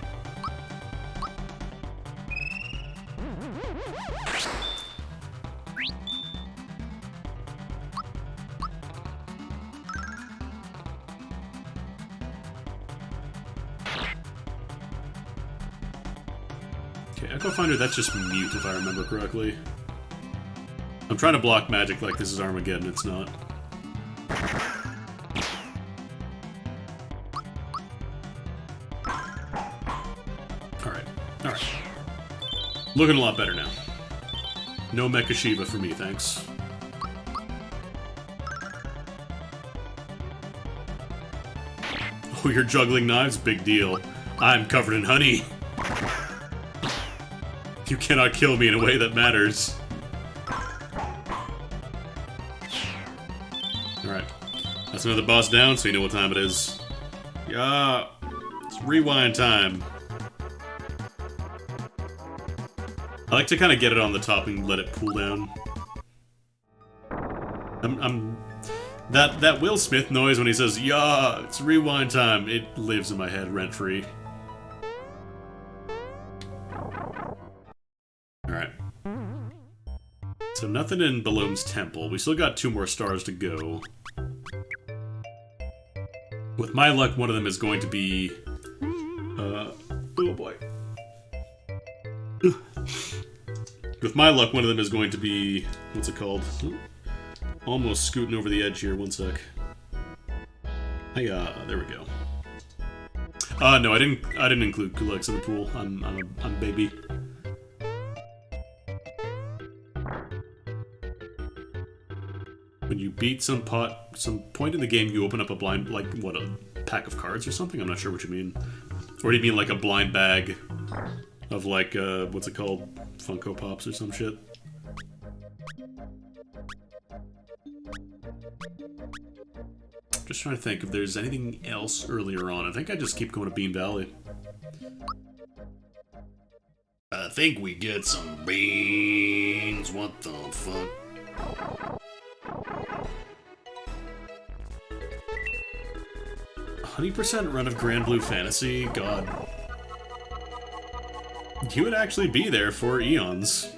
S1: Okay, Echo Finder, that's just mute if I remember correctly. I'm trying to block magic like this is Armageddon, it's not. Alright, alright. Looking a lot better now. No Mecha Shiva for me, thanks. Oh, you're juggling knives? Big deal. I'm covered in honey. You cannot kill me in a way that matters. Alright. That's another boss down, so you know what time it is. Yeah. It's rewind time. I like to kind of get it on the top and let it cool down. That Will Smith noise when he says, "Yeah, it's rewind time," it lives in my head rent-free. Alright. So nothing in Baloom's temple. We still got 2 more stars to go. With my luck, one of them is going to be... oh boy. With my luck, one of them is going to be... What's it called? Almost scooting over the edge here. One sec. Hiya, there we go. No, I didn't include Kuleks in the pool. I'm baby. When you beat some point in the game, you open up a blind, like, what, a pack of cards or something? I'm not sure what you mean. Or do you mean like a blind bag of, like, what's it called? Funko Pops or some shit? Just trying to think if there's anything else earlier on. I think I just keep going to Bean Valley. I think we get some beans. What the fuck? 100% run of Grand Blue Fantasy? God. You would actually be there for eons.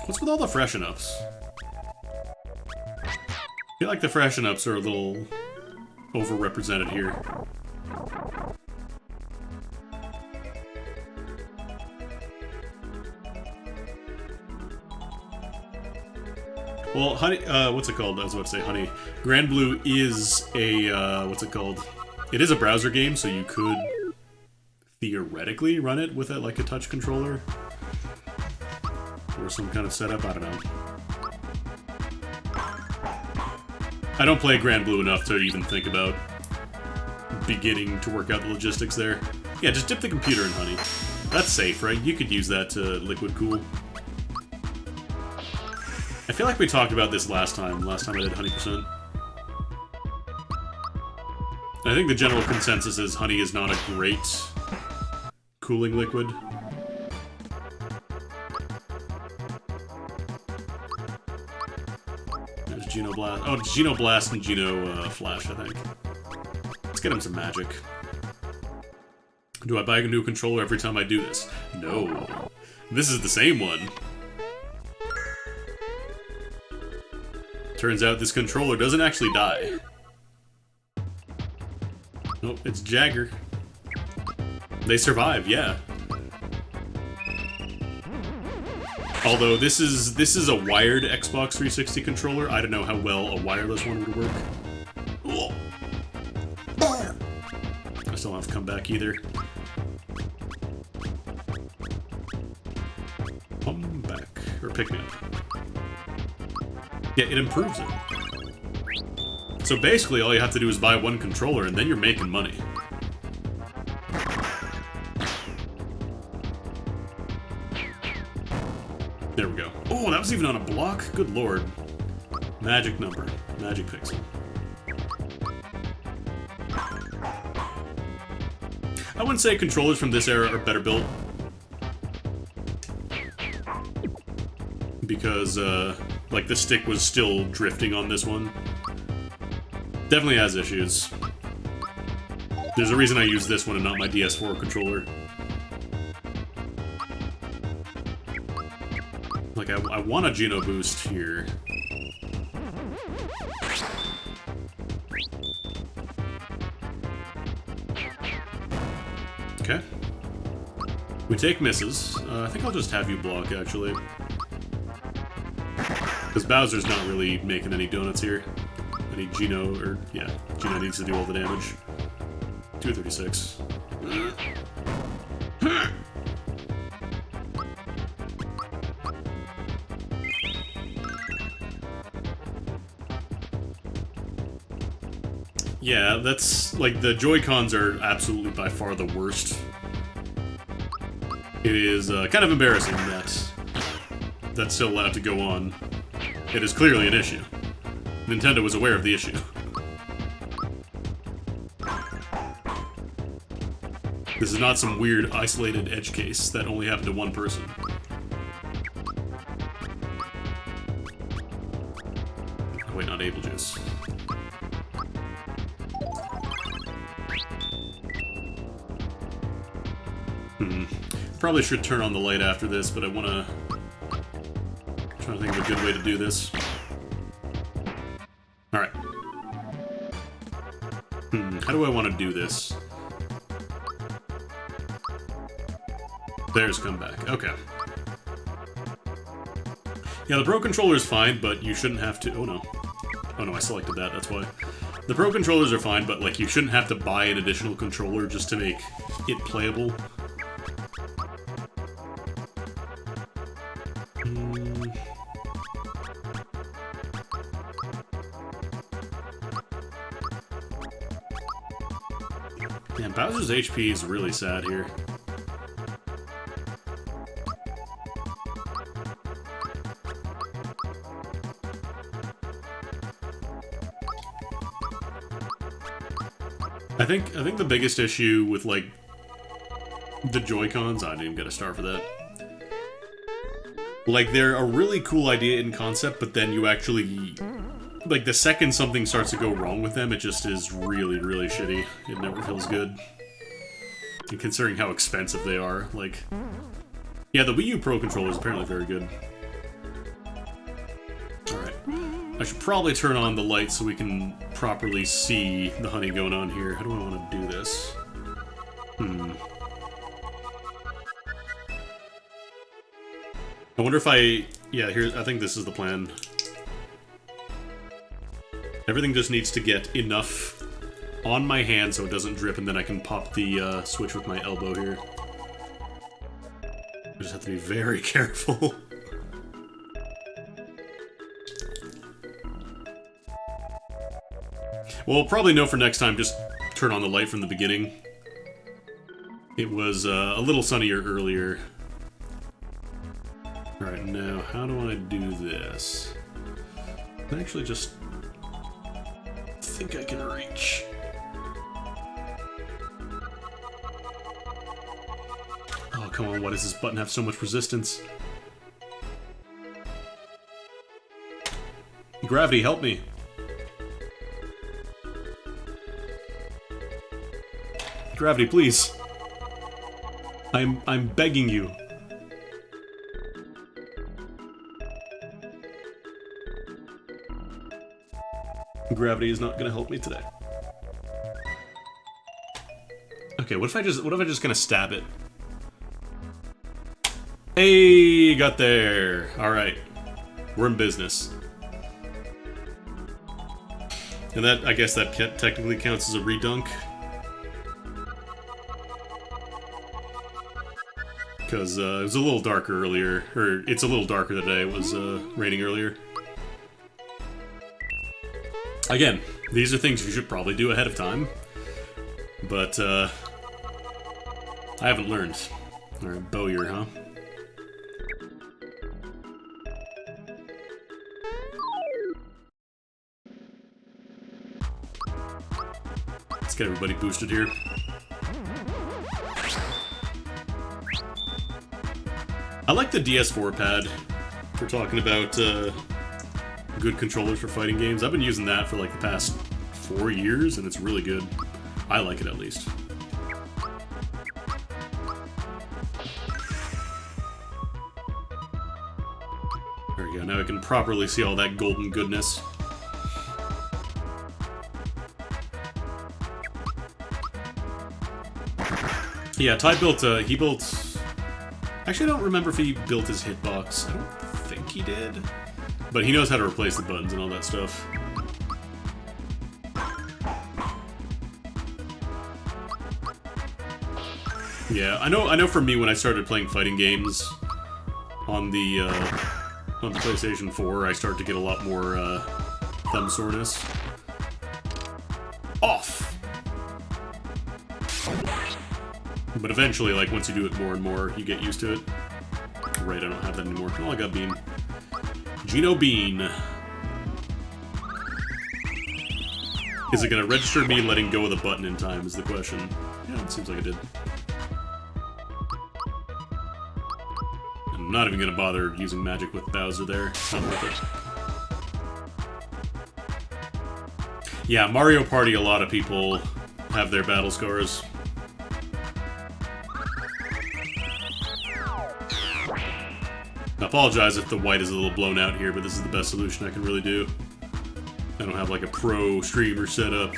S1: What's with all the freshen-ups? I feel like the freshen-ups are a little overrepresented here. Well, honey, what's it called? I was about to say honey. Grand Blue is a, what's it called? It is a browser game, so you could theoretically run it with like a touch controller. Or some kind of setup, I don't know. I don't play Grand Blue enough to even think about beginning to work out the logistics there. Yeah, just dip the computer in honey. That's safe, right? You could use that to liquid cool. I feel like we talked about this last time I did honey percent. I think the general consensus is honey is not a great cooling liquid. There's Geno Blast. Oh, Geno Blast and Geno Flash, I think. Let's get him some magic. Do I buy a new controller every time I do this? No. This is the same one. Turns out this controller doesn't actually die. Nope, it's Jagger. They survive, yeah. Although this is a wired Xbox 360 controller, I don't know how well a wireless one would work. Whoa. I still don't have to come back either. Come back. Or pick me up. Yeah, it improves it. So basically, all you have to do is buy one controller, and then you're making money. There we go. Oh, that was even on a block? Good lord. Magic number. Magic pixel. I wouldn't say controllers from this era are better built. Because, like, the stick was still drifting on this one. Definitely has issues. There's a reason I use this one and not my DS4 controller. Like, I want a Geno boost here. Okay. We take misses. I think I'll just have you block, actually. Because Bowser's not really making any donuts here. I need Gino, or, yeah, Gino needs to do all the damage. 236. Yeah, that's, like, the Joy-Cons are absolutely by far the worst. It is kind of embarrassing that that's still allowed to go on. It is clearly an issue. Nintendo was aware of the issue. This is not some weird isolated edge case that only happened to one person. Oh, wait, not Able Juice. Probably should turn on the light after this, but I want to... I'm trying to think of a good way to do this. Alright. How do I want to do this? There's comeback. Okay. Yeah, the Pro Controller is fine, but you shouldn't have to... Oh, no. Oh, no, I selected that, that's why. The Pro Controllers are fine, but, like, you shouldn't have to buy an additional controller just to make it playable. Man, Bowser's HP is really sad here. I think the biggest issue with, like, the Joy-Cons, I didn't even get a star for that. Like, they're a really cool idea in concept, but then you actually... Like, the second something starts to go wrong with them, it just is really, really shitty. It never feels good. And considering how expensive they are, like... Yeah, the Wii U Pro Controller is apparently very good. Alright. I should probably turn on the light so we can properly see the honey going on here. How do I want to do this? I wonder if I... Yeah, here, I think this is the plan. Everything just needs to get enough on my hand so it doesn't drip, and then I can pop the switch with my elbow here. I just have to be very careful. Well, probably know for next time, just turn on the light from the beginning. It was a little sunnier earlier. Alright, now, how do I do this? I actually just... think I can reach. Oh, come on, why does this button have so much resistance? Gravity, help me. Gravity, please. I'm begging you. Gravity is not gonna help me today. Okay, what if I just gonna stab it? Hey, got there. Alright. We're in business. And that, I guess that technically counts as a redunk. Because it was a little darker earlier, or it's a little darker today. It was raining earlier. Again, these are things you should probably do ahead of time, but I haven't learned. Alright, Bowyer, huh? Let's get everybody boosted here. I like the DS4 pad for talking about good controllers for fighting games. I've been using that for like the past 4 years, and it's really good. I like it, at least. There we go. Now I can properly see all that golden goodness. Yeah, Ty built, he built Actually, I don't remember if he built his hitbox. I don't think he did. But he knows how to replace the buttons and all that stuff. Yeah, I know for me, when I started playing fighting games on the PlayStation 4, I started to get a lot more thumb soreness. Off! But eventually, like, once you do it more and more, you get used to it. Right, I don't have that anymore. Oh, I got Bean. Geno Bean. Is it gonna register me letting go of the button in time, is the question. Yeah, it seems like it did. I'm not even gonna bother using magic with Bowser there. It's not worth it. Yeah, Mario Party, a lot of people have their battle scars. I apologize if the white is a little blown out here, but this is the best solution I can really do. I don't have like a pro streamer set up.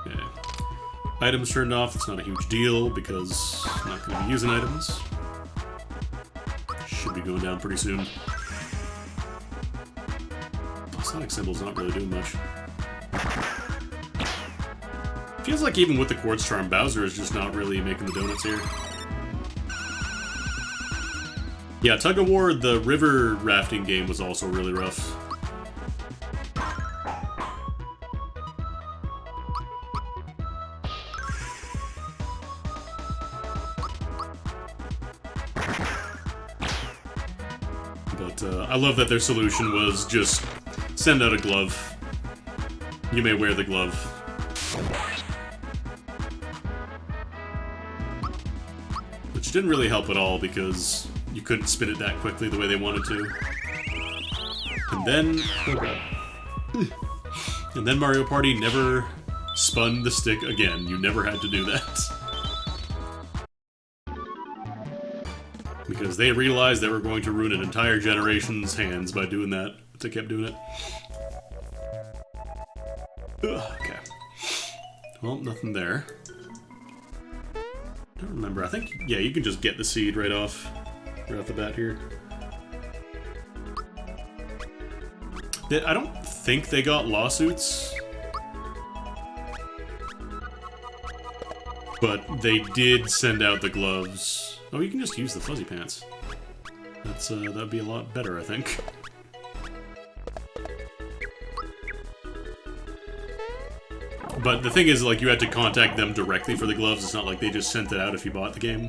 S1: Okay. Items turned off, it's not a huge deal because I'm not going to be using items. Should be going down pretty soon. Oh, Sonic Symbol's not really doing much. Feels like even with the Quartz Charm, Bowser is just not really making the donuts here. Yeah, Tug of War, the river rafting game, was also really rough. But I love that their solution was just send out a glove. You may wear the glove. Which didn't really help at all because you couldn't spin it that quickly the way they wanted to. And then... And then Mario Party never spun the stick again. You never had to do that. Because they realized they were going to ruin an entire generation's hands by doing that. But they kept doing it. Ugh, okay. Well, nothing there. I don't remember. I think, yeah, you can just get the seed right off the bat here. I don't think they got lawsuits. But they did send out the gloves. Oh, you can just use the fuzzy pants. That'd be a lot better, I think. But the thing is, like, you had to contact them directly for the gloves. It's not like they just sent it out if you bought the game.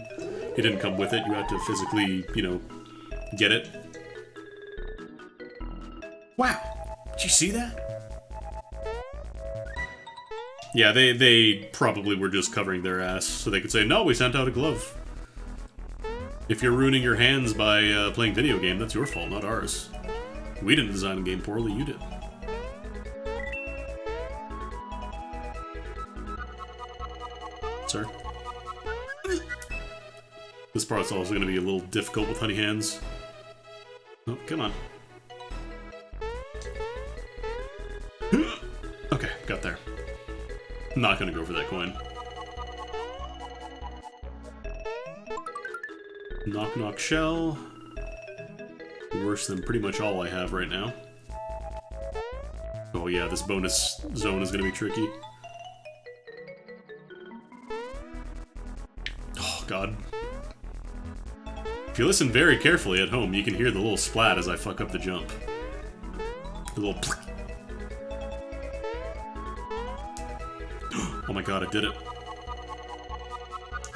S1: It didn't come with it. You had to physically, you know, get it. Wow! Did you see that? Yeah, they probably were just covering their ass so they could say, no, we sent out a glove. If you're ruining your hands by playing video game, that's your fault, not ours. We didn't design a game poorly, you did. Sir? This part's also going to be a little difficult with honey hands. Oh, come on. Okay, got there. Not going to go for that coin. Knock Knock Shell. Worse than pretty much all I have right now. Oh yeah, this bonus zone is going to be tricky. Oh god. If you listen very carefully at home, you can hear the little splat as I fuck up the jump. The little plick. Oh my god, I did it.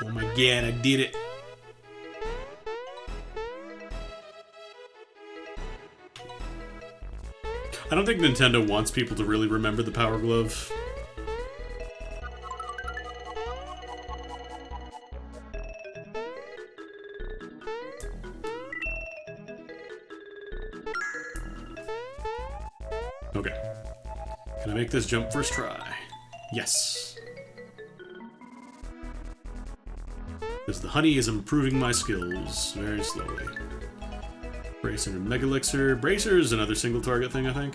S1: Oh my god, I did it. I don't think Nintendo wants people to really remember the Power Glove. Okay. Can I make this jump first try? Yes. Because the honey is improving my skills very slowly. Bracer and Mega Elixir. Bracer is another single target thing, I think.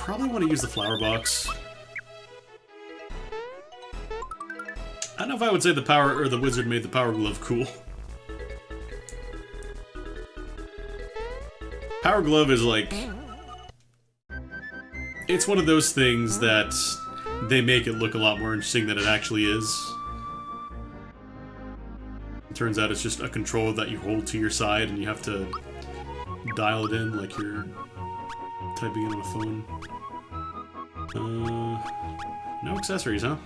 S1: probably want to use the flower box. I don't know if I would say the power or the wizard made the power glove cool. Power glove is like, it's one of those things that they make it look a lot more interesting than it actually is. It turns out it's just a controller that you hold to your side and you have to dial it in like you're typing it on a phone. No accessories, huh?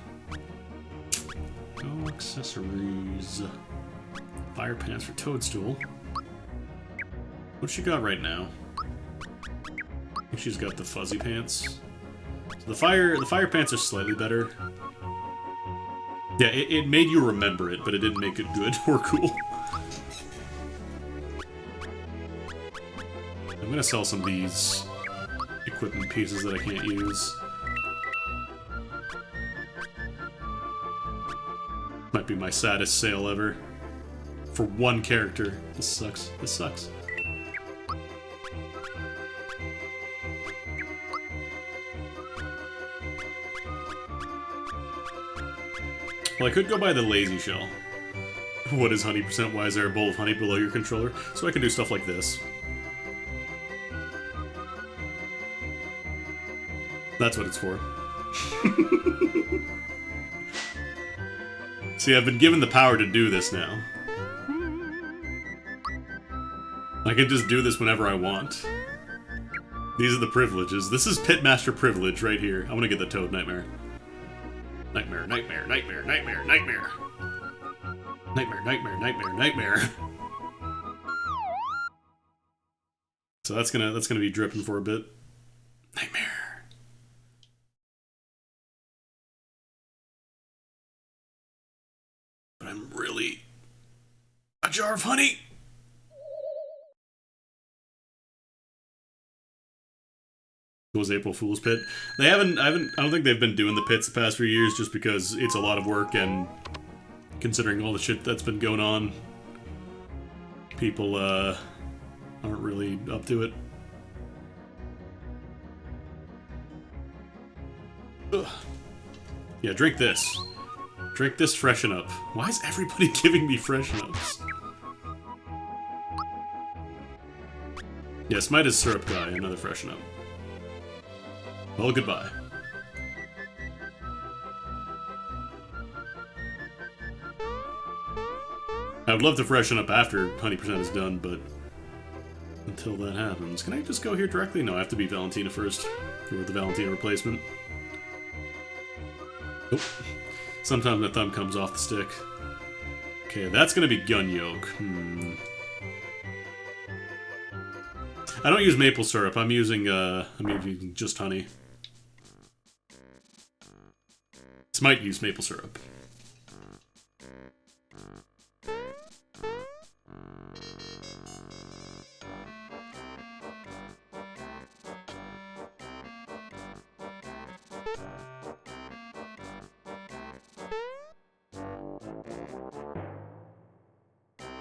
S1: No accessories. Fire pants for Toadstool. What's she got right now? I think she's got the fuzzy pants. So the fire pants are slightly better. Yeah, it made you remember it, but it didn't make it good or cool. I'm gonna sell some of these equipment pieces that I can't use. Might be my saddest sale ever. For one character. This sucks. This sucks. Well, I could go buy the lazy shell. What is honey percent? Why is there a bowl of honey below your controller? So I can do stuff like this. That's what it's for. See, I've been given the power to do this now. I can just do this whenever I want. These are the privileges. This is Pitmaster privilege right here. I want to get the Toad Nightmare. Nightmare, nightmare, nightmare, nightmare, nightmare. Nightmare, nightmare, nightmare, nightmare. So that's gonna be dripping for a bit. Nightmare. But I'm really a jar of honey. Was April Fool's Pit. I don't think they've been doing the pits the past few years just because it's a lot of work, and considering all the shit that's been going on, people aren't really up to it. Ugh. Yeah, drink this. Drink this freshen up. Why is everybody giving me freshen ups? Yeah, Smite is syrup guy, another freshen up. Well, goodbye. I would love to freshen up after 100% is done, but until that happens... Can I just go here directly? No, I have to beat Valentina first. Or the Valentina replacement. Nope. Sometimes the thumb comes off the stick. Okay, that's gonna be gun yolk. I don't use maple syrup. I'm using just honey. This might use maple syrup.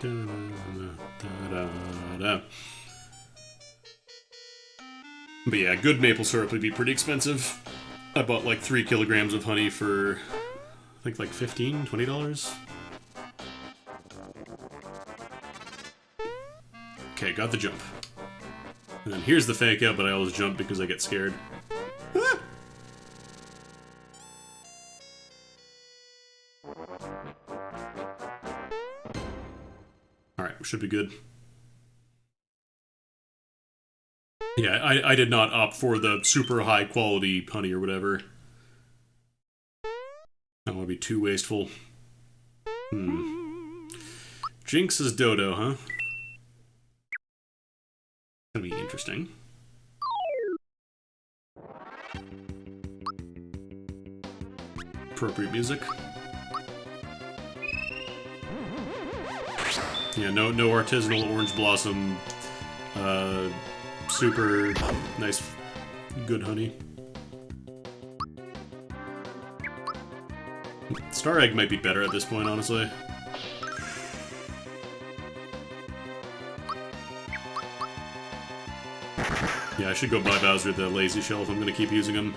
S1: Da, da, da, da, da. But yeah, good maple syrup would be pretty expensive. I bought like 3 kilograms of honey for, I think like $15, $20. Okay, got the jump. And then here's the fake out, but I always jump because I get scared. Ah! Alright, we should be good. Yeah, I did not opt for the super high quality honey or whatever. I don't want to be too wasteful. Jinx is Dodo, huh? Gonna be interesting. Appropriate music. Yeah, no artisanal orange blossom. Super nice, good honey. Star Egg might be better at this point, honestly. Yeah, I should go buy Bowser the Lazy Shell if I'm going to keep using him.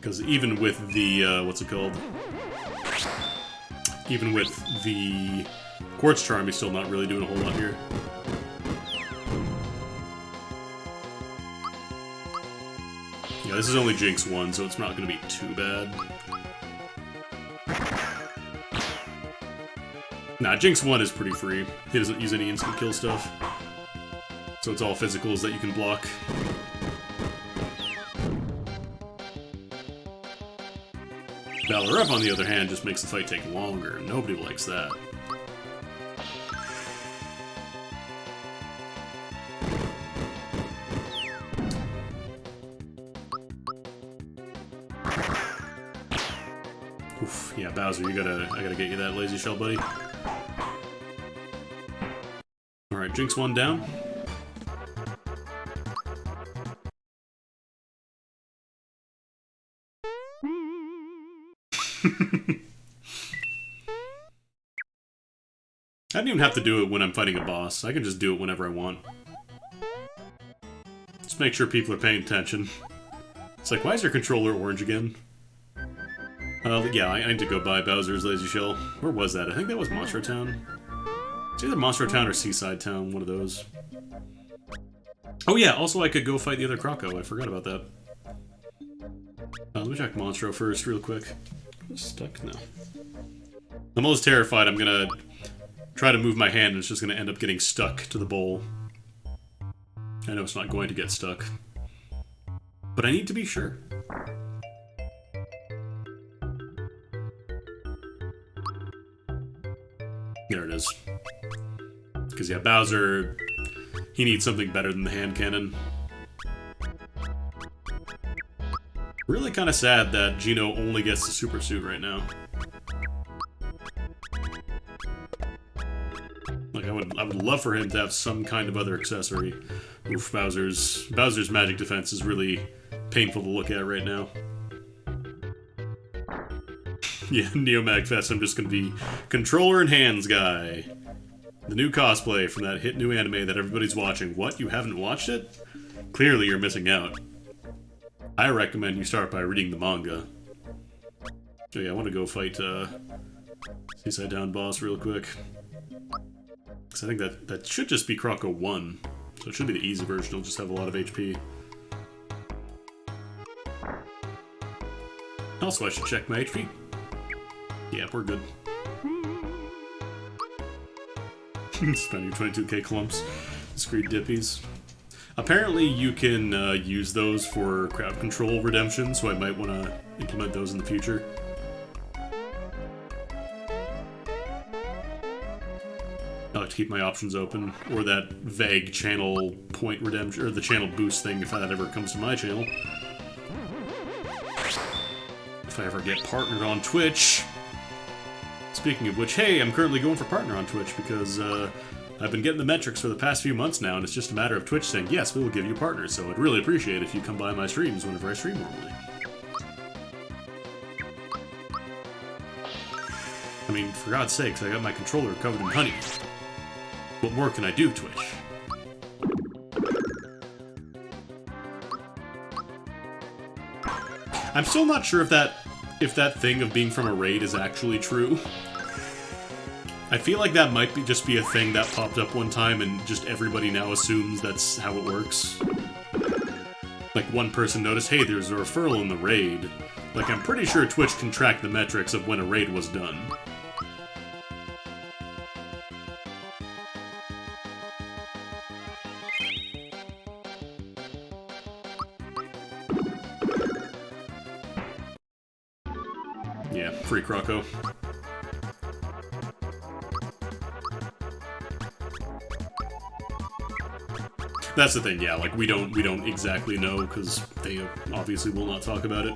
S1: Because even with the, what's it called? Even with the Quartz Charm, he's still not really doing a whole lot here. Yeah, this is only Jinx 1, so it's not going to be too bad. Nah, Jinx 1 is pretty free. He doesn't use any instant kill stuff. So it's all physicals that you can block. Valor Up, on the other hand, just makes the fight take longer. Nobody likes that. Oof, yeah, Bowser, I gotta get you that Lazy Shell, buddy. Alright, Jinx 1 down. I don't even have to do it when I'm fighting a boss. I can just do it whenever I want. Just make sure people are paying attention. It's like, why is your controller orange again? Yeah, I need to go buy Bowser's Lazy Shell. Where was that? I think that was Monstro Town. It's either Monstro Town or Seaside Town, one of those. Oh yeah, also I could go fight the other Croco. I forgot about that. Let me check Monstro first, real quick. I'm stuck now. I'm always terrified I'm gonna try to move my hand and it's just gonna end up getting stuck to the bowl. I know it's not going to get stuck. But I need to be sure. There it is. Because, yeah, Bowser, he needs something better than the hand cannon. Really kind of sad that Geno only gets the super suit right now. Like, I would love for him to have some kind of other accessory. Oof, Bowser's magic defense is really painful to look at right now. Yeah, Neo Magfest, I'm just gonna be controller and hands guy. The new cosplay from that hit new anime that everybody's watching. What? You haven't watched it? Clearly you're missing out. I recommend you start by reading the manga. Oh yeah, I want to go fight Seaside Town boss real quick. Because I think that should just be Croco 1. So it should be the easy version, it'll just have a lot of HP. Also, I should check my HP. Yeah, we're good. Spend your 22k clumps. Discreet dippies. Apparently you can use those for crowd control redemption, so I might want to implement those in the future. I like to keep my options open, or that vague channel point redemption, or the channel boost thing if that ever comes to my channel. If I ever get partnered on Twitch. Speaking of which, hey, I'm currently going for partner on Twitch because I've been getting the metrics for the past few months now, and it's just a matter of Twitch saying, yes, we will give you partners, so I'd really appreciate it if you come by my streams whenever I stream normally. I mean, for God's sakes, I got my controller covered in honey. What more can I do, Twitch? I'm still not sure if that thing of being from a raid is actually true. I feel like that might just be a thing that popped up one time and just everybody now assumes that's how it works. Like one person noticed, hey, there's a referral in the raid. Like I'm pretty sure Twitch can track the metrics of when a raid was done. Yeah, free Croco. That's the thing, yeah, like we don't exactly know because they obviously will not talk about it.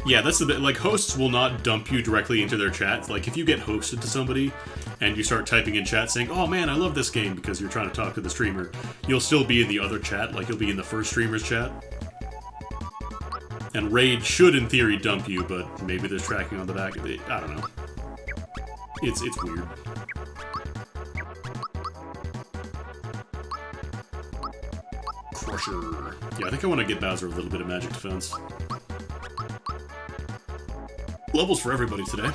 S1: Yeah, that's the bit, like hosts will not dump you directly into their chat. Like if you get hosted to somebody and you start typing in chat saying, oh man, I love this game because you're trying to talk to the streamer, you'll still be in the other chat, like you'll be in the first streamer's chat. And raid should in theory dump you, but maybe there's tracking on the back of it, I don't know. It's weird. Crusher. Yeah, I think I want to get Bowser a little bit of magic defense. Levels for everybody today.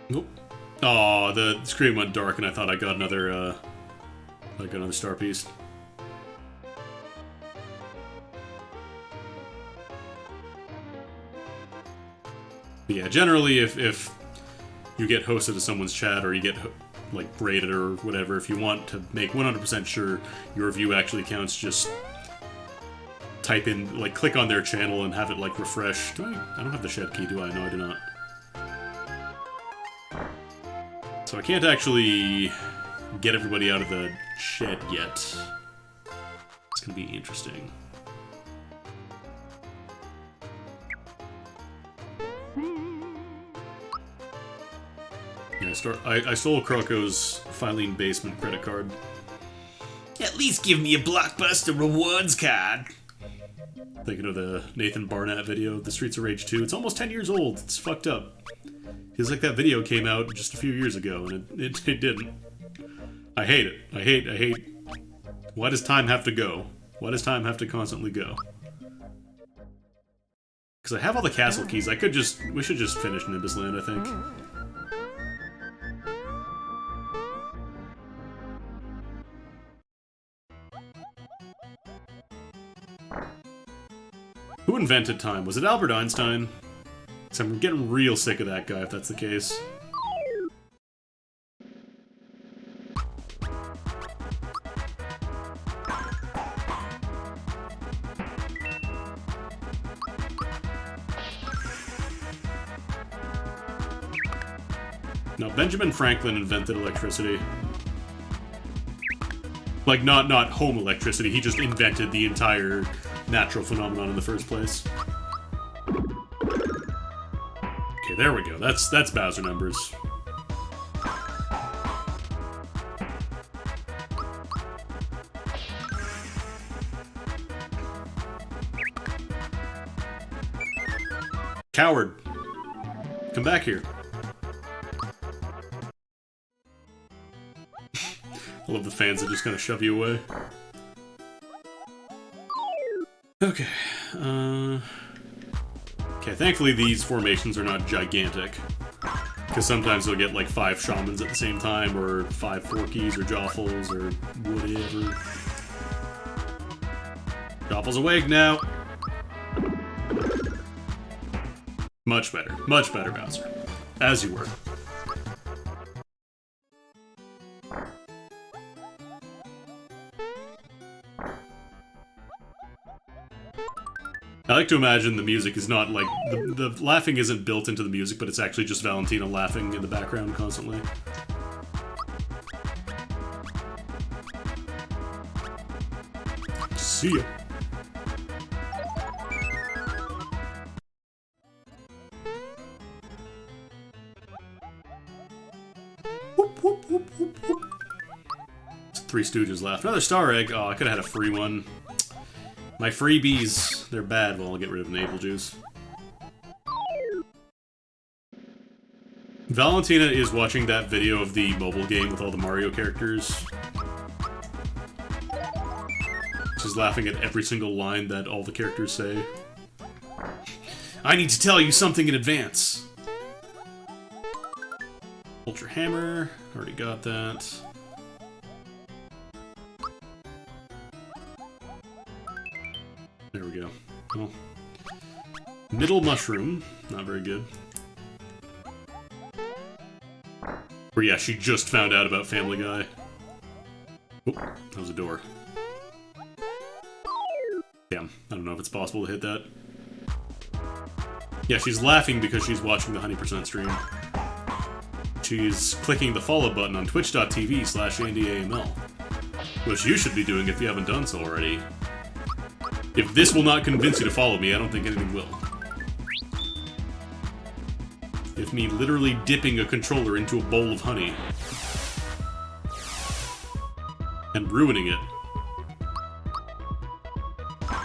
S1: Nope. Oh, the screen went dark, and I thought I got another star piece. But yeah, generally, if you get hosted to someone's chat or you get like rated or whatever, if you want to make 100% sure your view actually counts, just type in, like, click on their channel and have it like refresh. I don't have the shed key, do I? No, I do not. So I can't actually get everybody out of the shed yet. It's gonna be interesting. Yeah, I stole Croco's Filene Basement credit card. At least give me a Blockbuster rewards card. Thinking of the Nathan Barnett video, The Streets of Rage 2. It's almost 10 years old. It's fucked up. Feels like that video came out just a few years ago, and it didn't. I hate it. I hate... Why does time have to go? Why does time have to constantly go? Because I have all the castle keys. We should just finish Nimbus Land, I think. Who invented time? Was it Albert Einstein? So I'm getting real sick of that guy, if that's the case. No, Benjamin Franklin invented electricity. Like, not home electricity, he just invented the entire natural phenomenon in the first place. Okay, there we go. That's Bowser numbers. Coward. Come back here. I love the fans that just kind of shove you away. Okay. Okay, thankfully these formations are not gigantic. Because sometimes you'll get like 5 shamans at the same time, or 5 Forkies, or Joffles, or whatever. Joffle's awake now! Much better, Bowser. As you were. I like to imagine the music is not like... The laughing isn't built into the music, but it's actually just Valentina laughing in the background constantly. See ya. Whoop, whoop, whoop, whoop, whoop. Three Stooges left. Another Star Egg. Oh, I could have had a free one. My freebies, they're bad. Well, I'll get rid of Navel Juice. Valentina is watching that video of the mobile game with all the Mario characters. She's laughing at every single line that all the characters say. I need to tell you something in advance. Ultra Hammer, already got that. There we go. Well, Middle Mushroom, not very good. Or yeah, she just found out about Family Guy. Oh, that was a door. Damn, I don't know if it's possible to hit that. Yeah, she's laughing because she's watching the 100% stream. She's clicking the follow button on twitch.tv/AndyAML, which you should be doing if you haven't done so already. If this will not convince you to follow me, I don't think anything will. If me literally dipping a controller into a bowl of honey and ruining it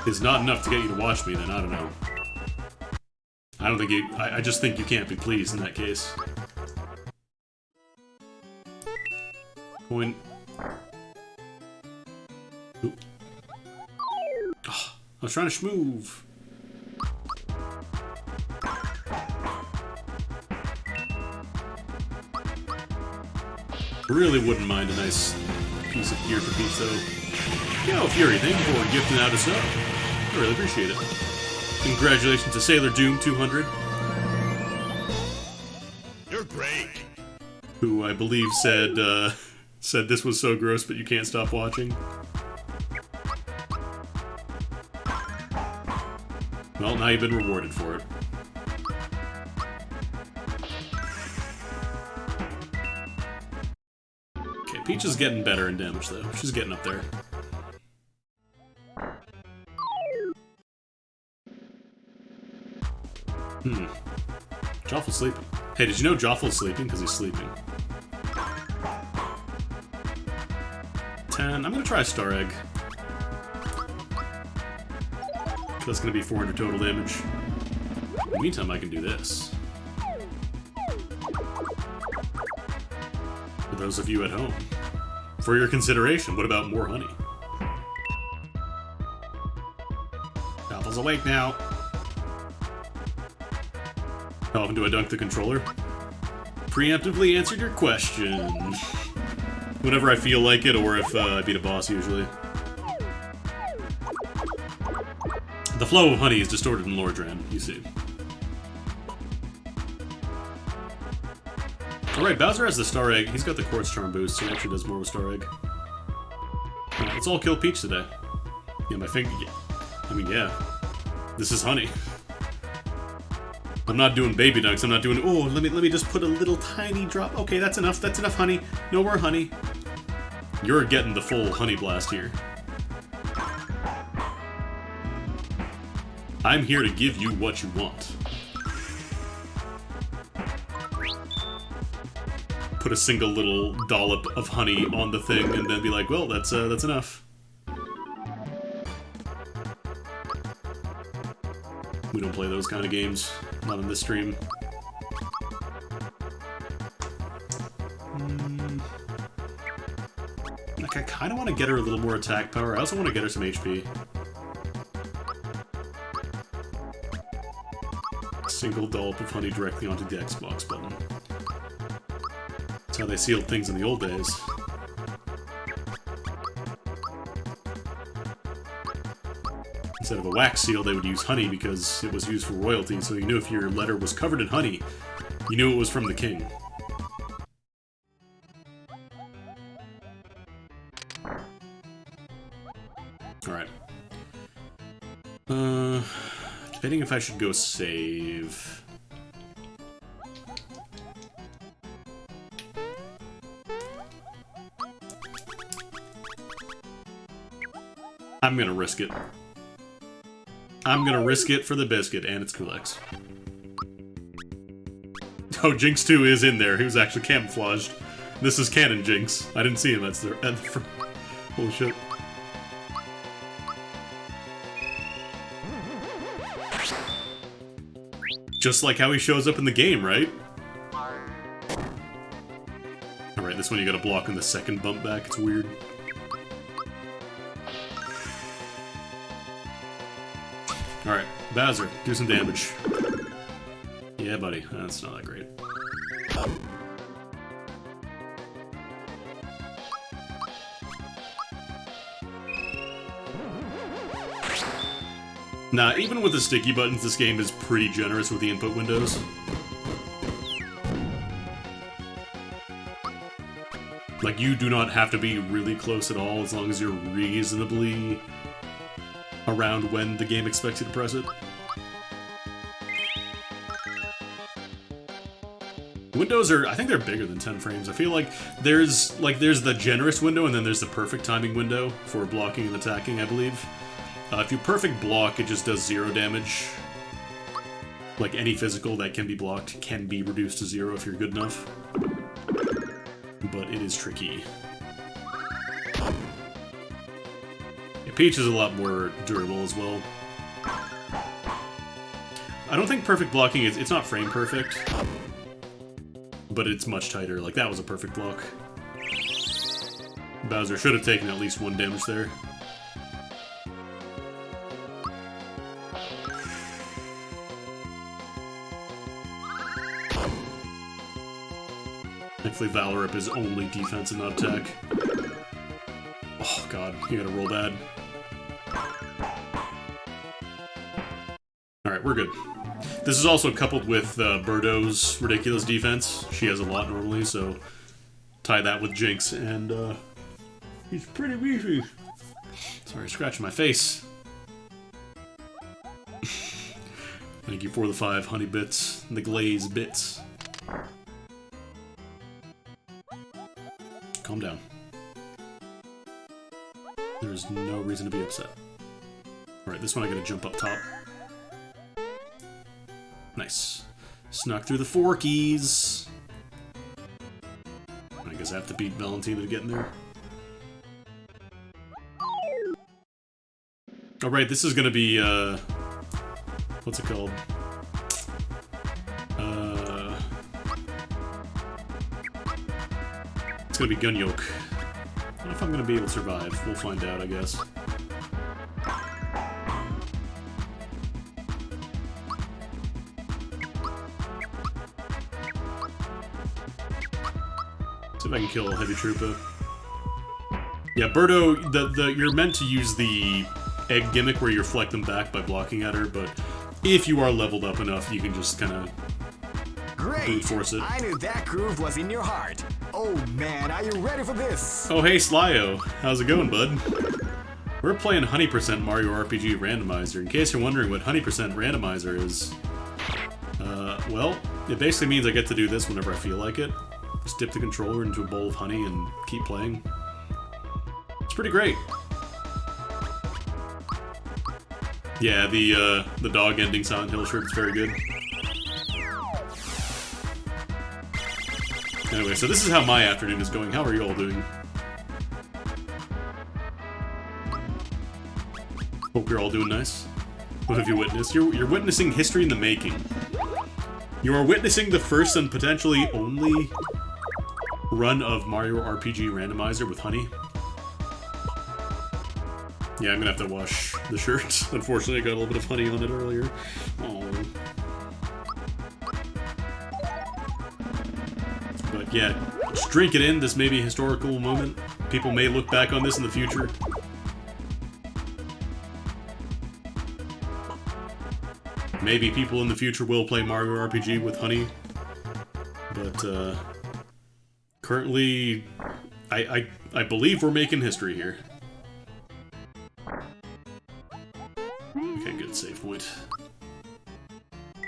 S1: is not enough to get you to watch me, then I don't know. I don't think you... I just think you can't be pleased in that case. Coin. Oop. Oh, I was trying to schmoove. Really wouldn't mind a nice piece of gear for Peach, though. Yo, Fury, thank you for gifting out a sub. I really appreciate it. Congratulations to Sailor Doom 200.
S4: You're great.
S1: Who I believe said said this was so gross, but you can't stop watching. Well, now you've been rewarded for it. Okay, Peach is getting better in damage, though. She's getting up there. Joffle's sleeping. Hey, did you know Joffle's sleeping? Because he's sleeping. 10. I'm gonna try a Star Egg. That's gonna be 400 total damage. In the meantime, I can do this. For those of you at home. For your consideration, what about more honey? Joffle's awake now. How often do I dunk the controller? Preemptively answered your question. Whenever I feel like it, or if I beat a boss, usually. The flow of honey is distorted in Lordran, you see. Alright, Bowser has the Star Egg. He's got the Quartz Charm boost, so he actually does more with Star Egg. Alright, let's all kill Peach today. Yeah, my finger... I mean, yeah. This is honey. I'm not doing baby dunks. I'm not doing, oh, let me just put a little tiny drop. Okay, that's enough. That's enough honey. No more honey. You're getting the full honey blast here. I'm here to give you what you want. Put a single little dollop of honey on the thing and then be like, well, that's enough. We don't play those kind of games. Not on this stream. Like, I kind of want to get her a little more attack power. I also want to get her some HP. Single dollop of honey directly onto the Xbox button. That's how they sealed things in the old days. Instead of a wax seal, they would use honey because it was used for royalty, so you knew if your letter was covered in honey, you knew it was from the king. Alright. Debating if I should go save. I'm gonna risk it. I'm gonna risk it for the biscuit, and it's Kulex. Oh, Jinx 2 is in there. He was actually camouflaged. This is canon Jinx. I didn't see him at the holy shit. Just like how he shows up in the game, right? Alright, this one you gotta block in the second bump back. It's weird. Alright, Bowser, do some damage. Yeah, buddy. That's not that great. Nah, even with the sticky buttons, this game is pretty generous with the input windows. Like, you do not have to be really close at all as long as you're reasonably around when the game expects you to press it. Windows are, I think they're bigger than 10 frames. I feel like there's the generous window and then there's the perfect timing window for blocking and attacking, I believe. If you perfect block, it just does 0 damage. Like any physical that can be blocked can be reduced to 0 if you're good enough. But it is tricky. Yeah, Peach is a lot more durable as well. I don't think perfect blocking is... It's not frame perfect. But it's much tighter. Like, that was a perfect block. Bowser should have taken at least 1 damage there. Thankfully, Valorip is only defense and not attack. Oh god, you gotta roll bad. Alright, we're good. This is also coupled with Birdo's ridiculous defense. She has a lot normally, so tie that with Jinx, and he's pretty beefy. Sorry, scratching my face. Thank you for the 5 honey bits, the glaze bits. Calm down. There's no reason to be upset. Alright, this one I gotta jump up top. Nice. Snuck through the forkies. I guess I have to beat Valentina to get in there. Alright, this is gonna be, what's it called? It's gonna be Gunyoke. I don't know if I'm gonna be able to survive. We'll find out, I guess. See if I can kill Heavy Troopa. Yeah, Birdo, you're meant to use the egg gimmick where you reflect them back by blocking at her, but if you are leveled up enough, you can just kind of brute force it.
S2: I knew that groove was in your heart. Oh man, are you ready for this?
S1: Oh hey Slyo, how's it going, bud? We're playing Honey% Mario RPG Randomizer. In case you're wondering what Honey% Randomizer is, well, it basically means I get to do this whenever I feel like it. Just dip the controller into a bowl of honey and keep playing. It's pretty great. Yeah, the dog ending Silent Hill shirt is very good. Anyway, so this is how my afternoon is going. How are you all doing? Hope you're all doing nice. What have you witnessed? You're witnessing history in the making. You are witnessing the first and potentially only run of Mario RPG Randomizer with honey. Yeah, I'm gonna have to wash the shirt. Unfortunately, I got a little bit of honey on it earlier. Oh. But yeah, just drink it in. This may be a historical moment. People may look back on this in the future. Maybe people in the future will play Mario RPG with honey. But, currently, I believe we're making history here. Okay, good save point.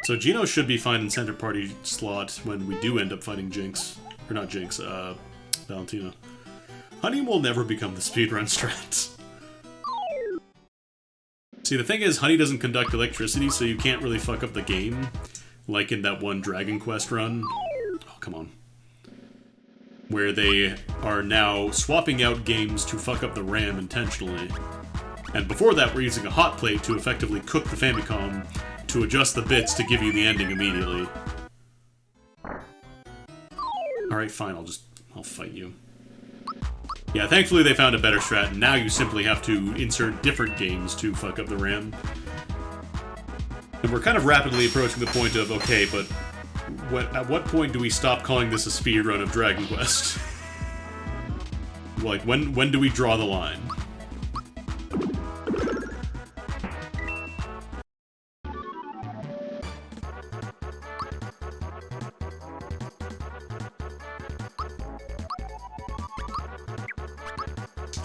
S1: So Geno should be fine in center party slot when we do end up fighting Jinx. Or not Jinx, Valentina. Honey will never become the speedrun strat. See, the thing is, honey doesn't conduct electricity, so you can't really fuck up the game. Like in that one Dragon Quest run. Oh, come on. Where they are now swapping out games to fuck up the RAM intentionally. And before that, we're using a hot plate to effectively cook the Famicom to adjust the bits to give you the ending immediately. Alright, fine, I'll fight you. Yeah, thankfully they found a better strat, and now you simply have to insert different games to fuck up the RAM. And we're kind of rapidly approaching the point of, okay, but at what point do we stop calling this a speedrun of Dragon Quest? Like, when do we draw the line?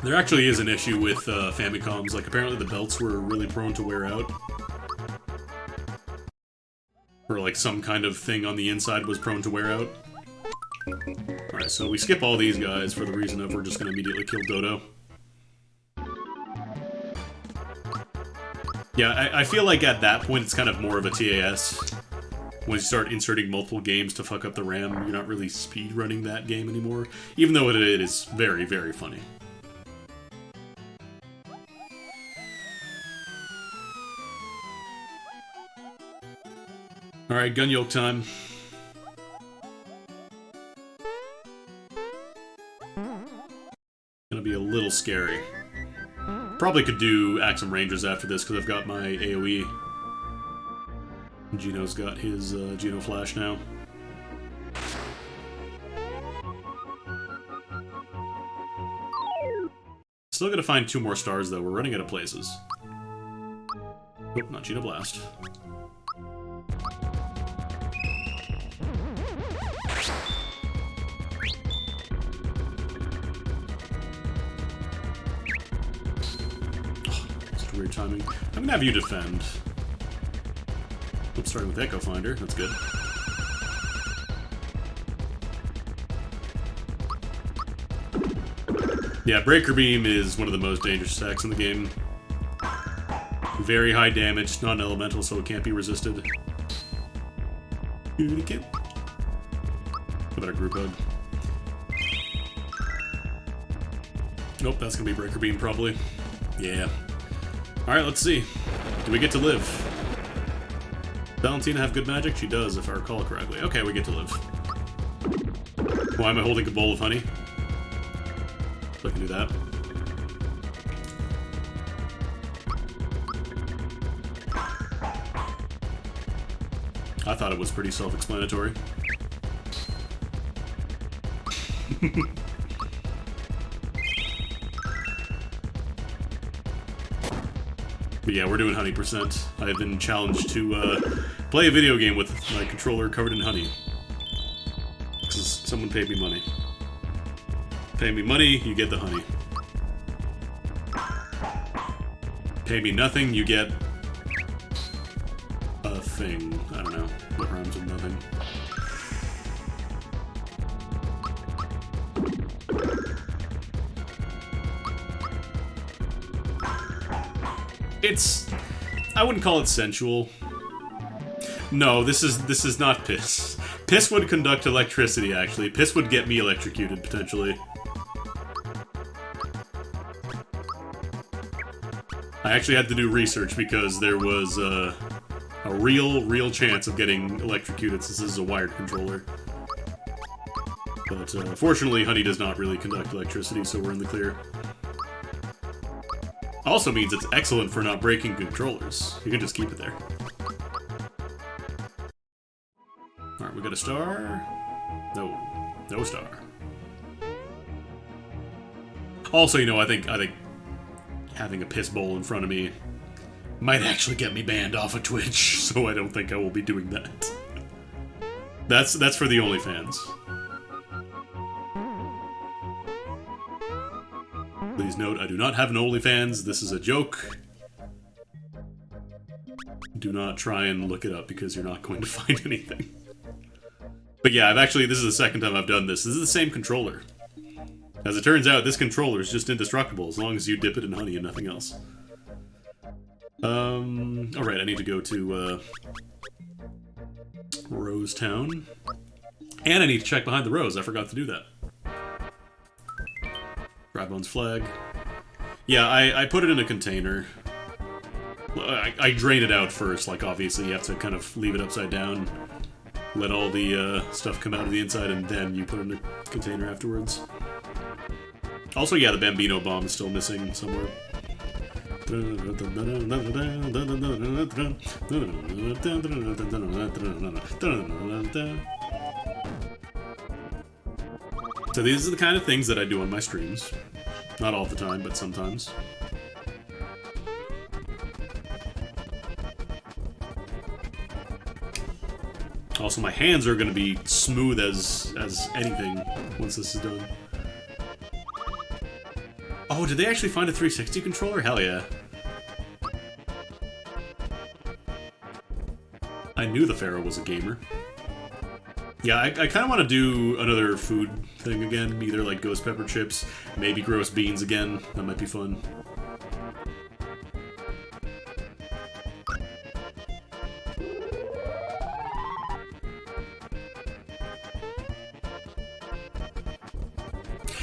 S1: There actually is an issue with Famicoms. Like, apparently the belts were really prone to wear out. Or, like, some kind of thing on the inside was prone to wear out. Alright, so we skip all these guys for the reason of we're just gonna immediately kill Dodo. Yeah, I feel like at that point it's kind of more of a TAS. Once you start inserting multiple games to fuck up the RAM, you're not really speedrunning that game anymore. Even though it is very, very funny. Alright, gun yoke time. Gonna be a little scary. Probably could do Axum Rangers after this because I've got my AoE. Gino's got his Gino Flash now. Still gotta find 2 more stars though, we're running out of places. Oh, not Gino Blast. Weird timing. I'm gonna have you defend. Oops, starting with Echo Finder. That's good. Yeah, Breaker Beam is one of the most dangerous attacks in the game. Very high damage, non-elemental, so it can't be resisted. What about a group hug? Nope, that's gonna be Breaker Beam probably. Yeah. Alright, let's see. Do we get to live? Valentina have good magic? She does, if I recall correctly. Okay, we get to live. Why am I holding a bowl of honey? So I can do that. I thought it was pretty self-explanatory. But yeah, we're doing honey percent. I've been challenged to play a video game with my controller covered in honey. Because someone paid me money. Pay me money, you get the honey. Pay me nothing, you get a thing. I don't know. What rhymes with nothing? It's... I wouldn't call it sensual. No, this is not piss. Piss would conduct electricity, actually. Piss would get me electrocuted, potentially. I actually had to do research because there was a real chance of getting electrocuted since this is a wired controller. But fortunately, honey does not really conduct electricity, so we're in the clear. Also means it's excellent for not breaking controllers. You can just keep it there. Alright, we got a star. No. No star. Also, you know, I think having a piss bowl in front of me might actually get me banned off of Twitch, so I don't think I will be doing that. That's for the OnlyFans. Please note, I do not have an OnlyFans. This is a joke. Do not try and look it up because you're not going to find anything. But yeah, this is the second time I've done this. This is the same controller. As it turns out, this controller is just indestructible as long as you dip it in honey and nothing else. Alright, I need to go to, Rose Town. And I need to check behind the rose. I forgot to do that. Drybone's flag. Yeah, I put it in a container. I drain it out first, like obviously you have to kind of leave it upside down. Let all the stuff come out of the inside and then you put it in a container afterwards. Also, yeah, the Bambino bomb is still missing somewhere. So these are the kind of things that I do on my streams. Not all the time, but sometimes. Also, my hands are going to be smooth as anything once this is done. Oh, did they actually find a 360 controller? Hell yeah. I knew the Pharaoh was a gamer. Yeah, I kind of want to do another food thing again. Either like ghost pepper chips, maybe gross beans again. That might be fun.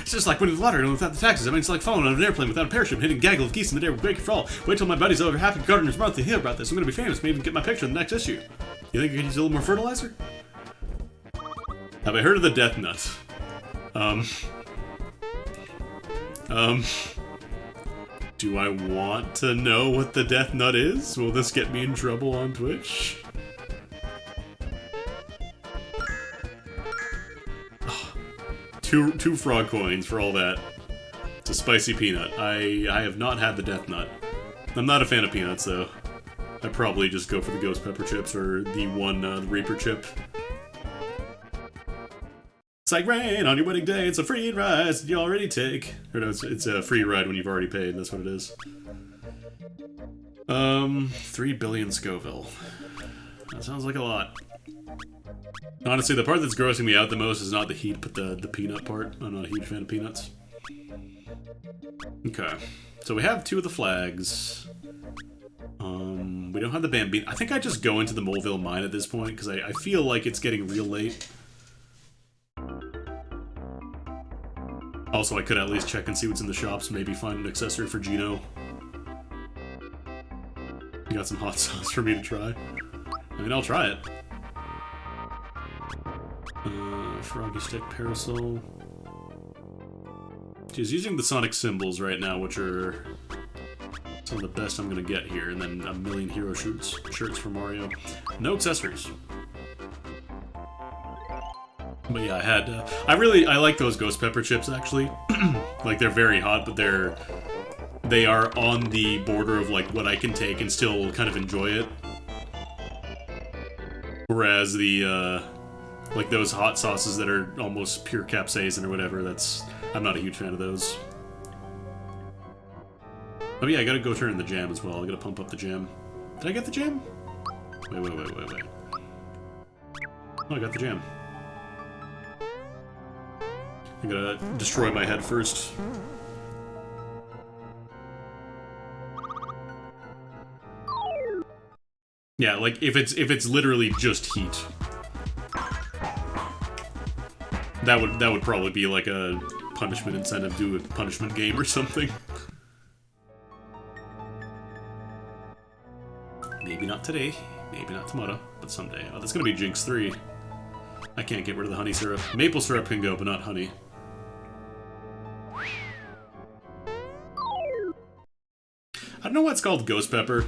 S1: It's just like winning the lottery without the taxes. I mean, it's like falling on an airplane without a parachute, hitting a gaggle of geese in the day with great fall. Wait till my buddy's over happy Gardener's Month to hear about this. I'm gonna be famous, maybe even get my picture in the next issue. You think you could use a little more fertilizer? Have I heard of the death nut? Do I want to know what the death nut is? Will this get me in trouble on Twitch? Oh, two frog coins for all that. It's a spicy peanut. I have not had the death nut. I'm not a fan of peanuts, though. I'd probably just go for the ghost pepper chips or the Reaper chip. It's like rain on your wedding day, it's a free ride that you already take. Or no, it's a free ride when you've already paid, that's what it is. 3 billion Scoville. That sounds like a lot. Honestly, the part that's grossing me out the most is not the heat, but the peanut part. I'm not a huge fan of peanuts. Okay. So we have 2 of the flags. We don't have the Bambino. I think I just go into the Moleville mine at this point, because I feel like it's getting real late. Also, I could at least check and see what's in the shops, maybe find an accessory for Gino. You got some hot sauce for me to try? I mean, I'll try it. Froggy stick, parasol. She's using the Sonic symbols right now, which are some of the best I'm gonna get here, and then a million hero shirts for Mario. No accessories. But yeah, I like those ghost pepper chips, actually. Like, they're very hot, but they are on the border of, like, what I can take and still kind of enjoy it. Whereas the, like, those hot sauces that are almost pure capsaicin or whatever, I'm not a huge fan of those. Oh yeah, I gotta go turn in the jam as well. I gotta pump up the jam. Did I get the jam? Wait. Oh, I got the jam. I gotta destroy my head first. Yeah, like if it's literally just heat, that would probably be like a punishment incentive, do a punishment game or something. Maybe not today, maybe not tomorrow, but someday. Oh, that's gonna be Jinx 3. I can't get rid of the honey syrup. Maple syrup can go, but not honey. I don't know why it's called ghost pepper.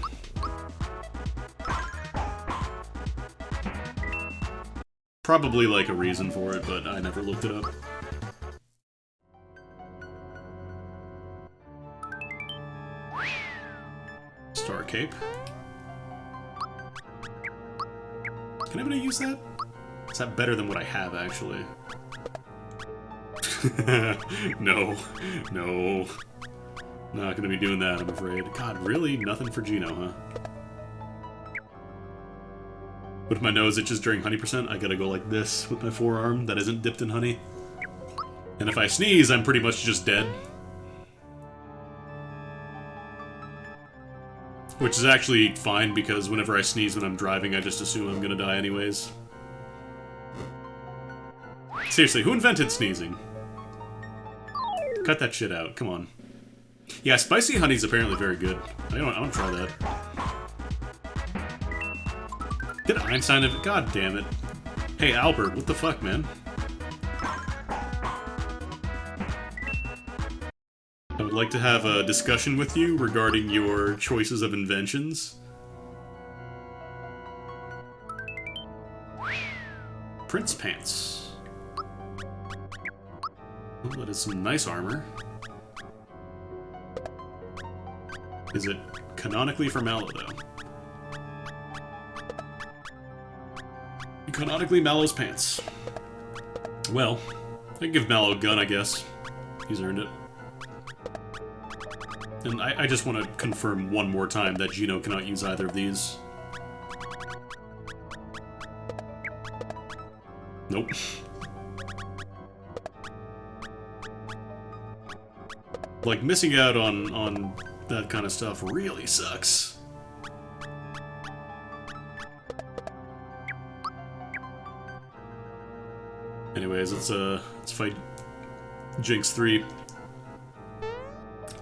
S1: Probably like a reason for it, but I never looked it up. Star Cape. Can anybody use that? Is that better than what I have, actually? No. Not gonna be doing that, I'm afraid. God, really? Nothing for Gino, huh? But if my nose itches during honey percent, I gotta go like this with my forearm that isn't dipped in honey. And if I sneeze, I'm pretty much just dead. Which is actually fine, because whenever I sneeze when I'm driving, I just assume I'm gonna die anyways. Seriously, who invented sneezing? Cut that shit out, come on. Yeah, spicy honey's apparently very good. I want to try that. Did Einstein have it? God damn it. Hey, Albert, what the fuck, man? I would like to have a discussion with you regarding your choices of inventions. Prince Pants. Oh, that is some nice armor. Is it canonically for Mallow, though? Canonically Mallow's pants. Well, I can give Mallow a gun, I guess. He's earned it. And I just want to confirm one more time that Gino cannot use either of these. Nope. Like, missing out on that kind of stuff really sucks. Anyways, let's fight Jinx 3.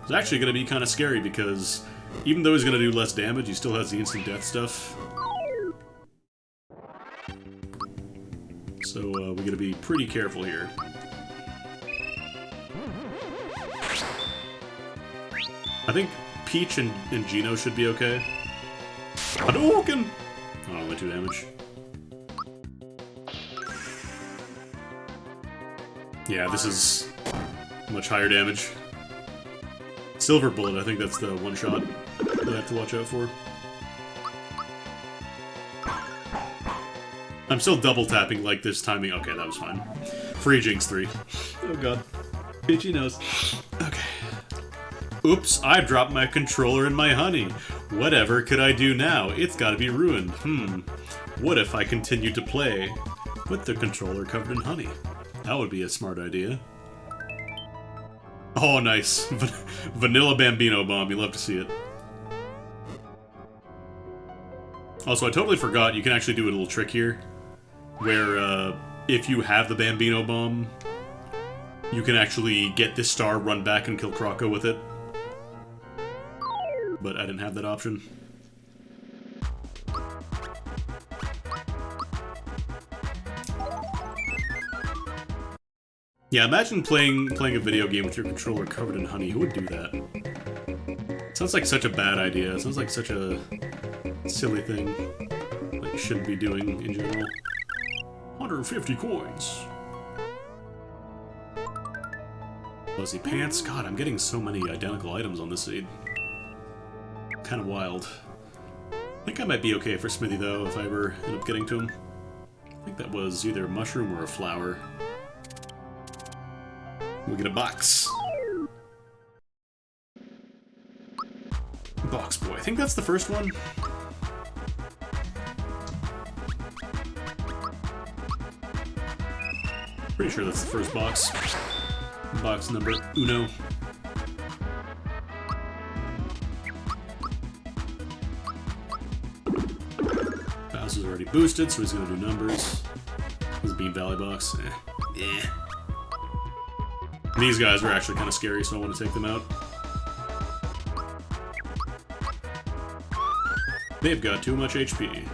S1: It's actually going to be kind of scary because even though he's going to do less damage, he still has the instant death stuff. So we gotta be pretty careful here. I think Peach and Geno should be okay. Hadouken! Oh, only 2 damage. Yeah, this is much higher damage. Silver Bullet, I think that's the one shot that I have to watch out for. I'm still double tapping like this timing. Okay, that was fine. Free Jinx 3. Oh god. Itchy nose. Okay. Oops, I dropped my controller in my honey. Whatever could I do now? It's gotta be ruined. What if I continued to play with the controller covered in honey? That would be a smart idea. Oh, nice. Vanilla Bambino Bomb. You love to see it. Also, I totally forgot you can actually do a little trick here. Where, if you have the Bambino Bomb, you can actually get this star, run back, and kill Croco with it. But I didn't have that option. Yeah, imagine playing a video game with your controller covered in honey. Who would do that? Sounds like such a bad idea. Sounds like such a silly thing that you shouldn't be doing in general. 150 coins. Fuzzy pants. God, I'm getting so many identical items on this seed. Kind of wild. I think I might be okay for Smithy though if I ever end up getting to him. I think that was either a mushroom or a flower. We get a box. Box boy. I think that's the first one. Pretty sure that's the first box. Box number uno. Bowser's already boosted, so he's gonna do numbers. This is Bean Valley box. Yeah. These guys are actually kind of scary, so I want to take them out. They've got too much HP.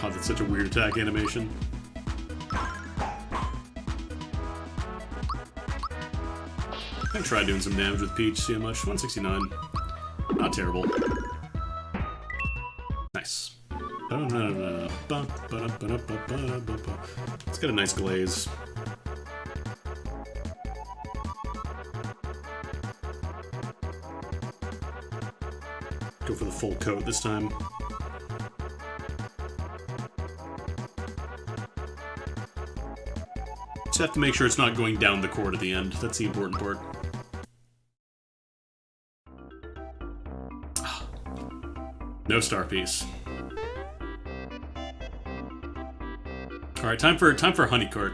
S1: God, that's such a weird attack animation. I tried doing some damage with Peach, see how much? 169. Not terrible. Nice. It's got a nice glaze. Go for the full coat this time. Just have to make sure it's not going down the cord at the end. That's the important part. No star piece. All right, time for honey cart.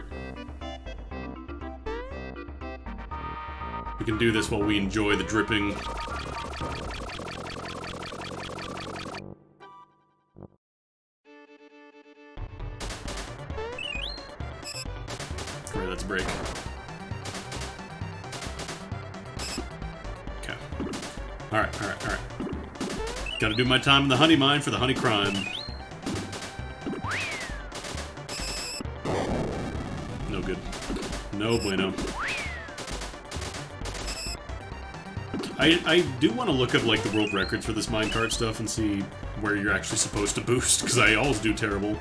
S1: We can do this while we enjoy the dripping. Great, let's break. Okay. All right. Gotta do my time in the honey mine for the honey crime. No good. No bueno. I do want to look up like the world records for this minecart stuff and see where you're actually supposed to boost, because I always do terrible.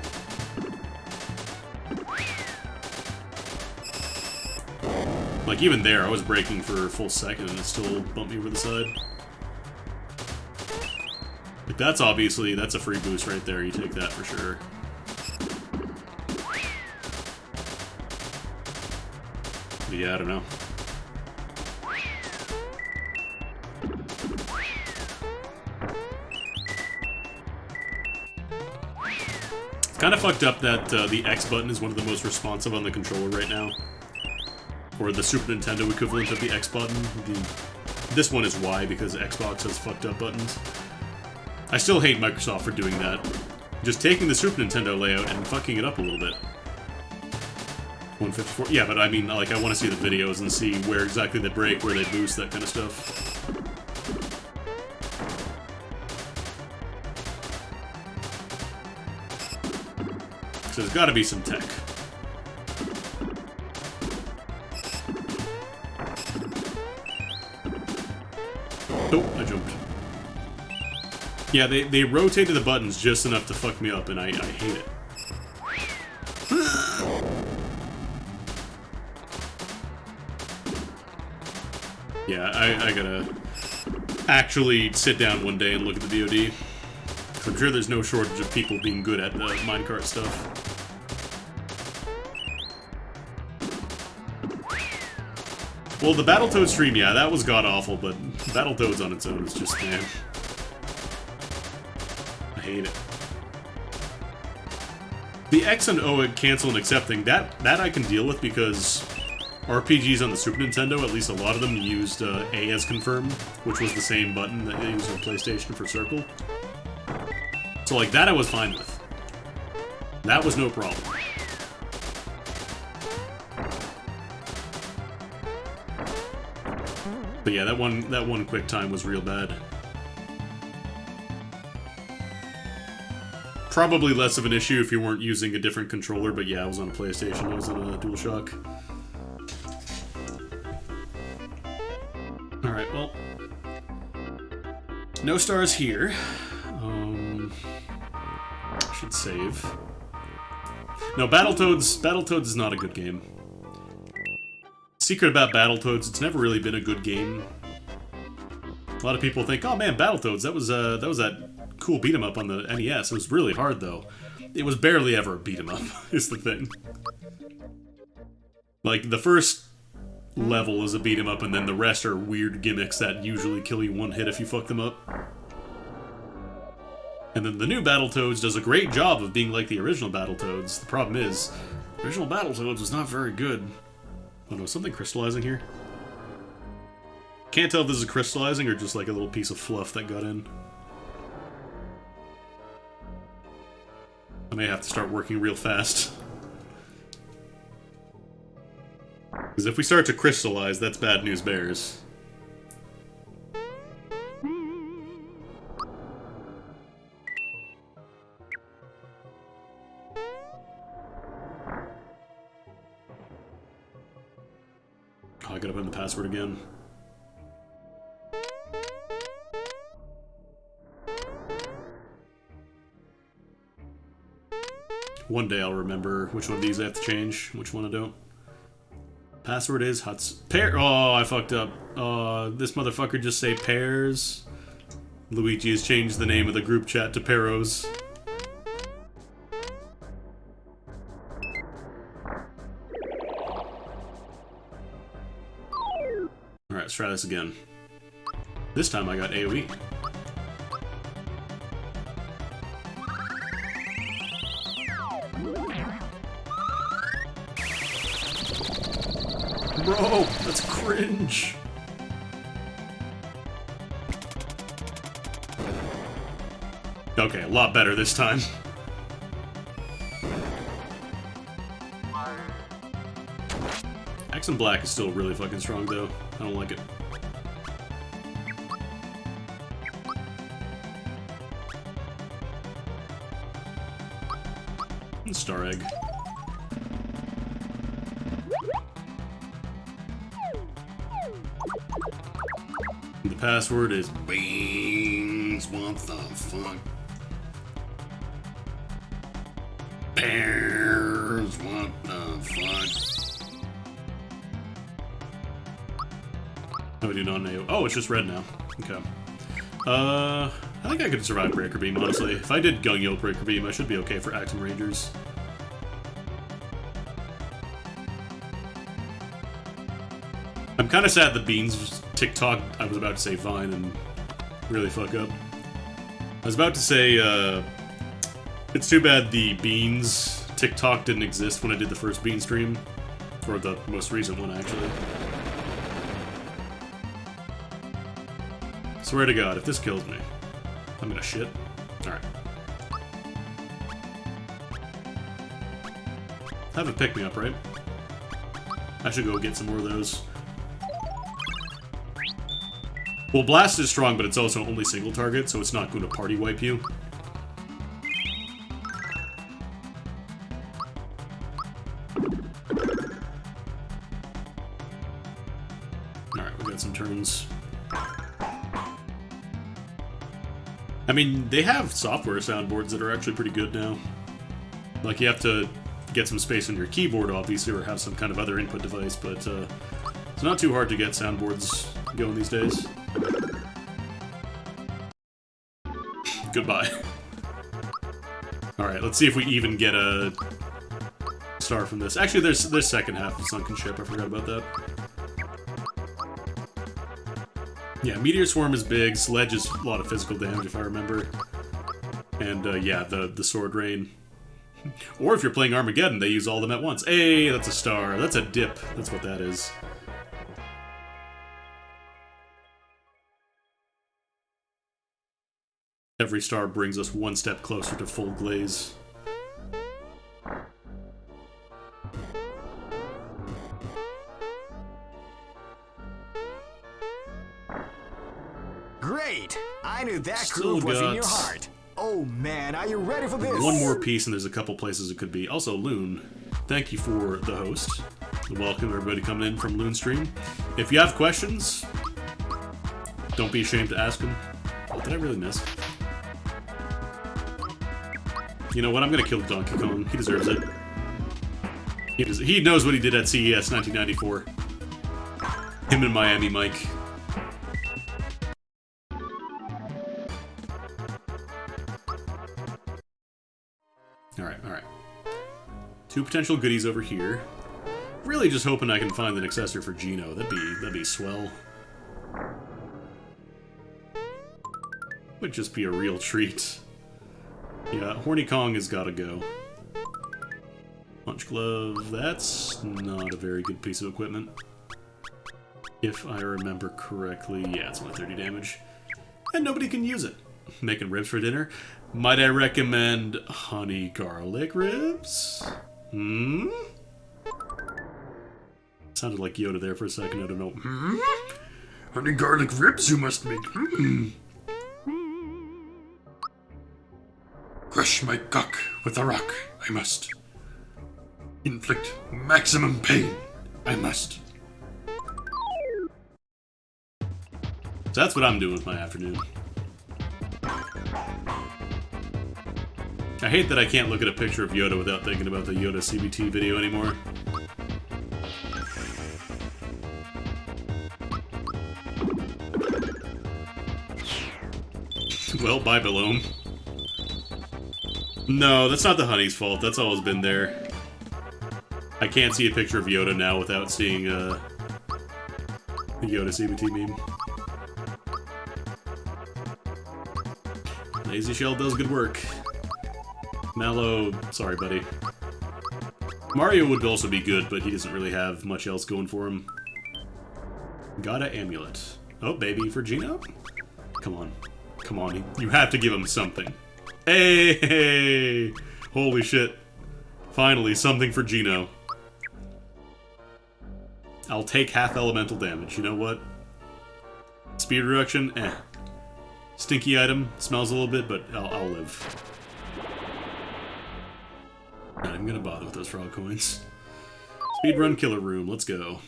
S1: Like even there, I was braking for a full second and it still bumped me over the side. Like that's obviously, that's a free boost right there, you take that for sure. But yeah, I don't know. It's kind of fucked up that the X button is one of the most responsive on the controller right now. Or the Super Nintendo equivalent of the X button. This one is Y because Xbox has fucked up buttons. I still hate Microsoft for doing that. Just taking the Super Nintendo layout and fucking it up a little bit. 154. Yeah, but I mean, like, I want to see the videos and see where exactly they break, where they boost, that kind of stuff. So there's gotta be some tech. Oh, I jumped. Yeah, they rotated the buttons just enough to fuck me up, and I hate it. Yeah, I gotta actually sit down one day and look at the VOD. I'm sure there's no shortage of people being good at the minecart stuff. Well, the Battletoad stream, yeah, that was god-awful, but Battletoads on its own is just, man. I hate it. The X and O cancel and accepting, that I can deal with because RPGs on the Super Nintendo, at least a lot of them, used A as confirm, which was the same button that they used on PlayStation for circle. So, like, that I was fine with. That was no problem. But yeah, that one quick time was real bad. Probably less of an issue if you weren't using a different controller, but yeah, I was on a PlayStation, I was on a DualShock. Alright, well. No stars here. I should save. No, Battletoads is not a good game. Secret about Battletoads, it's never really been a good game. A lot of people think, oh man, Battletoads, that was that cool beat 'em up on the NES. It was really hard though. It was barely ever a beat 'em up, is the thing. Like, the first level is a beat 'em up, and then the rest are weird gimmicks that usually kill you one hit if you fuck them up. And then the new Battletoads does a great job of being like the original Battletoads. The problem is, original Battletoads was not very good. Oh no, something crystallizing here? Can't tell if this is crystallizing or just like a little piece of fluff that got in. I may have to start working real fast. Because if we start to crystallize, that's bad news bears. Oh, I gotta put in the password again. One day I'll remember which one of these I have to change, which one I don't. Password is Oh, I fucked up. This motherfucker just say pears. Luigi has changed the name of the group chat to Peros. Alright, let's try this again. This time I got AoE. Bro, that's cringe. Okay, a lot better this time. X and Black is still really fucking strong, though. I don't like it. And Star Egg. The password is beans. What the fuck? Bears. What the fuck? How do we do non-AO? Oh, it's just red now. Okay. I think I could survive Breaker Beam, honestly. If I did Gung Yo Breaker Beam, I should be okay for Axum Rangers. I'm kind of sad the Beans TikTok, I was about to say Vine and really fuck up. I was about to say, it's too bad the Beans TikTok didn't exist when I did the first Bean stream. Or the most recent one, actually. Swear to God, if this kills me, I'm gonna shit. Alright. Have a pick-me-up, right? I should go get some more of those. Well, Blast is strong, but it's also only single target, so it's not going to party wipe you. I mean, they have software soundboards that are actually pretty good now. Like, you have to get some space on your keyboard, obviously, or have some kind of other input device, but it's not too hard to get soundboards going these days. Goodbye. Alright, let's see if we even get a star from this. Actually, there's second half of Sunken Ship. I forgot about that. Yeah, Meteor Swarm is big. Sledge is a lot of physical damage, if I remember. And, yeah, the Sword Rain. Or if you're playing Armageddon, they use all of them at once. Hey, that's a star. That's a dip. That's what that is. Every star brings us one step closer to full glaze.
S2: Great! I knew that
S1: Still
S2: groove was in
S1: got
S2: your heart. Oh man, are you ready for this?
S1: one more piece, and there's a couple places it could be. Also, Loon, thank you for the host. Welcome everybody coming in from Loon Stream. If you have questions, don't be ashamed to ask them. What did I really miss? You know what? I'm gonna kill Donkey Kong. He deserves it. He knows what he did at CES 1994. Him and Miami Mike. Alright. Two potential goodies over here. Really just hoping I can find an accessor for Geno. That'd be swell. Would just be a real treat. Yeah, Horny Kong has gotta go. Punch Glove, that's not a very good piece of equipment. If I remember correctly, yeah, it's only 30 damage. And nobody can use it. Making ribs for dinner? Might I recommend honey garlic ribs? Sounded like Yoda there for a second, I don't know. Honey garlic ribs you must make. Crush my cock with a rock, I must. Inflict maximum pain, I must. So that's what I'm doing with my afternoon. I hate that I can't look at a picture of Yoda without thinking about the Yoda CBT video anymore. Well, bye, Belome. No, that's not the honey's fault. That's always been there. I can't see a picture of Yoda now without seeing the Yoda CBT meme. Lazy Shell does good work. Mallow, sorry, buddy. Mario would also be good, but he doesn't really have much else going for him. Got a amulet. Oh, baby, for Geno? Come on. Come on, you have to give him something. Hey! Holy shit. Finally, something for Geno. I'll take half elemental damage, you know what? Speed reduction, eh. Stinky item, smells a little bit, but I'll live. Not even gonna bother with those frog coins. Speedrun killer room, let's go.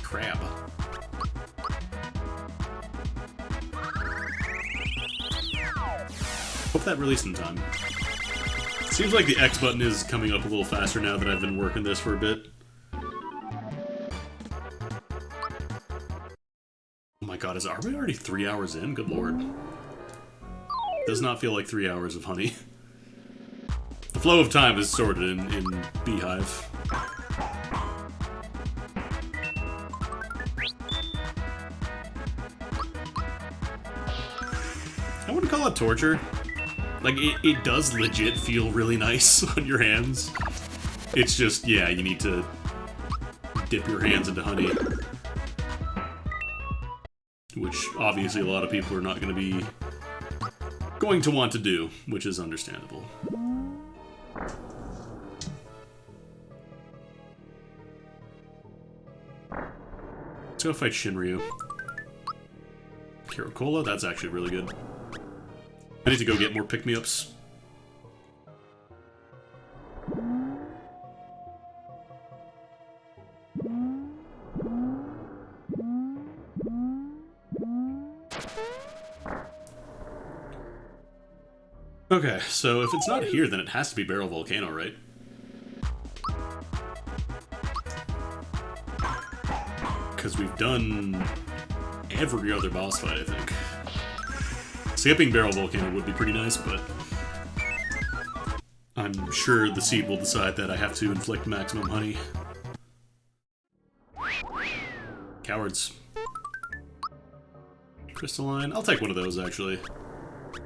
S1: Crab. Hope that released in time. Seems like the X button is coming up a little faster now that I've been working this for a bit. Oh my god, are we already 3 hours in? Good lord. Does not feel like 3 hours of honey. The flow of time is sorted in Beehive. I wouldn't call it torture. Like, it does legit feel really nice on your hands. It's just, yeah, you need to dip your hands into honey. Which, obviously, a lot of people are not going to want to do, which is understandable. Let's go fight Shinryu. Kirakola, that's actually really good. I need to go get more pick-me-ups. Okay, so if it's not here, then it has to be Barrel Volcano, right? Because we've done every other boss fight, I think. Skipping Barrel Volcano would be pretty nice, but I'm sure the seed will decide that I have to inflict maximum honey. Cowards. Crystalline. I'll take one of those, actually.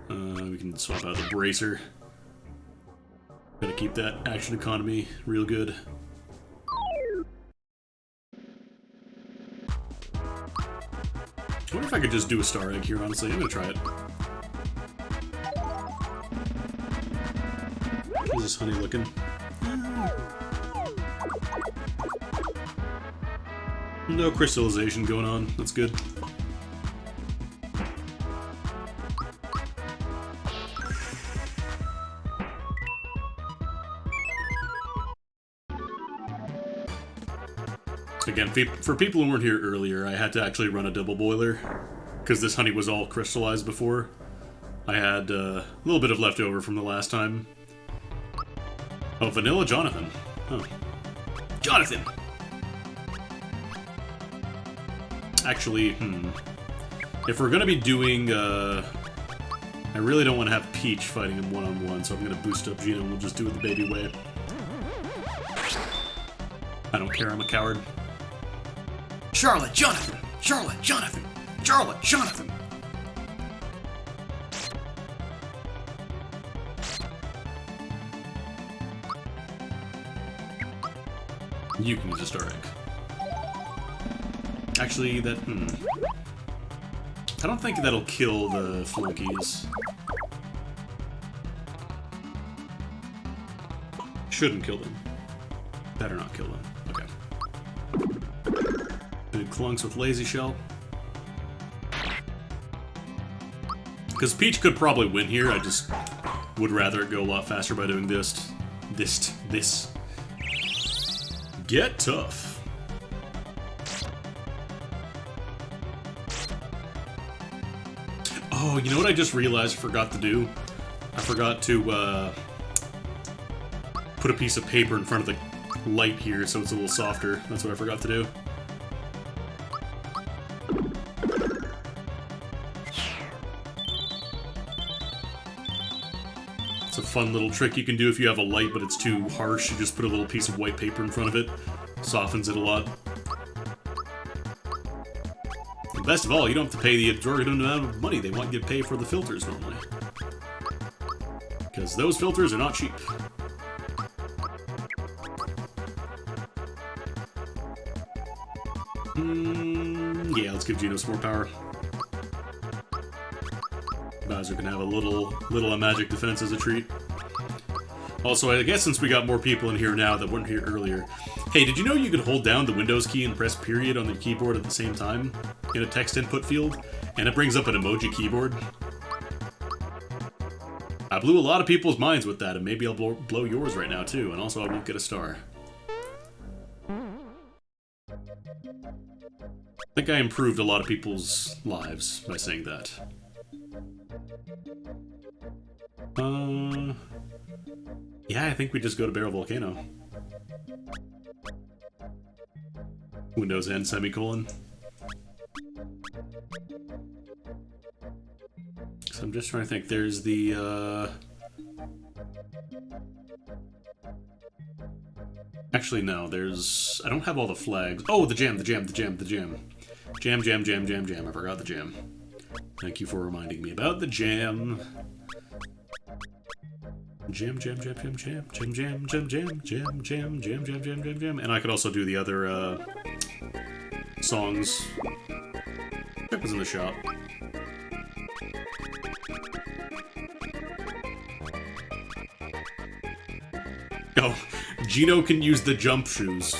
S1: We can swap out the Bracer. Gotta keep that action economy real good. I wonder if I could just do a star egg here, honestly. I'm gonna try it. How's this honey looking? No crystallization going on. That's good. Again, for people who weren't here earlier, I had to actually run a double boiler because this honey was all crystallized before. I had a little bit of leftover from the last time. Oh, Vanilla Jonathan. Oh. Jonathan! Actually, if we're gonna be doing, I really don't want to have Peach fighting him one-on-one, so I'm gonna boost up Gino and we'll just do it the baby way. I don't care, I'm a coward. Charlotte Jonathan! Charlotte Jonathan! Charlotte Jonathan! You can use a star egg. Actually, that, I don't think that'll kill the flunkies. Shouldn't kill them. Better not kill them. Okay. Good clunks with Lazy Shell. Because Peach could probably win here, I just would rather it go a lot faster by doing this. This. Get tough. Oh, you know what I just realized I forgot to do? I forgot to put a piece of paper in front of the light here so it's a little softer. That's what I forgot to do. It's a fun little trick you can do if you have a light but it's too harsh. You just put a little piece of white paper in front of it. Softens it a lot. And best of all, you don't have to pay the exorbitant amount of money they want you to pay for the filters normally. Because those filters are not cheap. Yeah, let's give Gino some more power. Bowser can have a little magic defense as a treat. Also, I guess since we got more people in here now that weren't here earlier, hey, did you know you could hold down the Windows key and press period on the keyboard at the same time in a text input field, and it brings up an emoji keyboard? I blew a lot of people's minds with that, and maybe I'll blow yours right now too, and also I won't get a star. I think I improved a lot of people's lives by saying that. Yeah, I think we just go to Barrel Volcano. Windows N semicolon. So I'm just trying to think. There's the, Actually, no, there's... I don't have all the flags. Oh, the jam. Jam. I forgot the jam. Thank you for reminding me about the jam. Jam. And I could also do the other, songs. Chip was in the shop. Oh, Gino can use the jump shoes.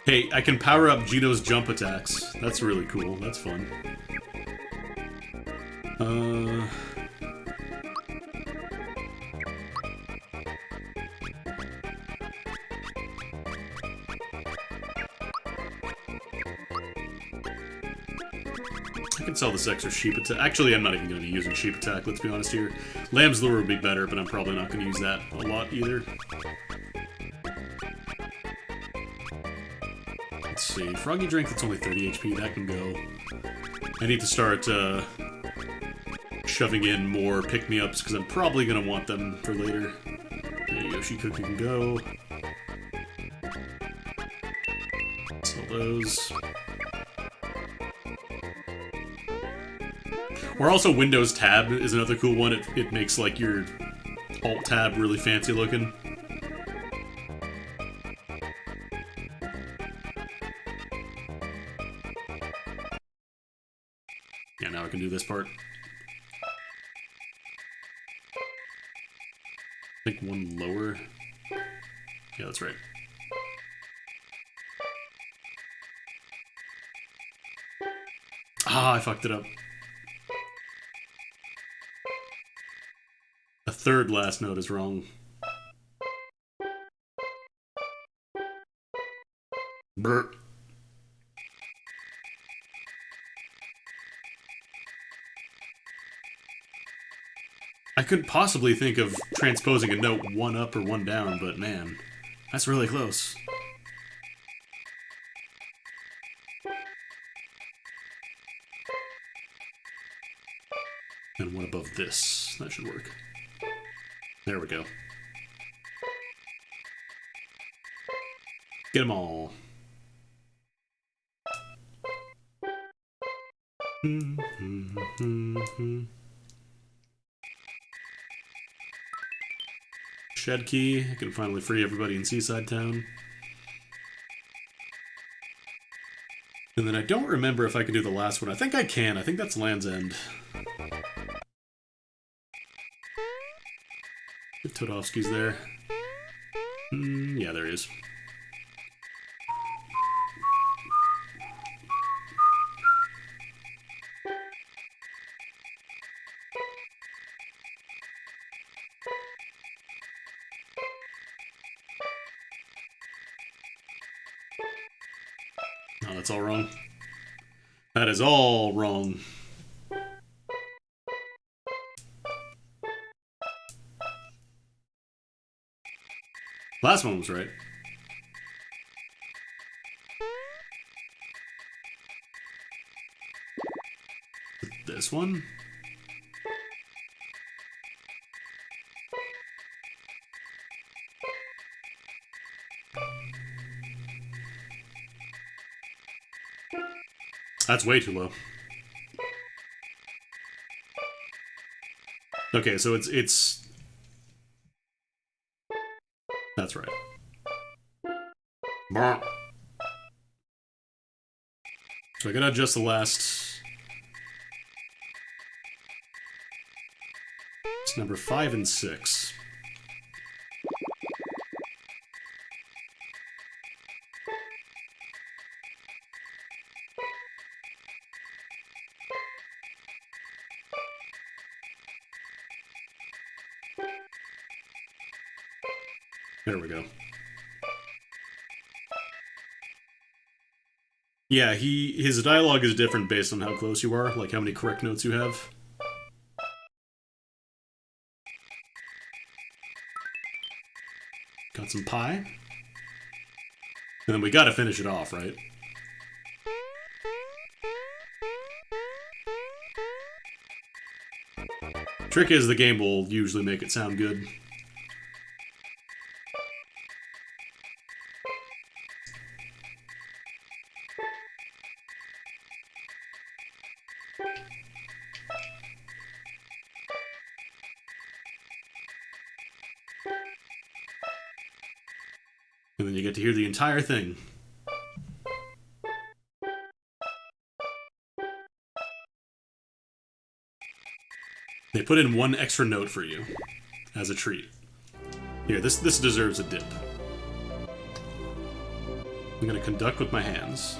S1: Hey, I can power up Gino's jump attacks. That's really cool. That's fun. I could sell this extra sheep attack. Actually, I'm not even going to be using sheep attack, let's be honest here. Lamb's lure would be better, but I'm probably not going to use that a lot either. Let's see. Froggy drink, that's only 30 HP. That can go. I need to start shoving in more pick-me-ups, because I'm probably going to want them for later. Yeah, Yoshi Cookie can go. Sell those. Or also Windows Tab is another cool one. It makes like your Alt Tab really fancy looking. Yeah, now I can do this part. I think one lower. Yeah, that's right. Ah, I fucked it up. The third last note is wrong. Brr. I couldn't possibly think of transposing a note one up or one down, but man, that's really close. And one above this. That should work. There we go. Get them all. Shed key. I can finally free everybody in Seaside Town. And then I don't remember if I can do the last one. I think I can. I think that's Land's End. If Todovsky's there. Yeah, there he is. Oh, that's all wrong. That is all wrong. Last one was right. This one? That's way too low. Okay, so it's... That's right. So I gotta adjust the last... It's number 5 and 6. There we go. Yeah, his dialogue is different based on how close you are, like how many correct notes you have. Got some pie. And then we gotta finish it off, right? Trick is the game will usually make it sound good. And then you get to hear the entire thing. They put in one extra note for you as a treat. Here, this deserves a dip. I'm gonna conduct with my hands.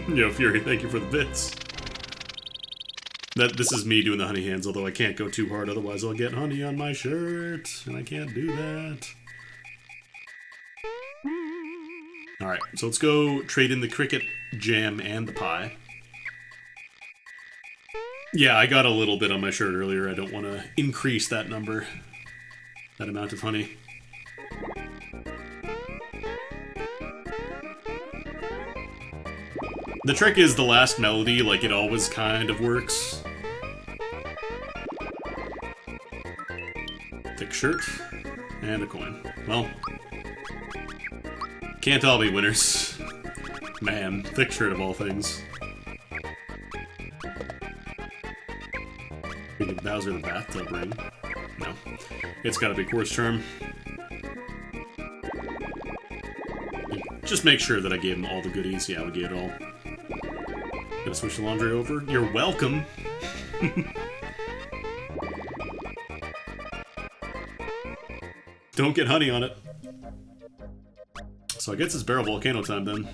S1: Yo, Fury, thank you for the bits. This is me doing the honey hands, although I can't go too hard, otherwise I'll get honey on my shirt, and I can't do that. Alright, so let's go trade in the cricket, jam, and the pie. Yeah, I got a little bit on my shirt earlier. I don't want to increase that number. That amount of honey. The trick is the last melody, like, it always kind of works. Thick shirt, and a coin. Well, can't all be winners. Man, thick shirt of all things. Give Bowser the bathtub ring. No. It's gotta be Quartz Charm. Just make sure that I gave him all the goodies. Yeah, we gave it all. Gonna switch the laundry over. You're welcome! Don't get honey on it. So I guess it's Barrel Volcano time then.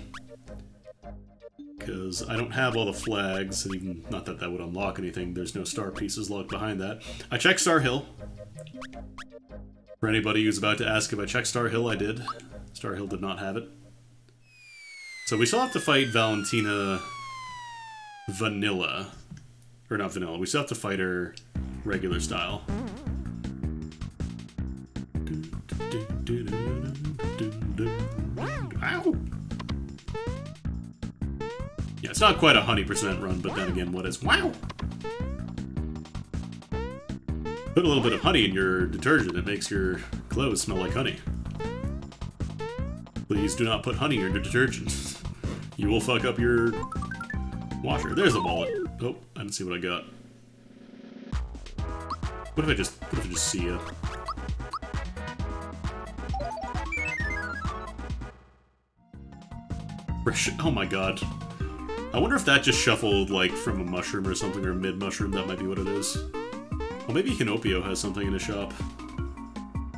S1: Because I don't have all the flags, and even, not that that would unlock anything, there's no star pieces locked behind that. I checked Star Hill. For anybody who's about to ask if I checked Star Hill, I did. Star Hill did not have it. So we still have to fight Valentina Vanilla. Or not Vanilla, we still have to fight her regular style. Ow! Yeah, it's not quite a 100% run, but then again, what is... Wow! Put a little bit of honey in your detergent, it makes your clothes smell like honey. Please do not put honey in your detergent. You will fuck up your washer. There's a wallet. Oh, I didn't see what I got. What if I just see it? Oh my god. I wonder if that just shuffled, like, from a mushroom or something, or a mid-mushroom. That might be what it is. Well, maybe Canopio has something in his shop.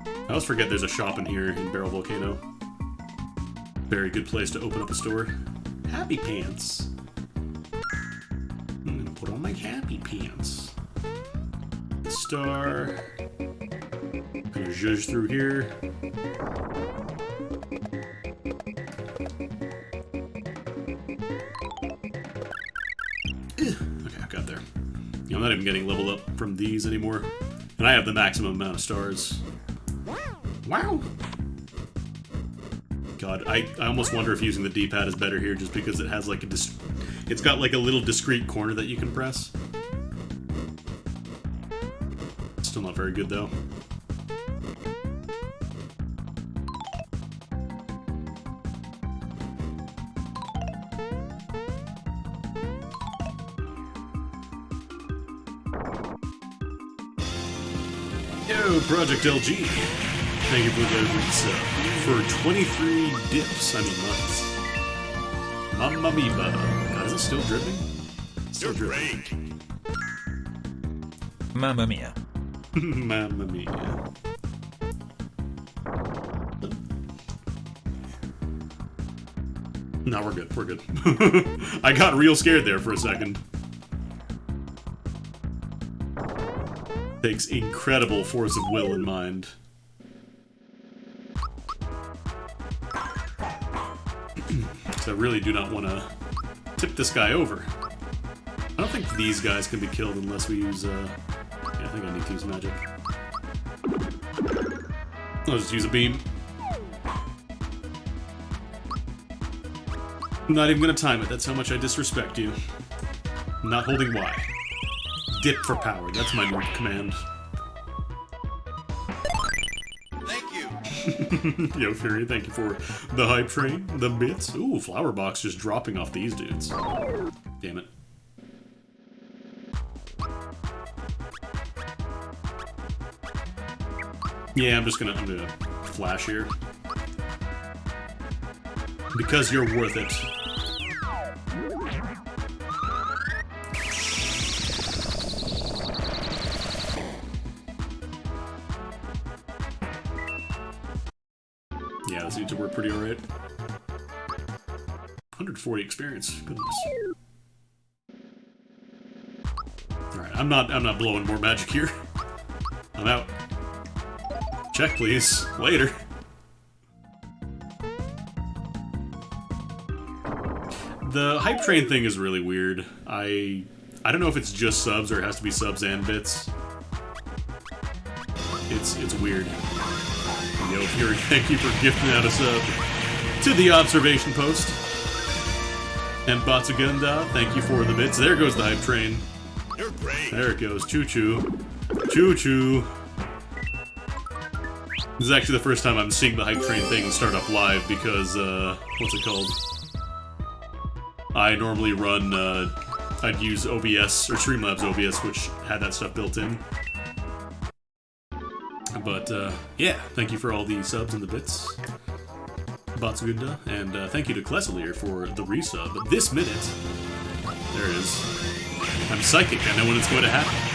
S1: I always forget there's a shop in here in Barrel Volcano. Very good place to open up a store. Happy Pants. I'm gonna put on my happy pants. Star. Gonna zhuzh through here. Okay, I got there. I'm not even getting leveled up from these anymore. And I have the maximum amount of stars. Wow! God, I almost wonder if using the D-pad is better here just because it has like a it's got like a little discrete corner that you can press. Still not very good though. Yo, Project LG. Thank you for the sub. For 23 dips, I mean months. Mamma mia. God, is it still dripping? Still dripping.
S4: Mamma mia.
S1: Mamma mia. No, we're good. We're good. I got real scared there for a second. Takes incredible force of will and mind. So I really do not want to tip this guy over. I don't think these guys can be killed unless we use, yeah, I think I need to use magic. I'll just use a beam. I'm not even gonna time it, that's how much I disrespect you. I'm not holding Y. Dip for power, that's my new command. Yo, Fury, thank you for the hype train, the bits. Ooh, flower box just dropping off these dudes. Damn it. Yeah, I'm gonna flash here. Because you're worth it. Yeah, that seems to work pretty alright. 140 experience, goodness. Alright, I'm not blowing more magic here. I'm out. Check, please. Later. The hype train thing is really weird. I don't know if it's just subs or it has to be subs and bits. It's weird. Yo, Fury, thank you for gifting out a sub to the observation post. And Batsugunda, thank you for the bits. There goes the hype train.
S2: You're great.
S1: There it goes. Choo-choo. Choo-choo. This is actually the first time I'm seeing the hype train thing start up live because, what's it called? I normally run, I'd use OBS, or Streamlabs OBS, which had that stuff built in. But, yeah, thank you for all the subs and the bits, Batsugunda, and thank you to Klesalier for the resub. This minute, there it is. I'm psychic, I know when it's going to happen.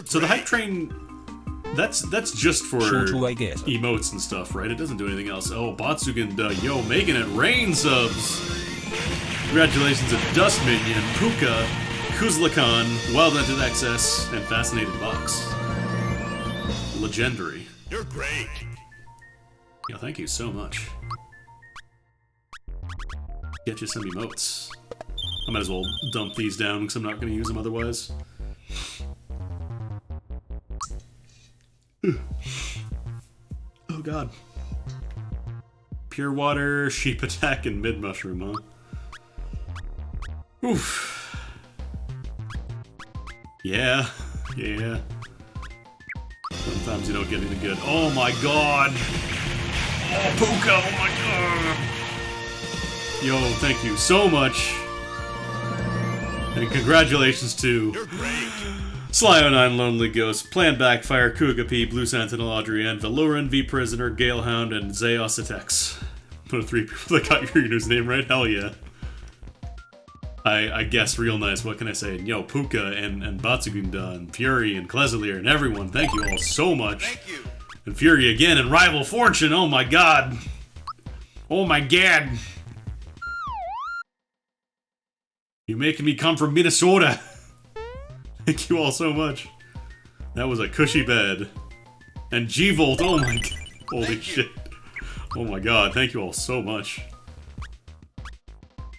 S1: So the hype train, that's just for emotes and stuff, right? It doesn't do anything else. Oh, Batsuganda, yo, making it rain subs! Congratulations to Dust Minion, Puka, Kuzlakan, Wild Entered XS, and Fascinated Box. Legendary.
S2: You're great.
S1: Yeah, thank you so much. Get you some emotes. I might as well dump these down because I'm not going to use them otherwise. Oh god. Pure water, sheep attack, and mid mushroom, huh? Oof. Yeah, yeah. Sometimes you don't get anything good. Oh my god! Oh, Puka, oh my god! Yo, thank you so much. And congratulations to Slyo9, Lonely Ghost, Plan Backfire, Kuga P, Blue Sentinel, Adrienne, Valoran, V Prisoner, Galehound, and Zeos Atex. One of 3 people that got your username right? Hell yeah. I guess real nice, what can I say? Yo, Puka and Batsugunda and Fury and Klesalier and everyone, thank you all so much.
S2: Thank you.
S1: And Fury again and Rival Fortune, oh my god. Oh my god. You're making me come from Minnesota. Thank you all so much. That was a cushy bed. And G-Volt, oh my god. Holy shit. Oh my god, thank you all so much.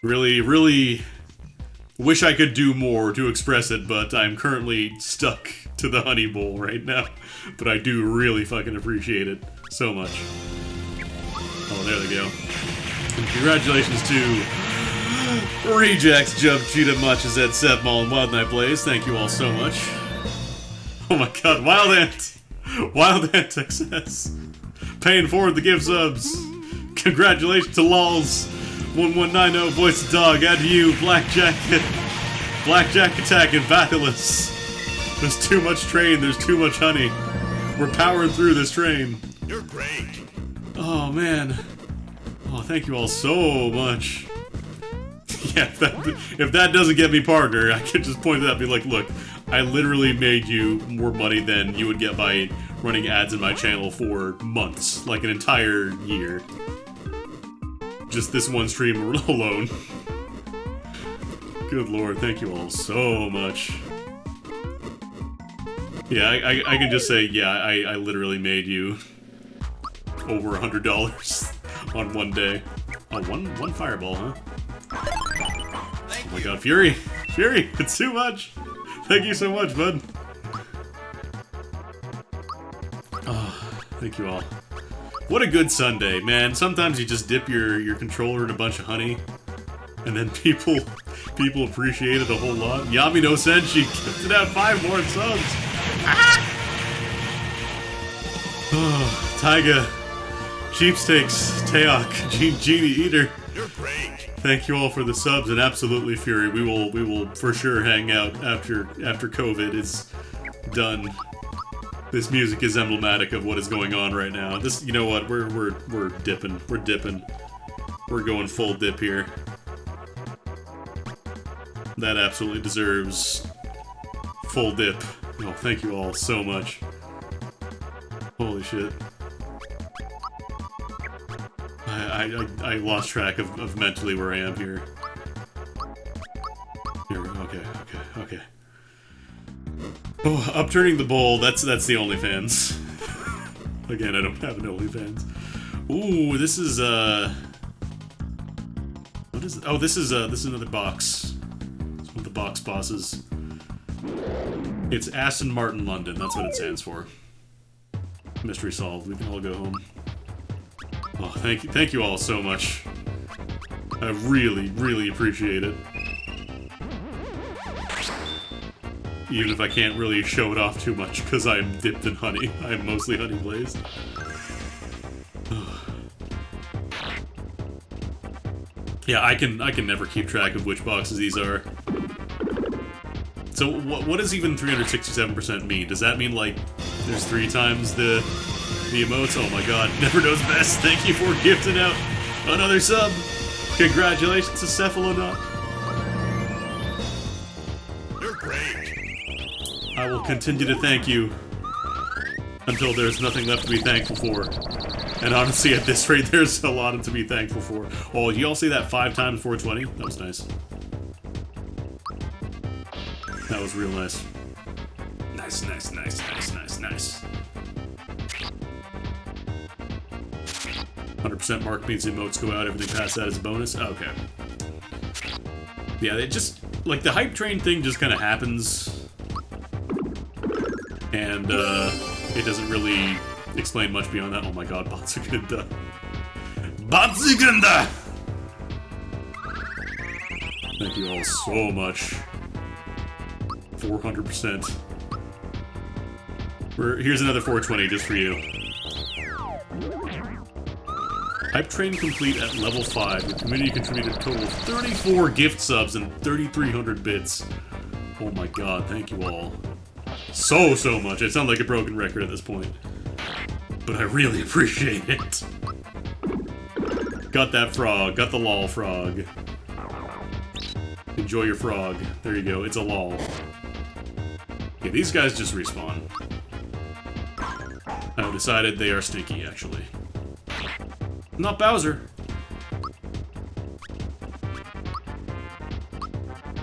S1: Really, really wish I could do more to express it, but I'm currently stuck to the honey bowl right now. But I do really fucking appreciate it so much. Oh, there they go. And congratulations to Rejects, Jump, Cheetah, Matches at Sepmal, and Wild Night Blaze. Thank you all so much. Oh my god, Wild Ant! Wild Ant XS. Paying forward the gift subs. Congratulations to Lols. 1190, Voice of Dog, add you, Black Jacket Attack, and Bathilus. There's too much train, there's too much honey. We're powering through this train.
S2: You're great.
S1: Oh man. Oh, thank you all so much. Yeah, if that doesn't get me partner, I can just point it out and be like, look, I literally made you more money than you would get by running ads in my channel for months, like an entire year. Just this one stream alone. Good lord, thank you all so much. Yeah, I can just say, yeah, I literally made you over $100 on one day. Oh, one fireball, huh? Oh my god, Fury! Fury, it's too much! Thank you so much, bud. Oh, thank you all. What a good Sunday, man. Sometimes you just dip your controller in a bunch of honey, and then people appreciate it a whole lot. Yami no Senshi gifted out 5 more subs. Ah! Oh, Taiga, Cheapsteaks, Teok, Genie Eater.
S2: You're great.
S1: Thank you all for the subs, and absolutely, Fury. We will for sure hang out after COVID is done. This music is emblematic of what is going on right now. This, you know what? We're dipping. We're dipping. We're going full dip here. That absolutely deserves full dip. Oh, thank you all so much. Holy shit. I lost track of mentally where I am here. Okay. Oh, upturning the bowl, that's the OnlyFans. Again, I don't have an OnlyFans. Ooh, this is, what is it? Oh, this is another box. It's one of the box bosses. It's Aston Martin London, that's what it stands for. Mystery solved, we can all go home. Oh, thank you all so much. I really, really appreciate it. Even if I can't really show it off too much, because I am dipped in honey. I am mostly honey glazed. Yeah, I can never keep track of which boxes these are. So what does even 367% mean? Does that mean like there's 3 times the emotes? Oh my god, never knows best. Thank you for gifting out another sub. Congratulations to Cephalonaut.
S2: You're great.
S1: I will continue to thank you until there's nothing left to be thankful for. And honestly, at this rate, there's a lot to be thankful for. Oh, you all see that 5 times 420? That was nice. That was real nice. Nice. 100% mark means the emotes go out, everything past that is a bonus? Okay. Yeah, it just, like, the hype train thing just kind of happens. And, it doesn't really explain much beyond that. Oh my god, Batsugunda. Batsugunda! Thank you all so much. 400%. Here's another 420 just for you. Hype train complete at level 5. The community contributed a total of 34 gift subs and 3,300 bits. Oh my god, thank you all. So much. I sound like a broken record at this point. But I really appreciate it. Got that frog. Got the lol frog. Enjoy your frog. There you go. It's a lol. Okay, these guys just respawn. I've decided they are stinky, actually. Not Bowser.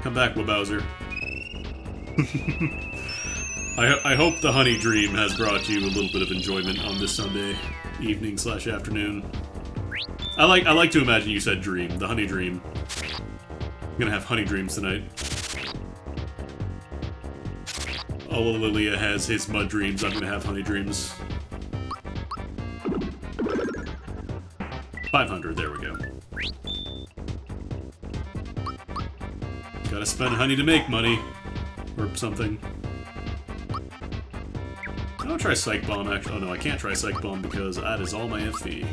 S1: Come back, Bowser. I hope the honey dream has brought you a little bit of enjoyment on this Sunday evening / afternoon. I like to imagine you said dream, the honey dream. I'm gonna have honey dreams tonight. Although Lilia has his mud dreams, I'm gonna have honey dreams. 500, there we go. Gotta spend honey to make money. Or something. I'll try Psych Bomb, actually. Oh no, I can't try Psych Bomb because that is all my FP.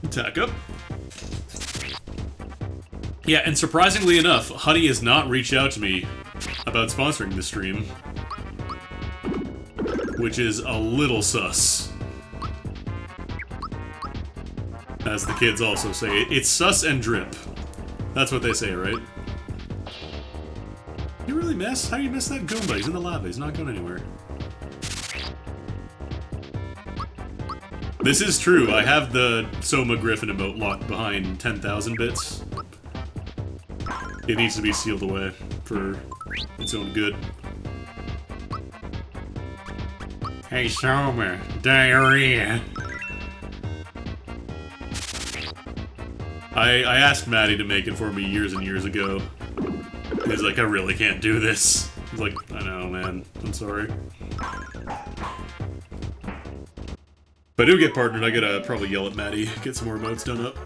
S1: Attack up. Yeah, and surprisingly enough, Honey has not reached out to me about sponsoring this stream. Which is a little sus. As the kids also say, it's sus and drip. That's what they say, right? You really miss? How do you miss that Goomba? He's in the lava. He's not going anywhere. This is true. I have the Soma Griffin emote locked behind 10,000 bits. It needs to be sealed away for its own good. Hey Soma, diarrhea. I asked Maddie to make it for me years and years ago. He's like, I really can't do this. He's like, I know, man. I'm sorry. If I do get partnered, I gotta probably yell at Maddie, get some more emotes done up.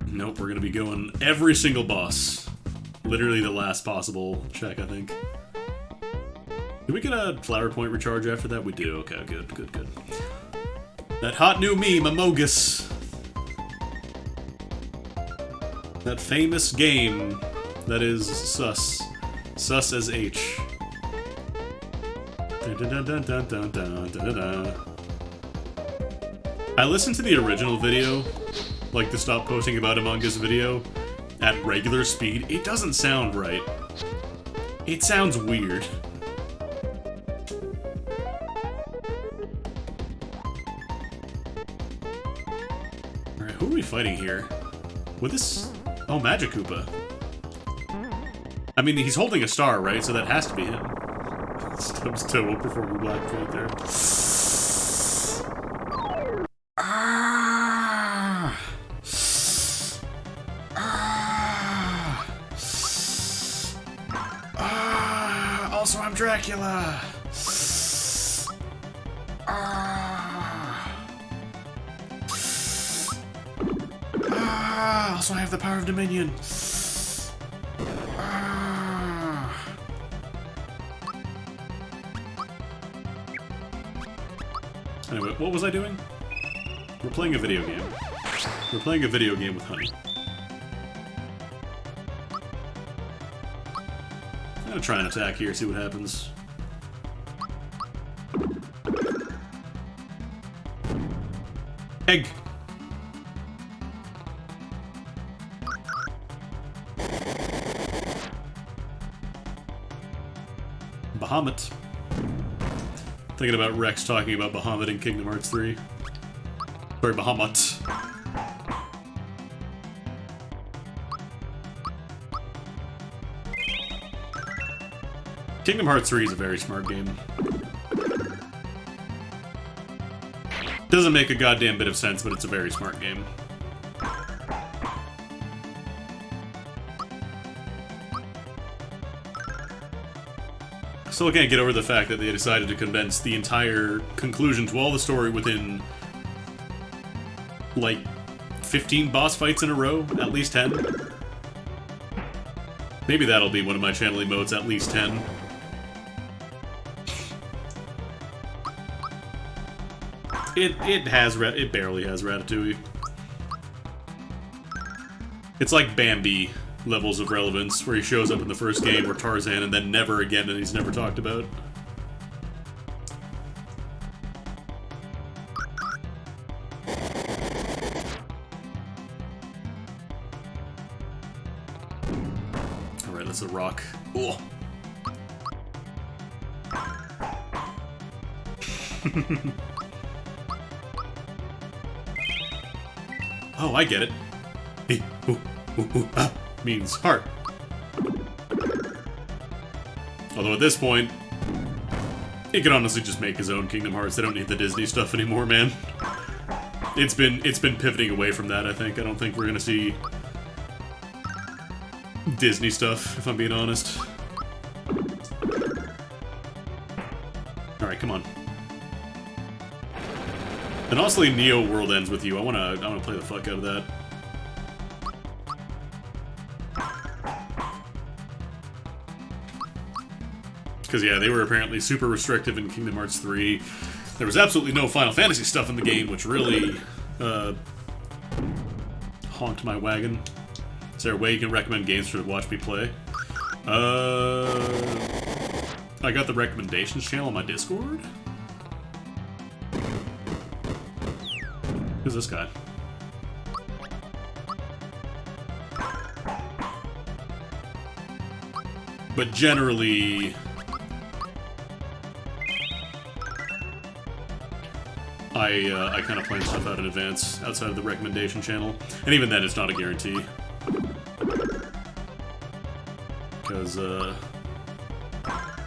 S1: Nope, we're gonna be going every single boss. Literally the last possible check, I think. Did we get a flower point recharge after that? We do. Okay, good. That hot new meme, Amogus. That famous game that is sus. Sus as H. I listened to the original video, like the Stop Posting About Among Us video, at regular speed. It doesn't sound right. It sounds weird. who are we fighting here? With this... Oh, Magic Koopa. I mean, he's holding a star, right? So that has to be him. Stubbs Toe performing Black Panther. Also, I'm Dracula. Also, I have the power of Dominion. Anyway, what was I doing? We're playing a video game. We're playing a video game with Honey. I'm gonna try an attack here, see what happens. Egg! Bahamut. Thinking about Rex talking about Bahamut in Kingdom Hearts 3. Sorry, Bahamut. Kingdom Hearts 3 is a very smart game. Doesn't make a goddamn bit of sense, but it's a very smart game. Still can't get over the fact that they decided to condense the entire conclusion to all the story within, like, 15 boss fights in a row? At least 10? Maybe that'll be one of my channel emotes, at least 10. It barely has Ratatouille. It's like Bambi levels of relevance, where he shows up in the first game, or Tarzan, and then never again, and he's never talked about. Alright, that's a rock. Oh. Oh, I get it. Hey, ooh, ooh, ooh, ah, means heart. Although at this point, he could honestly just make his own Kingdom Hearts. They don't need the Disney stuff anymore, man. It's been pivoting away from that, I think. I don't think we're gonna see Disney stuff, if I'm being honest. Alright, come on. And honestly, Neo World Ends With You. I wanna play the fuck out of that. Because, yeah, they were apparently super restrictive in Kingdom Hearts 3. There was absolutely no Final Fantasy stuff in the game, which really honked my wagon. Is there a way you can recommend games to watch me play? I got the recommendations channel on my Discord. Who's this guy? But generally, I kind of plan stuff out in advance outside of the recommendation channel, and even then, it's not a guarantee. Because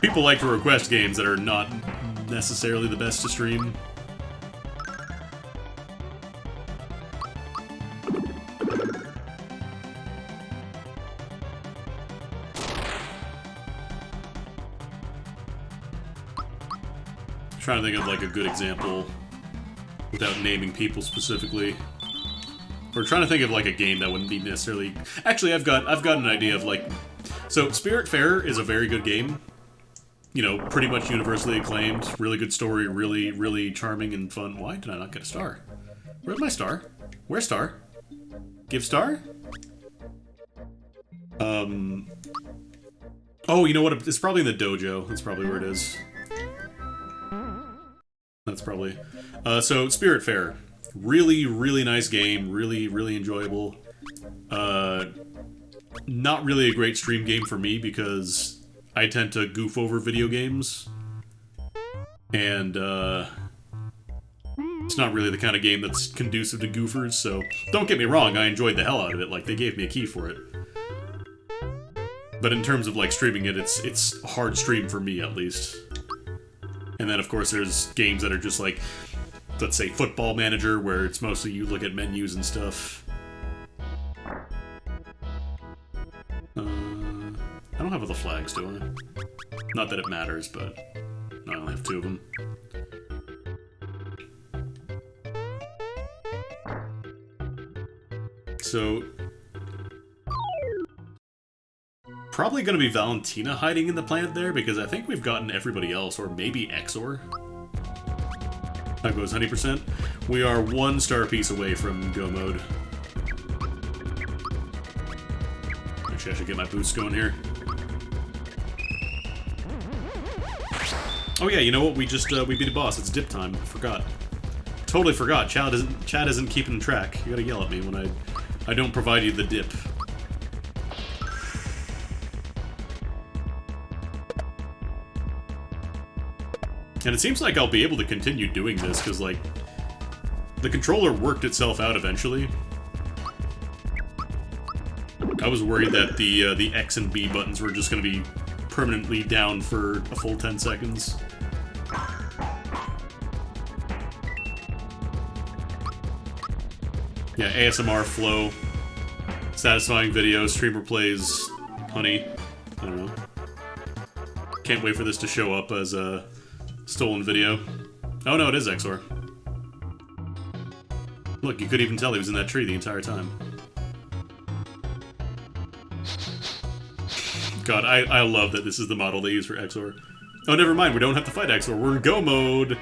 S1: people like to request games that are not necessarily the best to stream. Trying to think of like a good example without naming people specifically. Or trying to think of like a game that wouldn't be necessarily. Actually, I've got an idea of like. So Spiritfarer is a very good game. You know, pretty much universally acclaimed. Really good story. Really, really charming and fun. Why did I not get a star? Where's my star? Where's star? Give star? Oh, you know what? It's probably in the dojo. That's probably where it is. That's probably... so, Spiritfarer. Really, really nice game. Really, really enjoyable. Not really a great stream game for me because I tend to goof over video games. And, It's not really the kind of game that's conducive to goofers, so don't get me wrong, I enjoyed the hell out of it, like, they gave me a key for it. But in terms of, like, streaming it, it's a hard stream for me, at least. And then, of course, there's games that are just like, let's say, Football Manager, where it's mostly you look at menus and stuff. I don't have all the flags, do I? Not that it matters, but I only have 2 of them. So, probably going to be Valentina hiding in the plant there, because I think we've gotten everybody else, or maybe Exor. That goes 100%. We are 1 star piece away from go mode. Actually, I should get my boost going here. Oh yeah, you know what? We beat a boss. It's dip time. I forgot. Totally forgot. Chad isn't keeping track. You gotta yell at me when I don't provide you the dip. And it seems like I'll be able to continue doing this, because, like, the controller worked itself out eventually. I was worried that the X and B buttons were just going to be permanently down for a full 10 seconds. Yeah, ASMR flow. Satisfying video, streamer plays honey. I don't know. Can't wait for this to show up as a stolen video. Oh no, it is Exor. Look, you could even tell he was in that tree the entire time. God, I love that this is the model they use for Exor. Oh, never mind, we don't have to fight Exor. We're in go mode.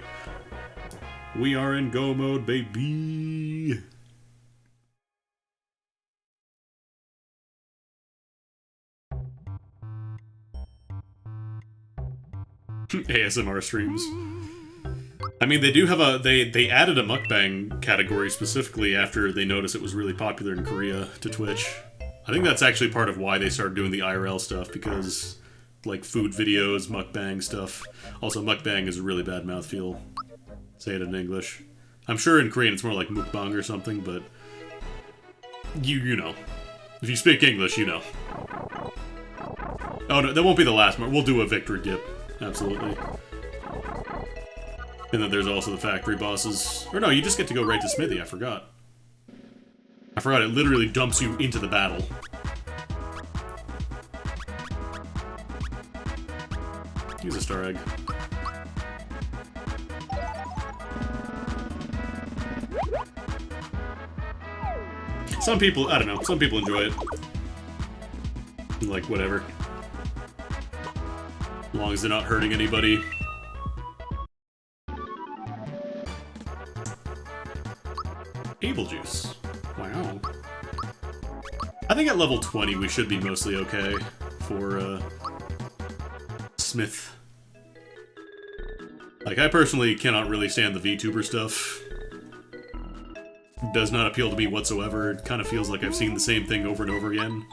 S1: We are in go mode, baby. ASMR streams. I mean, they do have they added a mukbang category specifically after they noticed it was really popular in Korea to Twitch. I think that's actually part of why they started doing the IRL stuff, because, like, food videos, mukbang stuff. Also, mukbang is a really bad mouthfeel. Say it in English. I'm sure in Korean it's more like mukbang or something, but you know. If you speak English, you know. Oh no, that won't be the last one. We'll do a victory dip. Absolutely. And then there's also the factory bosses. Or no, you just get to go right to Smithy, I forgot. I forgot, it literally dumps you into the battle. Use a star egg. Some people, I don't know, some people enjoy it. Like, whatever. As long as they're not hurting anybody. Able juice. Wow. I think at level 20 we should be mostly okay for Smith. Like, I personally cannot really stand the VTuber stuff. It does not appeal to me whatsoever. It kind of feels like I've seen the same thing over and over again.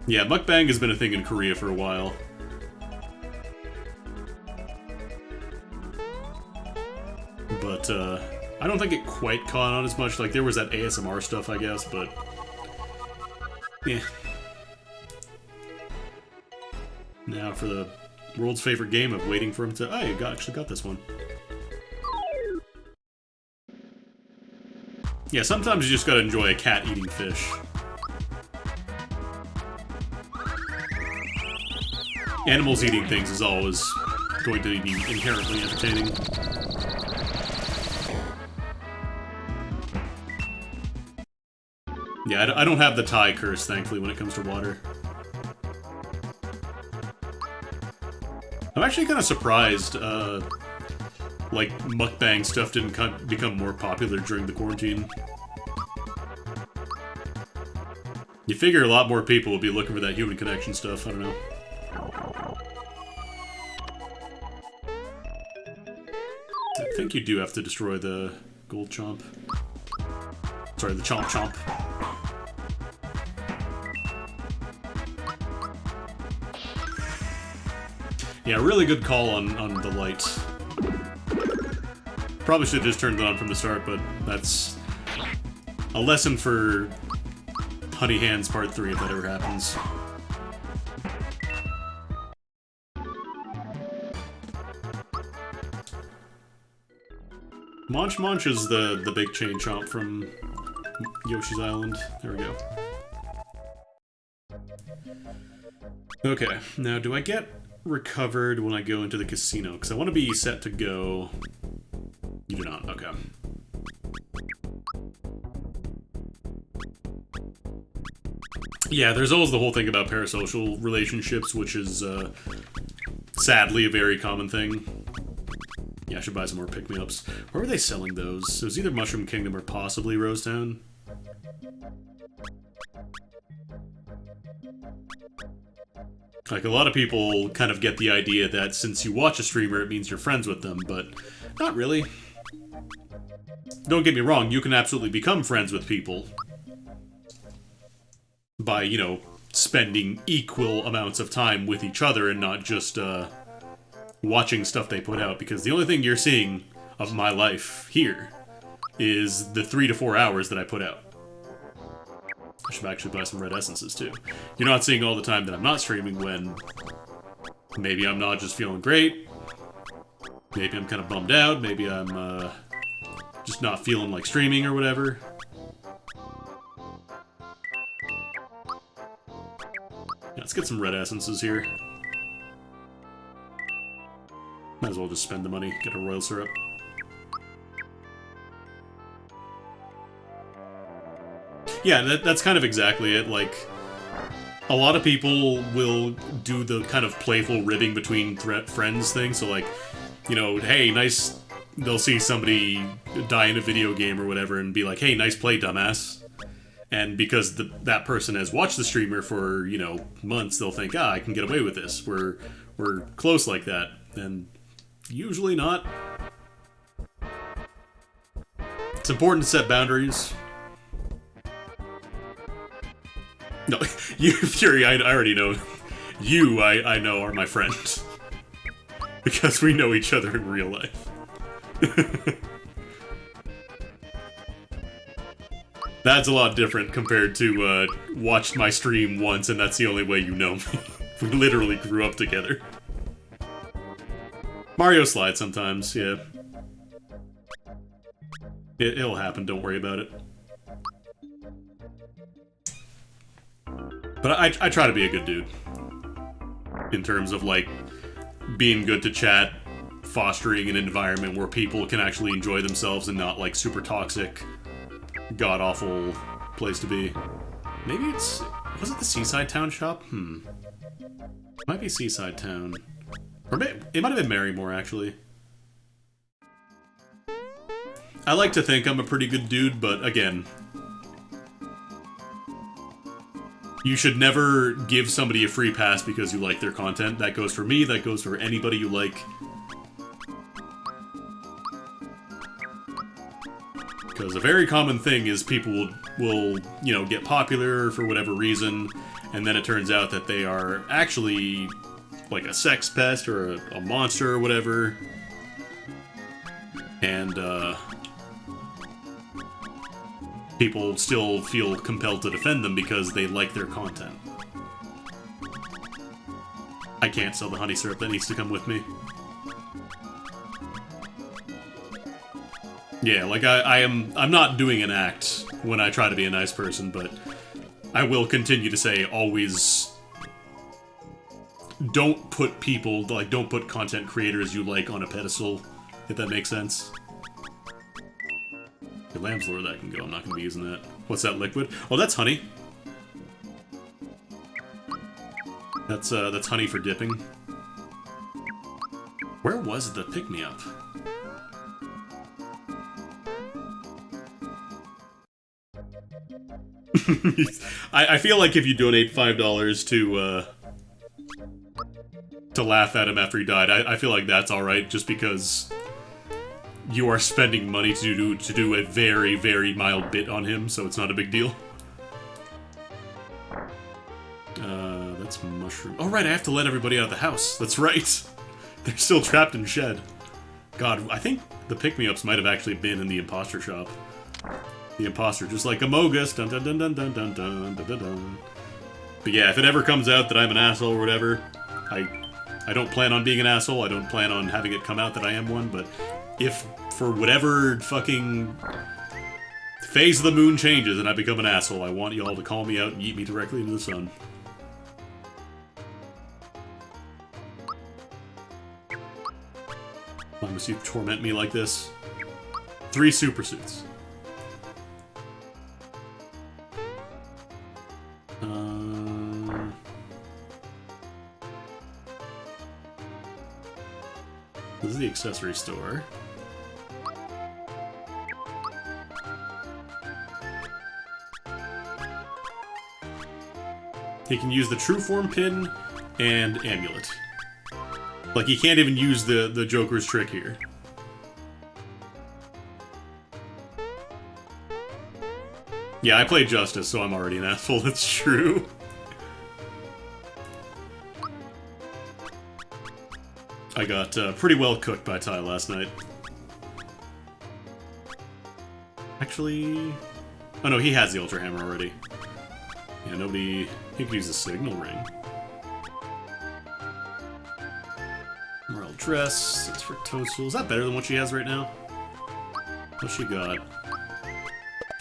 S1: Yeah, mukbang has been a thing in Korea for a while. But, I don't think it quite caught on as much. Like, there was that ASMR stuff, I guess, but... yeah. Now for the world's favorite game of waiting for him to... oh, you actually got this one. Yeah, sometimes you just gotta enjoy a cat eating fish. Animals eating things is always going to be inherently entertaining. Yeah, I don't have the Thai curse, thankfully, when it comes to water. I'm actually kind of surprised, like, mukbang stuff didn't become more popular during the quarantine. You figure a lot more people would be looking for that human connection stuff, I don't know. I think you do have to destroy the gold chomp. Sorry, the chomp chomp. Yeah, really good call on the light. Probably should have just turned it on from the start, but that's a lesson for Honey Hands Part 3 if that ever happens. Monch Monch is the big chain chomp from Yoshi's Island. There we go. Okay, now do I get recovered when I go into the casino? Because I want to be set to go... You do not, okay. Yeah, there's always the whole thing about parasocial relationships, which is, sadly a very common thing. Yeah, I should buy some more pick-me-ups. Where were they selling those? It was either Mushroom Kingdom or possibly Rosetown. Like, a lot of people kind of get the idea that since you watch a streamer, it means you're friends with them, but not really. Don't get me wrong, you can absolutely become friends with people by, you know, spending equal amounts of time with each other and not just, watching stuff they put out, because the only thing you're seeing of my life here is the 3 to 4 hours that I put out. I should actually buy some red essences, too. You're not seeing all the time that I'm not streaming when maybe I'm not just feeling great, maybe I'm kind of bummed out, maybe I'm, just not feeling like streaming or whatever. Yeah, let's get some red essences here. Might as well just spend the money, get a royal syrup. Yeah, that's kind of exactly it. Like, a lot of people will do the kind of playful ribbing between friends thing. So, like, you know, hey, nice... They'll see somebody die in a video game or whatever and be like, hey, nice play, dumbass. And because that person has watched the streamer for, you know, months, they'll think, ah, I can get away with this. We're close like that. And usually not. It's important to set boundaries. No, you, Fury, I already know. You, I know, are my friend. Because we know each other in real life. That's a lot different compared to, watched my stream once and that's the only way you know me. We literally grew up together. Mario slides sometimes, yeah. It'll happen, don't worry about it. But I try to be a good dude. In terms of, like, being good to chat, fostering an environment where people can actually enjoy themselves and not, like, super toxic, god-awful place to be. Maybe it's... Was it the Seaside Town shop? Might be Seaside Town. Or it might have been Marymore, actually. I like to think I'm a pretty good dude, but again... You should never give somebody a free pass because you like their content. That goes for me, that goes for anybody you like. Because a very common thing is people will, you know, get popular for whatever reason, and then it turns out that they are actually like a sex pest or a monster or whatever. And, people still feel compelled to defend them because they like their content. I can't sell the honey syrup, that needs to come with me. Yeah, like I'm not doing an act when I try to be a nice person, but I will continue to say always don't put people, like, don't put content creators you like on a pedestal, if that makes sense. The lamb's lure that can go, I'm not going to be using that. What's that liquid? Oh, that's honey. That's honey for dipping. Where was the pick-me-up? I feel like if you donate $5 to laugh at him after he died, I feel like that's alright, just because you are spending money to do a very, very mild bit on him, so it's not a big deal. That's mushroom. Oh right, I have to let everybody out of the house. That's right. They're still trapped in shed. God, I think the pick-me-ups might have actually been in the imposter shop. The imposter, just like Amogus. Dun dun dun dun dun dun dun dun dun dun. But yeah, if it ever comes out that I'm an asshole or whatever, I don't plan on being an asshole. I don't plan on having it come out that I am one. But if for whatever fucking phase of the moon changes and I become an asshole, I want y'all to call me out and eat me directly into the sun. Why must you torment me like this? 3 super suits. This is the accessory store. He can use the true form pin and amulet. Like, he can't even use the Joker's trick here. Yeah, I played Justice, so I'm already an asshole, that's true. I got pretty well cooked by Ty last night. Actually... Oh no, he has the Ultra Hammer already. Yeah, nobody... He could use the Signal Ring. Royal Dress, that's for Toadstool. Is that better than what she has right now? What she got?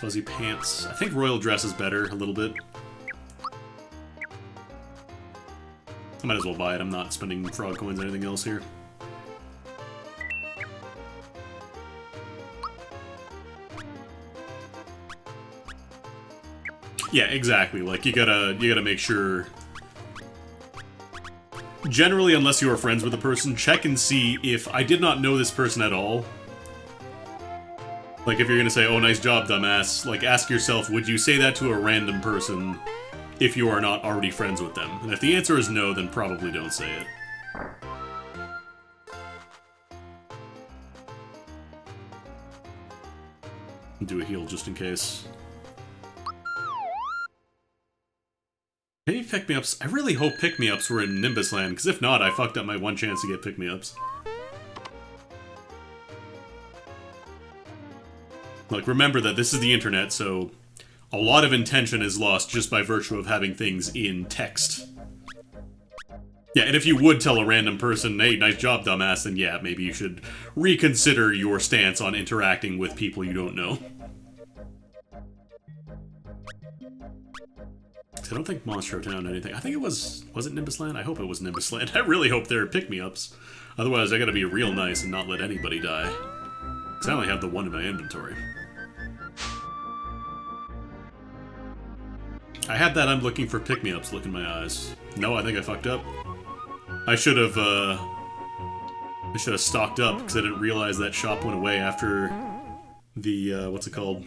S1: Fuzzy Pants. I think Royal Dress is better, a little bit. I might as well buy it. I'm not spending frog coins or anything else here. Yeah, exactly. Like, you gotta make sure... Generally, unless you are friends with a person, check and see if I did not know this person at all. Like, if you're gonna say, oh, nice job, dumbass, like, ask yourself, would you say that to a random person if you are not already friends with them? And if the answer is no, then probably don't say it. Do a heal just in case. Maybe pick-me-ups. I really hope pick-me-ups were in Nimbus Land, because if not, I fucked up my one chance to get pick-me-ups. Like, remember that this is the internet, so a lot of intention is lost just by virtue of having things in text. Yeah, and if you would tell a random person, hey, nice job, dumbass, then yeah, maybe you should reconsider your stance on interacting with people you don't know. I don't think Monstro Town did anything. I think it was it Nimbus Land? I hope it was Nimbus Land. I really hope there are pick-me-ups. Otherwise, I gotta be real nice and not let anybody die. Because I only have the one in my inventory. I had that I'm looking for pick-me-ups look in my eyes. No, I think I fucked up. I should have stocked up, because I didn't realize that shop went away after the, what's it called?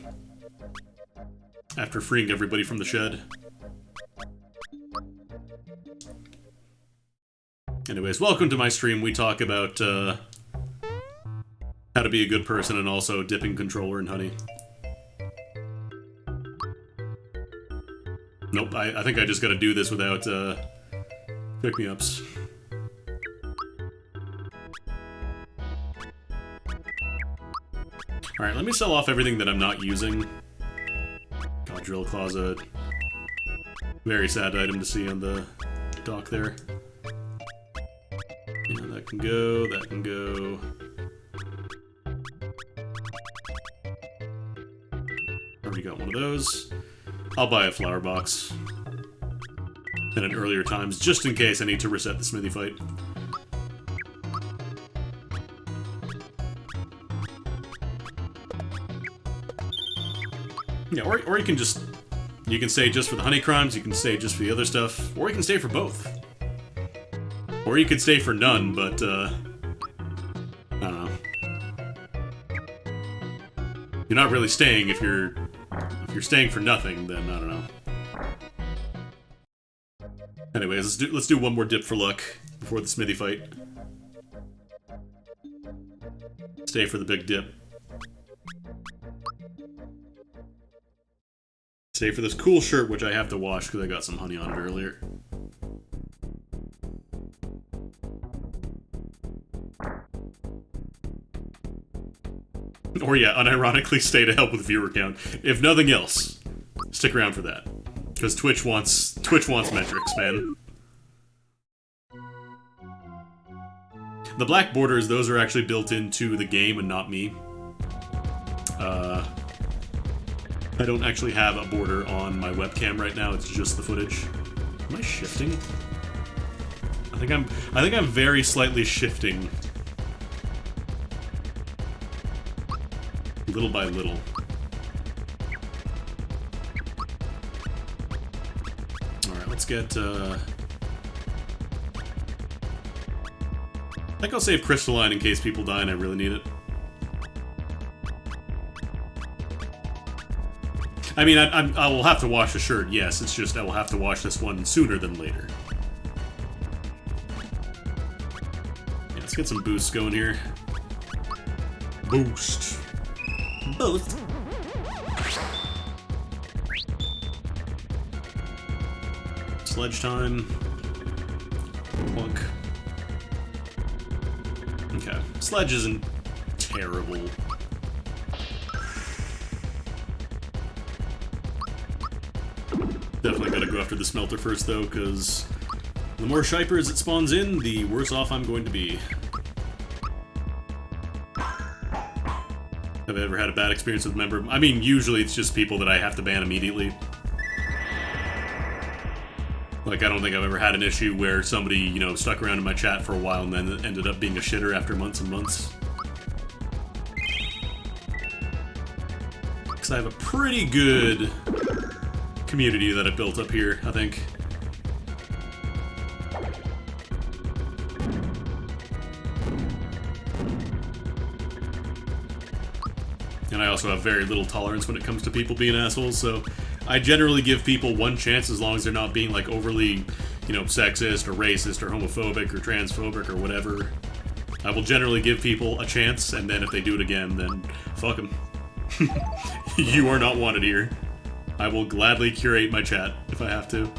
S1: After freeing everybody from the shed. Anyways, welcome to my stream. We talk about how to be a good person and also dipping controller in honey. Nope, I think I just gotta do this without pick-me-ups. Alright, let me sell off everything that I'm not using. God, drill closet. Very sad item to see on the dock there. Yeah, that can go, that can go. Already got one of those. I'll buy a flower box. And at earlier times, just in case I need to reset the smithy fight. Yeah, or you can just... You can stay just for the honey crimes, you can stay just for the other stuff, or you can stay for both. Or you could stay for none, but, I don't know. You're not really staying if you're staying for nothing, then I don't know. Anyways, let's do one more dip for luck before the smithy fight. Stay for the big dip. Stay for this cool shirt, which I have to wash because I got some honey on it earlier. Or yeah, unironically stay to help with viewer count. If nothing else, stick around for that. Because Twitch wants metrics, man. The black borders, those are actually built into the game and not me. I don't actually have a border on my webcam right now, it's just the footage. Am I shifting? I think I'm very slightly shifting. Little by little. Alright, let's get, I think I'll save Crystalline in case people die and I really need it. I mean, I will have to wash the shirt, yes, it's just I will have to wash this one sooner than later. Yeah, let's get some boosts going here. Boost. Boost. Sledge time. Plunk. Okay. Sledge isn't terrible. Definitely gotta go after the smelter first, though, because the more Shipers it spawns in, the worse off I'm going to be. Have I ever had a bad experience with a member? I mean, usually it's just people that I have to ban immediately. Like, I don't think I've ever had an issue where somebody, you know, stuck around in my chat for a while and then ended up being a shitter after months and months. Because I have a pretty good community that I built up here, I think. And I also have very little tolerance when it comes to people being assholes, so I generally give people one chance as long as they're not being, like, overly, you know, sexist or racist or homophobic or transphobic or whatever. I will generally give people a chance, and then if they do it again, then fuck them. You are not wanted here. I will gladly curate my chat if I have to.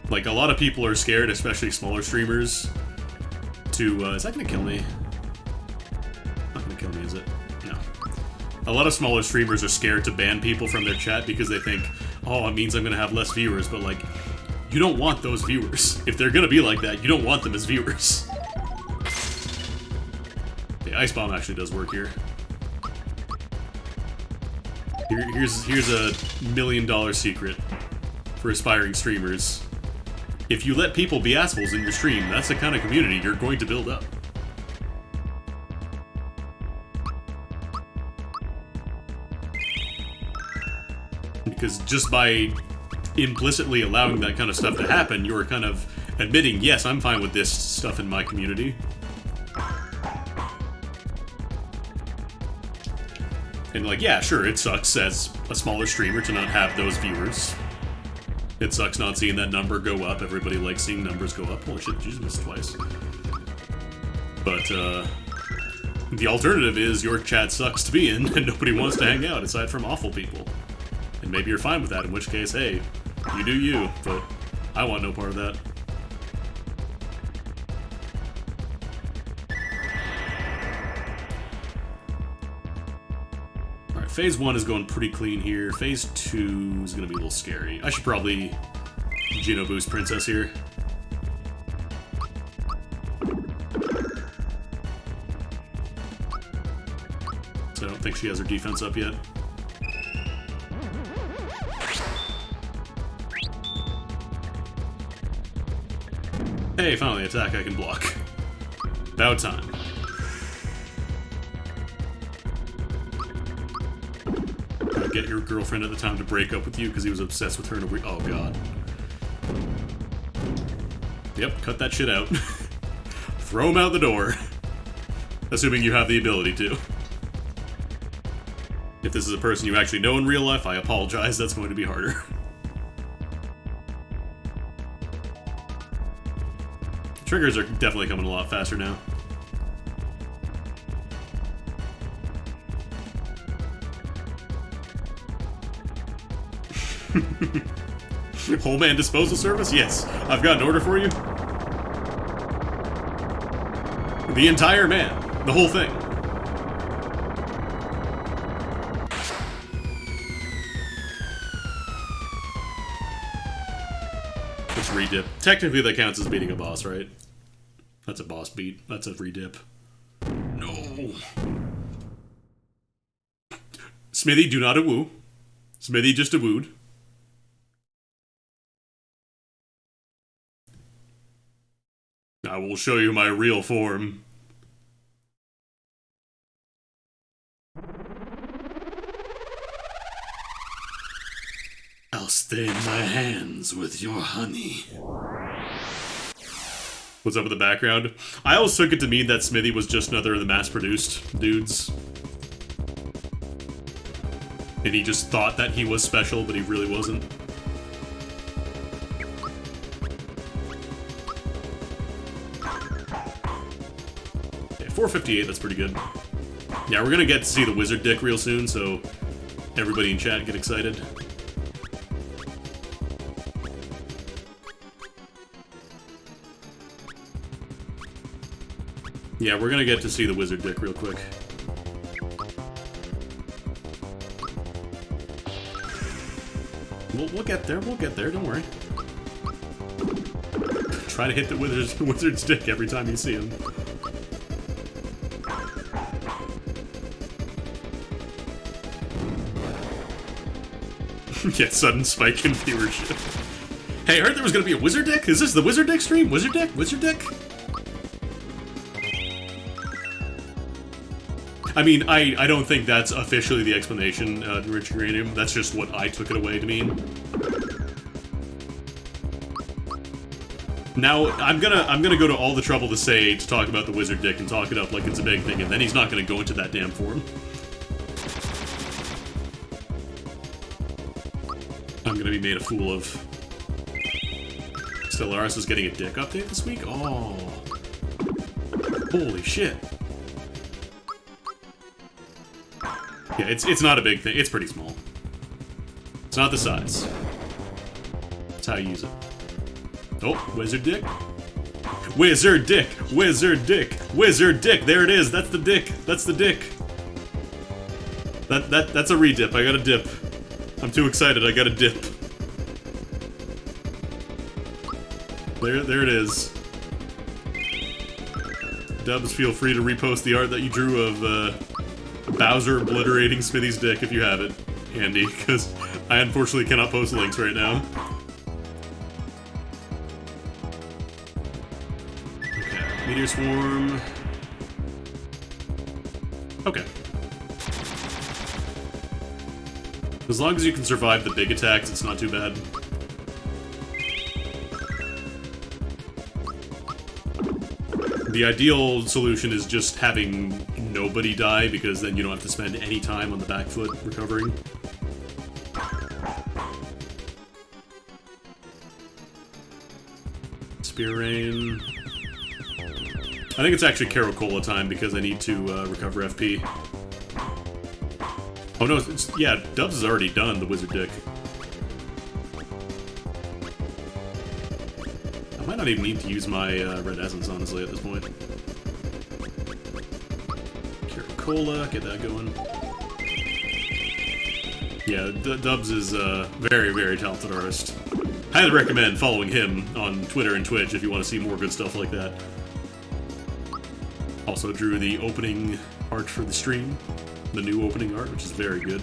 S1: Like, a lot of people are scared, especially smaller streamers, to, is that gonna kill me? Not gonna kill me, is it? No. A lot of smaller streamers are scared to ban people from their chat because they think, oh, it means I'm gonna have less viewers, but, like, you don't want those viewers. If they're gonna be like that, you don't want them as viewers. The Ice Bomb actually does work here. Here's a $1 million secret for aspiring streamers. If you let people be assholes in your stream, that's the kind of community you're going to build up. Because just by implicitly allowing that kind of stuff to happen, you're kind of admitting, yes, I'm fine with this stuff in my community. And like, yeah, sure, it sucks as a smaller streamer to not have those viewers. It sucks not seeing that number go up. Everybody likes seeing numbers go up. Holy shit, Jesus missed twice. But, the alternative is your chat sucks to be in and nobody wants to hang out aside from awful people. And maybe you're fine with that, in which case, hey, you do you, but I want no part of that. Alright, phase 1 is going pretty clean here. Phase 2 is going to be a little scary. I should probably Geno boost Princess here. So I don't think she has her defense up yet. Hey, finally attack I can block. About time. Get your girlfriend at the time to break up with you because he was obsessed with her and oh god. Yep, cut that shit out. Throw him out the door. Assuming you have the ability to. If this is a person you actually know in real life, I apologize, that's going to be harder. Triggers are definitely coming a lot faster now. Whole man disposal service? Yes. I've got an order for you. The entire man. The whole thing. It's redip. Technically that counts as beating a boss, right? That's a boss beat. That's a redip. No. Smithy, do not a-woo. Smithy just a-wooed. I will show you my real form. I'll stain my hands with your honey. What's up with the background? I always took it to mean that Smithy was just another of the mass-produced dudes. And he just thought that he was special, but he really wasn't. Okay, 458, that's pretty good. Yeah, we're gonna get to see the wizard dick real soon, so everybody in chat get excited. Yeah, we're gonna get to see the wizard dick real quick. We'll get there, don't worry. Try to hit the wizard's dick every time you see him. Yeah, sudden spike in viewership. Hey, I heard there was gonna be a wizard dick? Is this the wizard dick stream? Wizard dick? Wizard dick? I mean, I don't think that's officially the explanation, Rich Uranium. That's just what I took it away to mean. Now, I'm gonna go to all the trouble to talk about the wizard dick and talk it up like it's a big thing, and then he's not gonna go into that damn form. I'm gonna be made a fool of. Stellaris is getting a dick update this week? Oh. Holy shit. Yeah, it's not a big thing. It's pretty small. It's not the size. It's how you use it. Oh, wizard dick. Wizard dick! Wizard dick! Wizard dick! There it is! That's the dick! That's the dick! That's a redip. I got a dip. I'm too excited. I got a dip. There it is. Dubs, feel free to repost the art that you drew of Bowser obliterating Smithy's dick if you have it handy, because I unfortunately cannot post links right now. Okay, Meteor Swarm. Okay. As long as you can survive the big attacks, it's not too bad. The ideal solution is just having nobody die, because then you don't have to spend any time on the back foot recovering. Spear Rain. I think it's actually Caracola time, because I need to recover FP. Oh no, yeah, Dubs has already done the Wizard Dick. I might not even need to use my Red Essence, honestly, at this point. Caracola, get that going. Yeah, Dubs is a very, very talented artist. Highly recommend following him on Twitter and Twitch if you want to see more good stuff like that. Also drew the opening art for the stream. The new opening art, which is very good.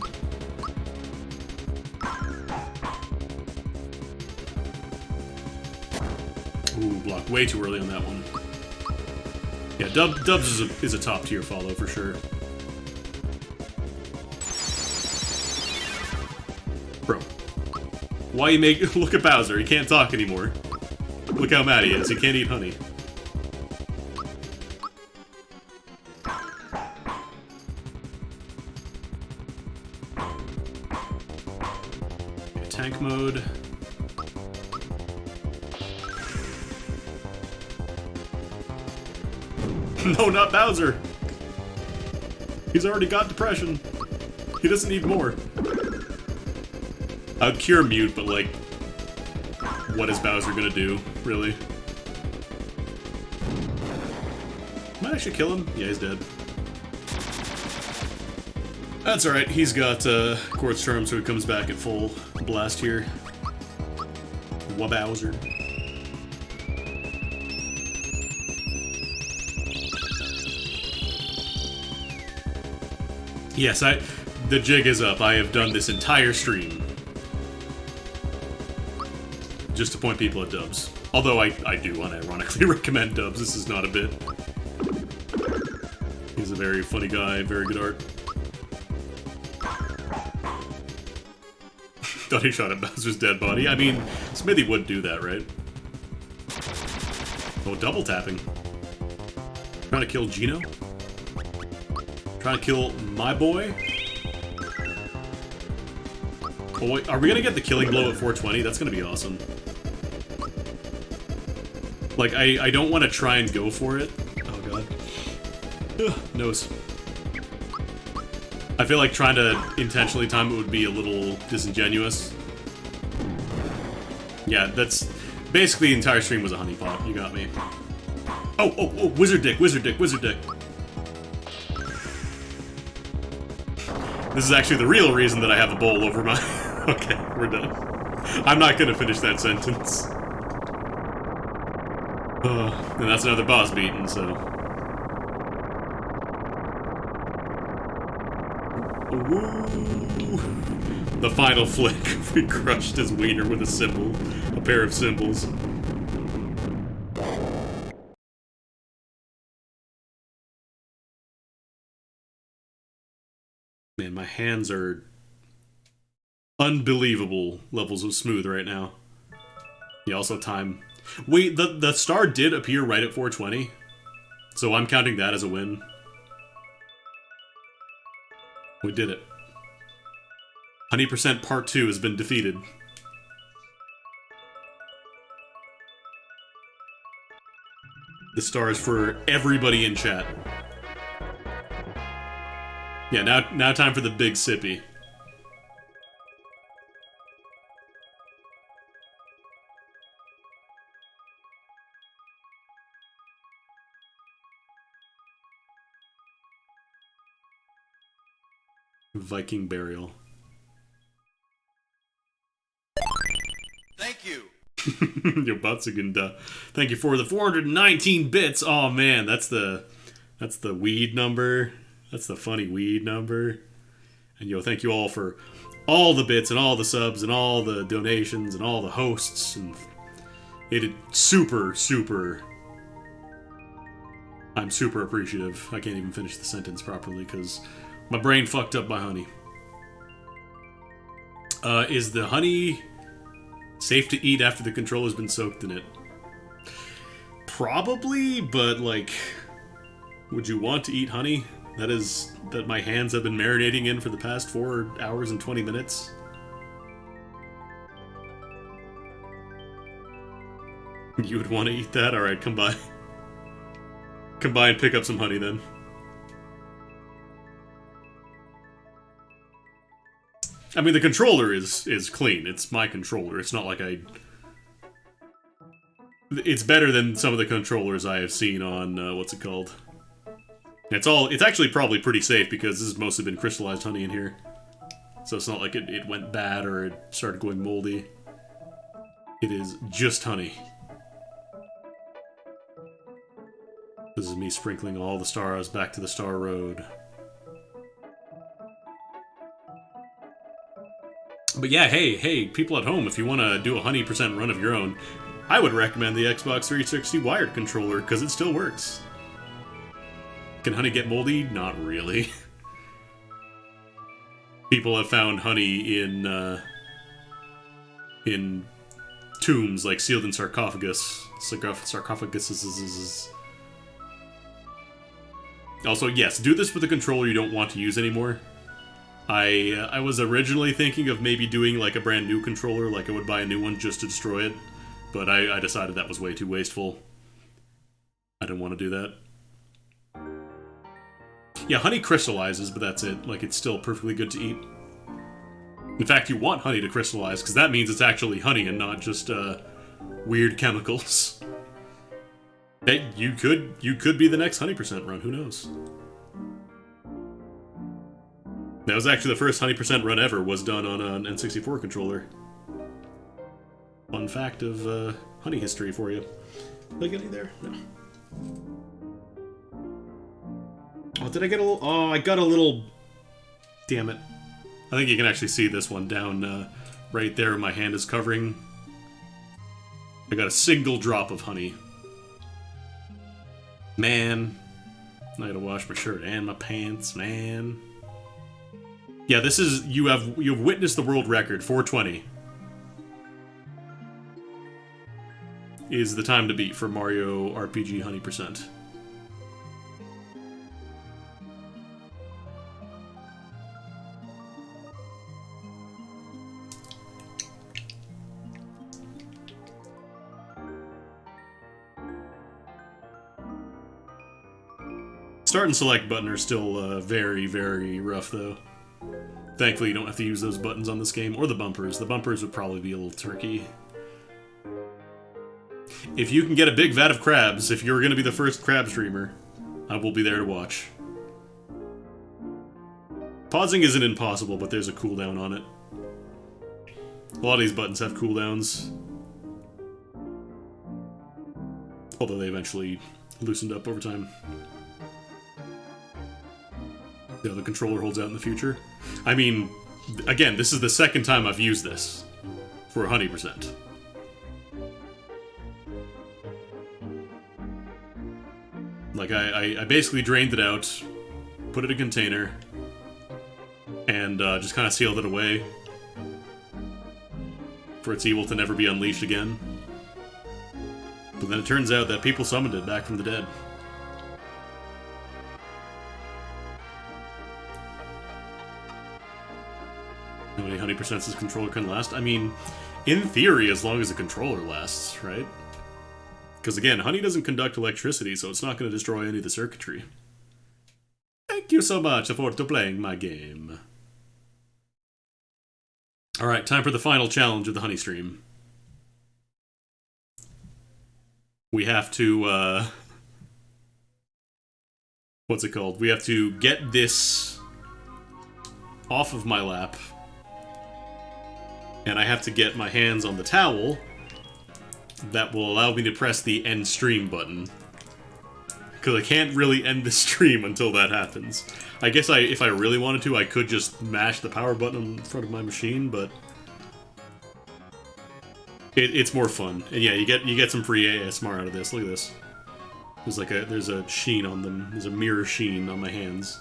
S1: Ooh, blocked way too early on that one. Yeah, Dubs is a top tier follow for sure. Bro. Why you make... Look at Bowser, he can't talk anymore. Look how mad he is, he can't eat honey. Okay, tank mode. No, not Bowser! He's already got depression. He doesn't need more. I'd cure Mute, but like, what is Bowser gonna do, really? Might actually kill him. Yeah, he's dead. That's alright, he's got Quartz Charm, so he comes back at full blast here. Wabowser. Yes, the jig is up. I have done this entire stream just to point people at dubs. Although I do unironically recommend dubs. This is not a bit. He's a very funny guy, very good art. Thought he shot at Bowser's dead body. I mean, Smithy would do that, right? Oh, double tapping. Trying to kill Gino? Trying to kill my boy? Oh, wait, are we gonna get the killing blow at 420? That's gonna be awesome. Like, I don't want to try and go for it. Oh, God. Ugh, nose. I feel like trying to intentionally time it would be a little disingenuous. Yeah, that's... Basically, the entire stream was a honeypot. You got me. Oh, Wizard Dick, Wizard Dick, Wizard Dick. This is actually the real reason that I have a bowl over my... Okay, we're done. I'm not gonna finish that sentence. And that's another boss beaten, so... Ooh. The final flick. We crushed his wiener with a cymbal. A pair of cymbals. Man, my hands are unbelievable levels of smooth right now. Yeah, also time. Wait, the star did appear right at 420, so I'm counting that as a win. We did it. 100% Part 2 has been defeated. The star is for everybody in chat. Yeah, now time for the big sippy. Viking burial.
S4: Thank you.
S1: Your Butziganda. Thank you for the 419 bits. Oh man, that's the weed number. That's the funny weed number. And yo, thank you all for all the bits and all the subs and all the donations and all the hosts, and it is super I'm super appreciative. I can't even finish the sentence properly because my brain fucked up by honey. Is the honey safe to eat after the controller's been soaked in it? Probably, but like, would you want to eat honey that my hands have been marinating in for the past 4 hours and 20 minutes? You would want to eat that? Alright, come by. Come by and pick up some honey then. I mean, the controller is clean. It's my controller. It's not like It's better than some of the controllers I have seen on, what's it called? It's actually probably pretty safe because this has mostly been crystallized honey in here. So it's not like it went bad or it started going moldy. It is just honey. This is me sprinkling all the stars back to the Star Road. But yeah, hey, people at home, if you want to do a 100% run of your own, I would recommend the Xbox 360 wired controller, because it still works. Can honey get moldy? Not really. People have found honey in tombs, like sealed in sarcophaguses. Also, yes, do this with a controller you don't want to use anymore. I was originally thinking of maybe doing like a brand new controller, like I would buy a new one just to destroy it, but I decided that was way too wasteful. I didn't want to do that. Yeah, honey crystallizes, but that's it. Like, it's still perfectly good to eat. In fact, you want honey to crystallize, because that means it's actually honey and not just weird chemicals. Hey, you could be the next Honey Percent run. Who knows? That was actually the first Honey Percent run ever. Was done on an N64 controller. Fun fact of Honey history for you. Did I get any there? No. Oh, did I get a little? Oh, I got a little. Damn it! I think you can actually see this one down right there. My hand is covering. I got a single drop of honey. Man, I gotta wash my shirt and my pants, man. Yeah, this is you have witnessed the world record. 420 is the time to beat for Mario RPG Honey Percent. Start and select button are still very, very rough, though. Thankfully, you don't have to use those buttons on this game, or the bumpers. The bumpers would probably be a little tricky. If you can get a big vat of crabs, if you're going to be the first crab streamer, I will be there to watch. Pausing isn't impossible, but there's a cooldown on it. A lot of these buttons have cooldowns. Although they eventually loosened up over time. Yeah, the controller holds out in the future. I mean, again, this is the second time I've used this for 100%. Like, I basically drained it out, put it in a container, and just kind of sealed it away for its evil to never be unleashed again. But then it turns out that people summoned it back from the dead. How many 100% this controller can last? I mean, in theory, as long as the controller lasts, right? Because again, honey doesn't conduct electricity, so it's not going to destroy any of the circuitry. Thank you so much for playing my game. Alright, time for the final challenge of the honey stream. We have to, what's it called? We have to get this off of my lap. And I have to get my hands on the towel that will allow me to press the end stream button. Because I can't really end the stream until that happens. I guess if I really wanted to, I could just mash the power button in front of my machine, but it's more fun. And yeah, you get some free ASMR out of this. Look at this. There's a sheen on them. There's a mirror sheen on my hands.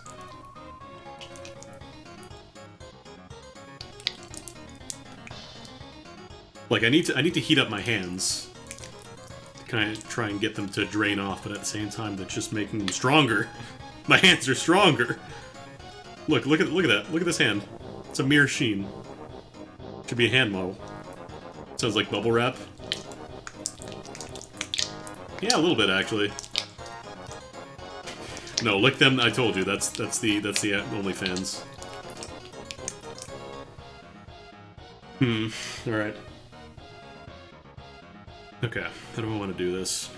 S1: Like, I need to heat up my hands to kind of try and get them to drain off, but at the same time, that's just making them stronger. My hands are stronger. Look at that. Look at this hand. It's a mirror sheen. Should be a hand model. Sounds like bubble wrap. Yeah, a little bit actually. No, lick them. I told you that's the OnlyFans. All right. Okay, how do I want to do this?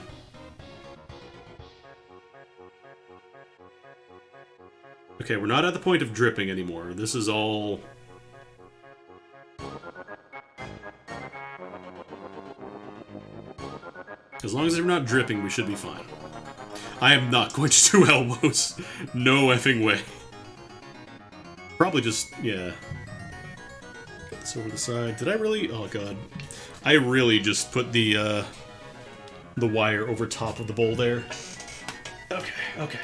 S1: Okay, we're not at the point of dripping anymore. This is all... As long as we're not dripping, we should be fine. I am not going to do elbows. No effing way. Probably just, yeah. Put this over the side. Did I really? Oh god. I really just put the wire over top of the bowl there. Okay.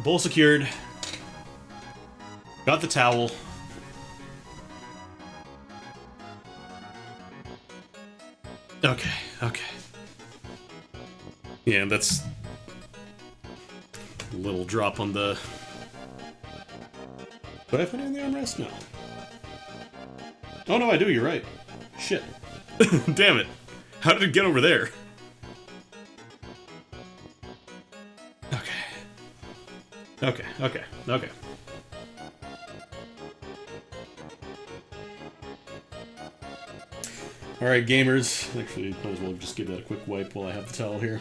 S1: Bowl secured. Got the towel. Okay. Yeah, that's a little drop on the... Did I put it in the armrest? No. Oh no, I do, you're right. Shit. Damn it. How did it get over there? Okay. Alright, gamers. Actually, might as well just give that a quick wipe while I have the towel here.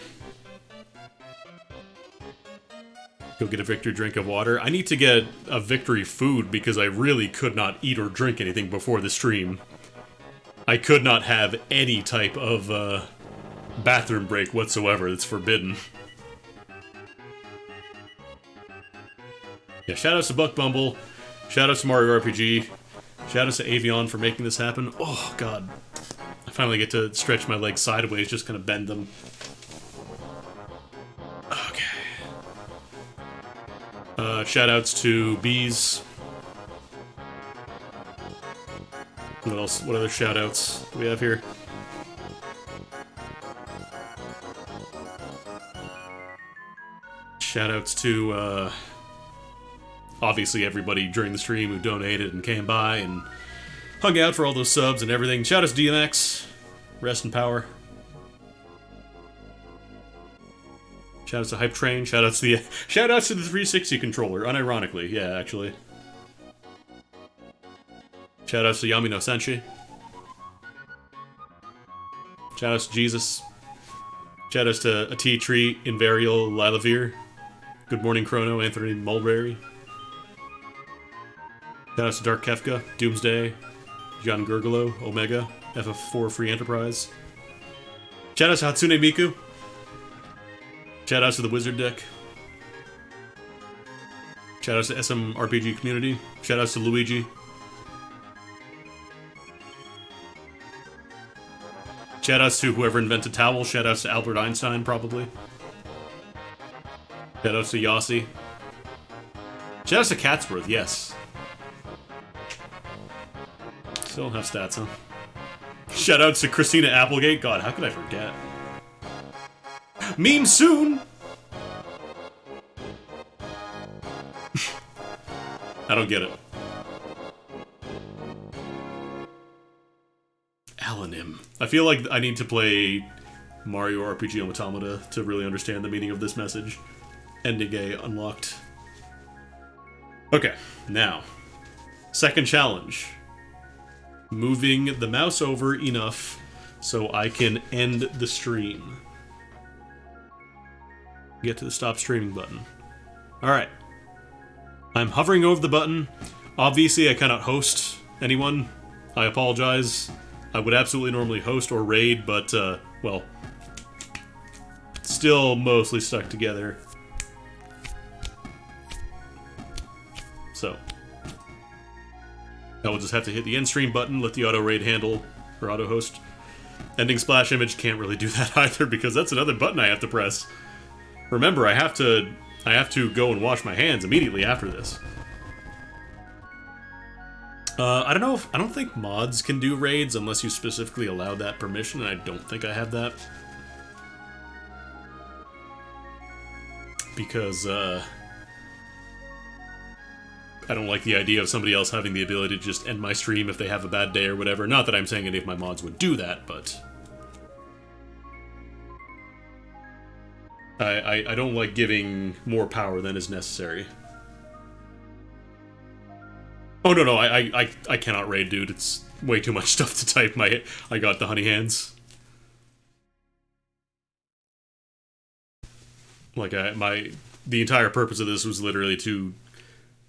S1: Go get a victory drink of water. I need to get a victory food because I really could not eat or drink anything before the stream. I could not have any type of bathroom break whatsoever. It's forbidden. Yeah, shoutouts to Buck Bumble. Shoutouts to Mario RPG. Shoutouts to Avion for making this happen. Oh, God. I finally get to stretch my legs sideways, just kind of bend them. Okay. Shoutouts to Bees. What else? What other shoutouts do we have here? Shoutouts to, obviously everybody during the stream who donated and came by and hung out for all those subs and everything. Shoutouts to DMX. Rest in power. Shoutouts to Hype Train. Shoutouts to the 360 controller. Unironically, yeah, actually. Shoutouts to Yami no Senshi. Shoutouts to Jesus. Shoutouts to A Tea Tree, Invarial, Lilavir. Good Morning Chrono, Anthony Mulberry. Shoutouts to Dark Kefka, Doomsday, John Gurgalo, Omega, FF4 Free Enterprise. Shoutouts to Hatsune Miku. Shoutouts to the Wizard deck. Shoutouts to SM RPG community. Shoutouts to Luigi. Shoutouts to whoever invented towel. Shoutouts to Albert Einstein, probably. Shoutouts to Yossi. Shoutouts to Catsworth, yes. Still don't have stats, huh? Shoutouts to Christina Applegate. God, how could I forget? Meme soon! I don't get it. Alanim. I feel like I need to play Mario RPG Automata to really understand the meaning of this message. Ending A unlocked. Okay, now. Second challenge. Moving the mouse over enough so I can end the stream. Get to the stop streaming button. Alright. I'm hovering over the button. Obviously, I cannot host anyone. I apologize. I would absolutely normally host or raid, but, well, still mostly stuck together. So, I will just have to hit the end stream button, let the auto raid handle, or auto host. Ending splash image, can't really do that either, because that's another button I have to press. Remember, I have to go and wash my hands immediately after this. I don't know if... I don't think mods can do raids unless you specifically allow that permission, and I don't think I have that. Because, I don't like the idea of somebody else having the ability to just end my stream if they have a bad day or whatever. Not that I'm saying any of my mods would do that, but... I don't like giving more power than is necessary. Oh, no, I cannot raid, dude. It's way too much stuff to type. I got the honey hands. Like, the entire purpose of this was literally to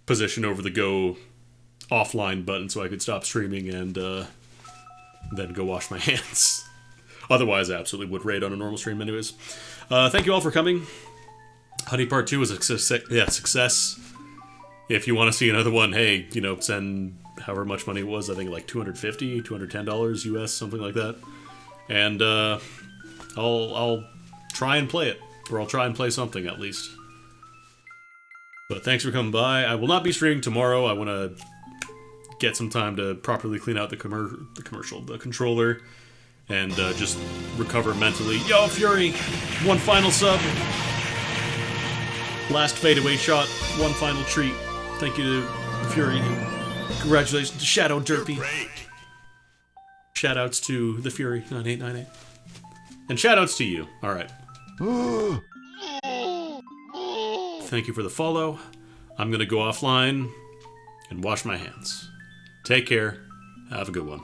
S1: position over the go offline button so I could stop streaming and, then go wash my hands. Otherwise, I absolutely would raid on a normal stream anyways. Thank you all for coming. Honey Part 2 was a success. If you want to see another one, hey, you know, send however much money it was. I think like $250, $210 US, something like that. And I'll try and play it, or I'll try and play something at least. But thanks for coming by. I will not be streaming tomorrow. I want to get some time to properly clean out the controller, and just recover mentally. Yo, Fury, one final sub. Last fadeaway shot, one final treat. Thank you to Fury. Congratulations to Shadow Derpy. Shoutouts to the Fury 9898. And shoutouts to you. Alright. Thank you for the follow. I'm gonna go offline and wash my hands. Take care. Have a good one.